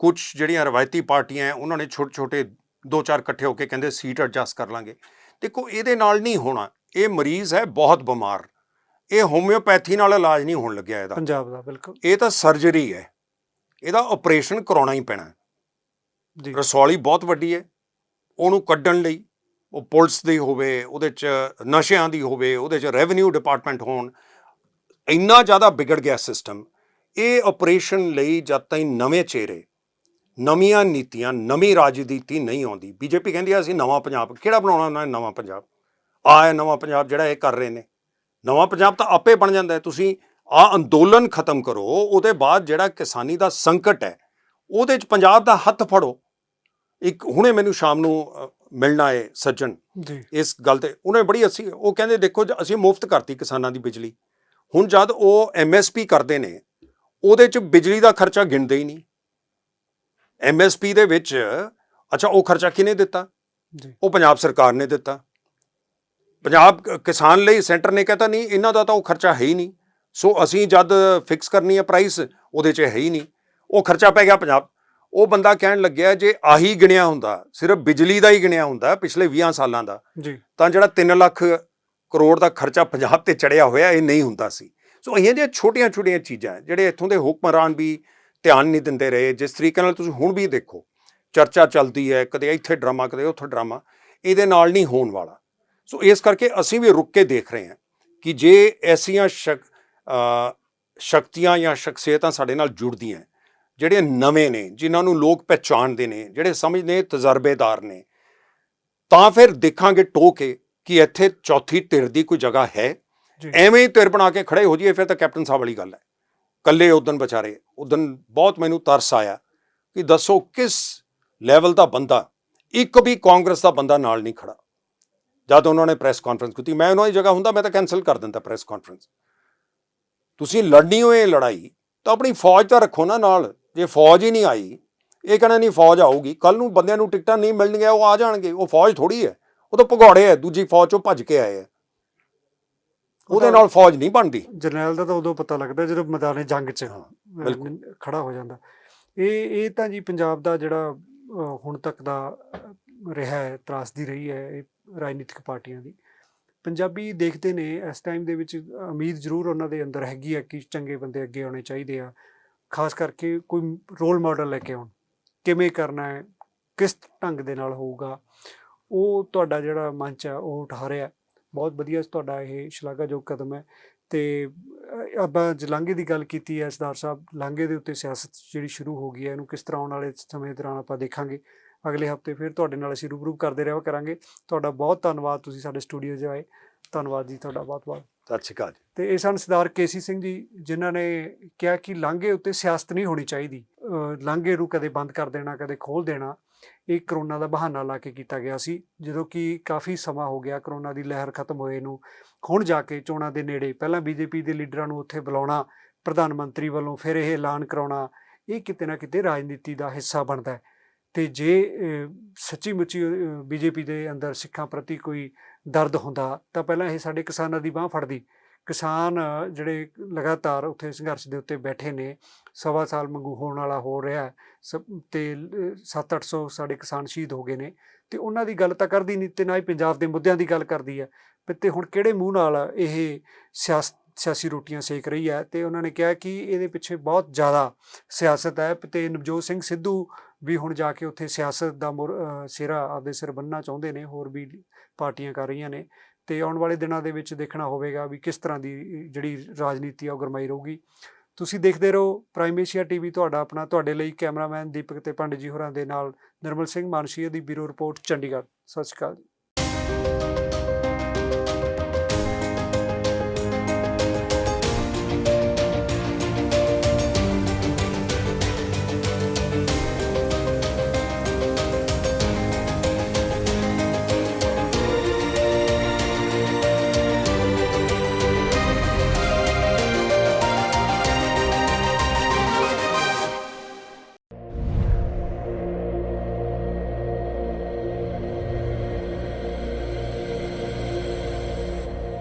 ਕੁਛ ਜਿਹੜੀਆਂ ਰਵਾਇਤੀ ਪਾਰਟੀਆਂ ਉਹਨਾਂ ਨੇ ਛੋਟੇ 2-4 ਇਕੱਠੇ ਹੋ ਕੇ ਕਹਿੰਦੇ ਸੀਟ ਐਡਜਸਟ ਕਰ ਲਾਂਗੇ। ਦੇਖੋ, ਇਹਦੇ ਨਾਲ ਨਹੀਂ ਹੋਣਾ। ਇਹ ਮਰੀਜ਼ ਹੈ ਬਹੁਤ ਬਿਮਾਰ, ਇਹ ਹੋਮਿਓਪੈਥੀ ਨਾਲ ਇਲਾਜ ਨਹੀਂ ਹੋਣ ਲੱਗਿਆ ਇਹਦਾ ਪੰਜਾਬ ਦਾ। ਬਿਲਕੁਲ, ਇਹ ਤਾਂ ਸਰਜਰੀ ਹੈ, ਇਹਦਾ ਆਪਰੇਸ਼ਨ ਕਰਾਉਣਾ ਹੀ ਪੈਣਾ ਜੀ। ਰਸੌਲੀ ਬਹੁਤ ਵੱਡੀ ਹੈ, ਉਹਨੂੰ ਕੱਢਣ ਲਈ ਉਹ ਪੁਲਿਸ ਦੀ ਹੋਵੇ, ਉਹਦੇ 'ਚ ਨਸ਼ਿਆਂ ਦੀ ਹੋਵੇ, ਉਹਦੇ 'ਚ ਰੈਵਨਿਊ ਡਿਪਾਰਟਮੈਂਟ ਹੋਣ, ਇੰਨਾ ਜ਼ਿਆਦਾ ਵਿਗੜ ਗਿਆ ਸਿਸਟਮ। ਇਹ ਆਪਰੇਸ਼ਨ ਲਈ ਜਦ ਤਾਈਂ ਨਵੇਂ ਚਿਹਰੇ, ਨਵੀਆਂ ਨੀਤੀਆਂ, ਨਵੀਂ ਰਾਜਨੀਤੀ ਨਹੀਂ ਆਉਂਦੀ। ਬੀਜੇਪੀ ਕਹਿੰਦੀ ਆ ਅਸੀਂ ਨਵਾਂ ਪੰਜਾਬ, ਕਿਹੜਾ ਬਣਾਉਣਾ ਉਹਨਾਂ ਨੇ ਨਵਾਂ ਪੰਜਾਬ? ਆਹ ਨਵਾਂ ਪੰਜਾਬ ਜਿਹੜਾ ਇਹ ਕਰ ਰਹੇ ਨੇ, ਨਵਾਂ ਪੰਜਾਬ ਤਾਂ ਆਪੇ ਬਣ ਜਾਂਦਾ ਹੈ। ਤੁਸੀਂ ਆਹ ਅੰਦੋਲਨ ਖਤਮ ਕਰੋ, ਉਹਦੇ ਬਾਅਦ ਜਿਹੜਾ ਕਿਸਾਨੀ ਦਾ ਸੰਕਟ ਹੈ ਉਹਦੇ 'ਚ ਪੰਜਾਬ ਦਾ ਹੱਥ ਫੜੋ। ਇੱਕ ਹੁਣੇ ਮੈਨੂੰ ਸ਼ਾਮ ਨੂੰ ਮਿਲਣਾ ਹੈ ਸੱਜਣ ਇਸ ਗੱਲ ਤੇ, ਉਹਨੇ ਬੜੀ ਉਹ ਕਹਿੰਦੇ ਦੇਖੋ ਅਸੀਂ ਮੁਫਤ ਕਰਤੀ ਕਿਸਾਨਾਂ ਦੀ ਬਿਜਲੀ, ਹੁਣ ਜਦ ਉਹ MSP ਕਰਦੇ ਨੇ ਉਹਦੇ 'ਚ ਬਿਜਲੀ ਦਾ ਖਰਚਾ ਗਿਣਦੇ ਹੀ ਨਹੀਂ। MSP ਦੇ ਵਿੱਚ ਅੱਛਾ ਉਹ ਖਰਚਾ ਕਿਹਨੇ ਦਿੱਤਾ? ਉਹ ਪੰਜਾਬ ਸਰਕਾਰ ਨੇ ਦਿੱਤਾ। ਪੰਜਾਬ ਕਿਸਾਨ ਲਈ ਸੈਂਟਰ ਨੇ ਕਹਿਤਾ ਨਹੀਂ ਇਹਨਾਂ ਦਾ ਤਾਂ ਉਹ ਖਰਚਾ ਹੈ ਹੀ ਨਹੀਂ, ਸੋ ਅਸੀਂ ਜਦ ਫਿਕਸ ਕਰਨੀ ਹੈ ਪ੍ਰਾਈਸ ਉਹਦੇ 'ਚ ਹੈ ਹੀ ਨਹੀਂ, ਉਹ ਖਰਚਾ ਪੈ ਗਿਆ ਪੰਜਾਬ। ਉਹ ਬੰਦਾ ਕਹਿਣ ਲੱਗਿਆ ਜੇ ਆਹੀ ਗਿਣਿਆ ਹੁੰਦਾ, ਸਿਰਫ ਬਿਜਲੀ ਦਾ ਹੀ ਗਿਣਿਆ ਹੁੰਦਾ ਪਿਛਲੇ 20 ਸਾਲਾਂ ਦਾ, ਤਾਂ ਜਿਹੜਾ 3 ਲੱਖ ਕਰੋੜ ਦਾ ਖਰਚਾ ਪੰਜਾਬ ਤੇ ਚੜਿਆ ਹੋਇਆ ਇਹ ਨਹੀਂ ਹੁੰਦਾ ਸੀ। ਸੋ ਇਹ ਜਿਹੜੀਆਂ ਛੋਟੀਆਂ ਚੀਜ਼ਾਂ ਜਿਹੜੇ ਇੱਥੋਂ ਦੇ ਹੁਕਮਰਾਨ ਵੀ ਧਿਆਨ ਨਹੀਂ ਦਿੰਦੇ ਰਹੇ। ਜਿਸ ਤਰੀਕੇ ਨਾਲ ਤੁਸੀਂ ਹੁਣ ਵੀ ਦੇਖੋ ਚਰਚਾ ਚੱਲਦੀ ਹੈ, ਕਦੇ ਇੱਥੇ ਡਰਾਮਾ ਕਦੇ ਉੱਥੇ ਡਰਾਮਾ, ਇਹਦੇ ਨਾਲ ਨਹੀਂ ਹੋਣ ਵਾਲਾ। ਸੋ ਇਸ ਕਰਕੇ ਅਸੀਂ ਵੀ ਰੁਕ ਕੇ ਦੇਖ ਰਹੇ ਹਾਂ ਕਿ ਜੇ ਐਸੀਆਂ ਸ਼ਕਤੀਆਂ ਜਾਂ ਸ਼ਖਸੀਅਤਾਂ ਸਾਡੇ ਨਾਲ ਜੁੜਦੀਆਂ, ਜਿਹੜੇ ਨਵੇਂ ਨੇ, ਜਿਨ੍ਹਾਂ ਨੂੰ ਲੋਕ ਪਹਿਚਾਣਦੇ ਨੇ, ਜਿਹੜੇ ਸਮਝਦੇ ਤਜਰਬੇਦਾਰ ਨੇ, ਤਾਂ ਫਿਰ ਦੇਖਾਂਗੇ ਟੋਹ ਕੇ ਕਿ ਇੱਥੇ ਚੌਥੀ ਧਿਰ ਦੀ ਕੋਈ ਜਗ੍ਹਾ ਹੈ। ਐਵੇਂ ਹੀ ਧਿਰ ਬਣਾ ਕੇ ਖੜੇ ਹੋ ਜਾਈਏ ਫਿਰ ਤਾਂ ਕੈਪਟਨ ਸਾਹਿਬ ਵਾਲੀ ਗੱਲ ਹੈ। ਇਕੱਲੇ ਉਦਣ ਵਿਚਾਰੇ, ਉਦਣ ਬਹੁਤ ਮੈਨੂੰ ਤਰਸ ਆਇਆ ਕਿ ਦੱਸੋ ਕਿਸ ਲੈਵਲ ਦਾ ਬੰਦਾ, ਇੱਕ ਵੀ ਕਾਂਗਰਸ ਦਾ ਬੰਦਾ ਨਾਲ ਨਹੀਂ ਖੜਾ। ਜਦ ਉਹਨਾਂ ਨੇ ਪ੍ਰੈਸ ਕਾਨਫਰੰਸ ਕੀਤੀ, ਮੈਂ ਉਹਨਾਂ ਦੀ ਜਗ੍ਹਾ ਹੁੰਦਾ ਮੈਂ ਤਾਂ ਕੈਂਸਲ ਕਰ ਦਿੰਦਾ ਪ੍ਰੈਸ ਕਾਨਫਰੰਸ। ਤੁਸੀਂ ਲੜਨੀ ਹੋਏ ਲੜਾਈ ਤਾਂ ਆਪਣੀ ਫੌਜ ਤਾਂ ਰੱਖੋ ਨਾ ਨਾਲ। ਜੇ ਫੌਜ ਹੀ ਨਹੀਂ ਆਈ, ਇਹ ਕਹਿਣਾ ਨਹੀਂ ਫੌਜ ਆਊਗੀ, ਕੱਲ੍ਹ ਨੂੰ ਬੰਦਿਆਂ ਨੂੰ ਟਿਕਟਾਂ ਨਹੀਂ ਮਿਲਣਗੀਆਂ ਉਹ ਆ ਜਾਣਗੇ। ਉਹ ਫੌਜ ਥੋੜ੍ਹੀ ਹੈ, ਉਹ ਤਾਂ ਭਗੌੜੇ ਹੈ, ਦੂਜੀ ਫੌਜ 'ਚੋਂ ਭੱਜ ਕੇ ਆਏ ਆ, ਉਹਦੇ ਨਾਲ ਫੌਜ ਨਹੀਂ ਬਣਦੀ। ਜਰਨੈਲ ਦਾ ਤਾਂ ਉਦੋਂ ਪਤਾ ਲੱਗਦਾ ਜਦੋਂ ਮੈਦਾਨੇ ਜੰਗ 'ਚ ਖੜਾ ਹੋ ਜਾਂਦਾ। ਇਹ ਤਾਂ ਜੀ ਪੰਜਾਬ ਦਾ ਜਿਹੜਾ ਹੁਣ ਤੱਕ ਦਾ ਰਿਹਾ ਹੈ, ਤਰਾਸਦੀ ਰਹੀ ਹੈ ਇਹ ਰਾਜਨੀਤਿਕ ਪਾਰਟੀਆਂ ਦੀ। ਪੰਜਾਬੀ ਦੇਖਦੇ ਨੇ ਇਸ ਟਾਈਮ ਦੇ ਵਿੱਚ, ਉਮੀਦ ਜ਼ਰੂਰ ਉਹਨਾਂ ਦੇ ਅੰਦਰ ਹੈਗੀ ਆ ਕਿ ਚੰਗੇ ਬੰਦੇ ਅੱਗੇ ਆਉਣੇ ਚਾਹੀਦੇ ਆ, ਖਾਸ ਕਰਕੇ ਕੋਈ ਰੋਲ ਮਾਡਲ ਲੈ ਕੇ ਆਉਣ। ਕਿਵੇਂ ਕਰਨਾ ਹੈ, ਕਿਸ ਢੰਗ ਦੇ ਨਾਲ ਹੋਊਗਾ, ਉਹ ਤੁਹਾਡਾ ਜਿਹੜਾ ਮੰਚ ਆ ਉਹ ਉਠਾ ਰਿਹਾ। ਬਹੁਤ ਵਧੀਆ ਤੁਹਾਡਾ ਇਹ ਸ਼ਲਾਘਾਯੋਗ ਕਦਮ ਹੈ। ਅਤੇ ਆਪਾਂ ਜੇ ਲਾਂਘੇ ਦੀ ਗੱਲ ਕੀਤੀ ਹੈ ਸਰਦਾਰ ਸਾਹਿਬ, ਲਾਂਘੇ ਦੇ ਉੱਤੇ ਸਿਆਸਤ ਜਿਹੜੀ ਸ਼ੁਰੂ ਹੋ ਗਈ ਹੈ, ਇਹਨੂੰ ਕਿਸ ਤਰ੍ਹਾਂ ਆਉਣ ਵਾਲੇ ਸਮੇਂ ਦੌਰਾਨ ਆਪਾਂ ਦੇਖਾਂਗੇ। ਅਗਲੇ ਹਫ਼ਤੇ ਫਿਰ ਤੁਹਾਡੇ ਨਾਲ ਅਸੀਂ ਰੂਬਰੂ ਕਰਦੇ ਰਿਹਾ ਕਰਾਂਗੇ। ਤੁਹਾਡਾ ਬਹੁਤ ਧੰਨਵਾਦ, ਤੁਸੀਂ ਸਾਡੇ ਸਟੂਡੀਓ 'ਚ ਆਏ। ਧੰਨਵਾਦ ਜੀ ਤੁਹਾਡਾ ਬਹੁਤ ਬਹੁਤ। ਸਤਿ ਸ਼੍ਰੀ ਅਕਾਲ ਜੀ। ਤੇ ਇਹ ਸਨ ਸਰਦਾਰ ਕੇਸੀ ਸਿੰਘ ਜੀ, ਜਿਨ੍ਹਾਂ ਨੇ ਕਿਹਾ ਕਿ ਲਾਂਘੇ ਉੱਤੇ ਸਿਆਸਤ ਨਹੀਂ ਹੋਣੀ ਚਾਹੀਦੀ। ਲਾਂਘੇ ਨੂੰ ਕਦੇ ਬੰਦ ਕਰ ਦੇਣਾ, ਕਦੇ ਖੋਲ੍ਹ ਦੇਣਾ, ਇਹ ਕਰੋਨਾ ਦਾ ਬਹਾਨਾ ਲਾ ਕੇ ਕੀਤਾ ਗਿਆ ਸੀ। ਜਦੋਂ ਕਿ ਕਾਫੀ ਸਮਾਂ ਹੋ ਗਿਆ ਕਰੋਨਾ ਦੀ ਲਹਿਰ ਖਤਮ ਹੋਏ ਨੂੰ, ਹੁਣ ਜਾ ਕੇ ਚੋਣਾਂ ਦੇ ਨੇੜੇ ਪਹਿਲਾਂ ਬੀਜੇਪੀ ਦੇ ਲੀਡਰਾਂ ਨੂੰ ਉੱਥੇ ਬੁਲਾਉਣਾ ਪ੍ਰਧਾਨ ਮੰਤਰੀ ਵੱਲੋਂ, ਫਿਰ ਇਹ ਐਲਾਨ ਕਰਾਉਣਾ, ਇਹ ਕਿਤੇ ਨਾ ਕਿਤੇ ਰਾਜਨੀਤੀ ਦਾ ਹਿੱਸਾ ਬਣਦਾ ਹੈ। ਤੇ ਜੇ ਸੱਚੀ ਮੁੱਚੀ ਬੀਜੇਪੀ ਦੇ ਅੰਦਰ ਸਿੱਖਾਂ ਪ੍ਰਤੀ ਕੋਈ ਦਰਦ ਹੁੰਦਾ ਤਾਂ ਪਹਿਲਾਂ ਇਹ ਸਾਡੇ ਕਿਸਾਨਾਂ ਦੀ ਬਾਂਹ ਫੜਦੀ। ਕਿਸਾਨ ਜਿਹੜੇ ਲਗਾਤਾਰ ਉੱਥੇ ਸੰਘਰਸ਼ ਦੇ ਉੱਤੇ ਬੈਠੇ ਨੇ, 1.25 ਸਾਲ ਵਾਂਗੂ ਹੋਣ ਵਾਲਾ ਹੋ ਰਿਹਾ ਤੇ 700-800 ਸਾਡੇ ਕਿਸਾਨ ਸ਼ਹੀਦ ਹੋ ਗਏ ਨੇ, ਤੇ ਉਹਨਾਂ ਦੀ ਗੱਲ ਤਾਂ ਕਰਦੀ ਨਹੀਂ, ਤੇ ਨਾ ਹੀ ਪੰਜਾਬ ਦੇ ਮੁੱਦਿਆਂ ਦੀ ਗੱਲ ਕਰਦੀ ਹੈ। ਤੇ ਹੁਣ ਕਿਹੜੇ ਮੂੰਹ ਨਾਲ ਇਹ ਸਿਆਸੀ ਰੋਟੀਆਂ ਸੇਕ ਰਹੀ ਹੈ। ਤੇ ਉਹਨਾਂ ਨੇ ਕਿਹਾ ਕਿ ਇਹਦੇ ਪਿੱਛੇ ਬਹੁਤ ਜ਼ਿਆਦਾ ਸਿਆਸਤ ਹੈ, ਤੇ ਨਵਜੋਤ ਸਿੰਘ ਸਿੱਧੂ ਵੀ ਹੁਣ ਜਾ ਕੇ ਉੱਥੇ ਸਿਆਸਤ ਦਾ ਸਿਹਰਾ ਆਪਦੇ ਸਿਰ ਬੰਨ੍ਹਣਾ ਚਾਹੁੰਦੇ ਨੇ, ਹੋਰ ਵੀ ਪਾਰਟੀਆਂ ਕਰ ਰਹੀਆਂ ਨੇ। ਤੇ ਆਉਣ ਵਾਲੇ ਦਿਨਾਂ ਦੇ ਵਿੱਚ ਦੇਖਣਾ ਹੋਵੇਗਾ ਵੀ ਕਿਸ ਤਰ੍ਹਾਂ ਦੀ ਜਿਹੜੀ ਰਾਜਨੀਤੀ ਆ ਉਹ ਗਰਮਾਈ ਰਹੂਗੀ। ਤੁਸੀਂ ਦੇਖਦੇ ਰਹੋ ਪ੍ਰਾਈਮ ਏਸ਼ੀਆ ਟੀਵੀ, ਤੁਹਾਡਾ ਆਪਣਾ। ਤੁਹਾਡੇ ਲਈ ਕੈਮਰਾਮੈਨ ਦੀਪਕ ਤੇ ਪੰਡਿਤ ਜੀ ਹੋਰਾਂ ਦੇ ਨਾਲ ਨਿਰਮਲ ਸਿੰਘ ਮਾਨਸ਼ੀਆ ਦੀ ਬਿਊਰੋ ਰਿਪੋਰਟ, ਚੰਡੀਗੜ੍ਹ। ਸਤਿ ਸ਼੍ਰੀ ਅਕਾਲ ਜੀ।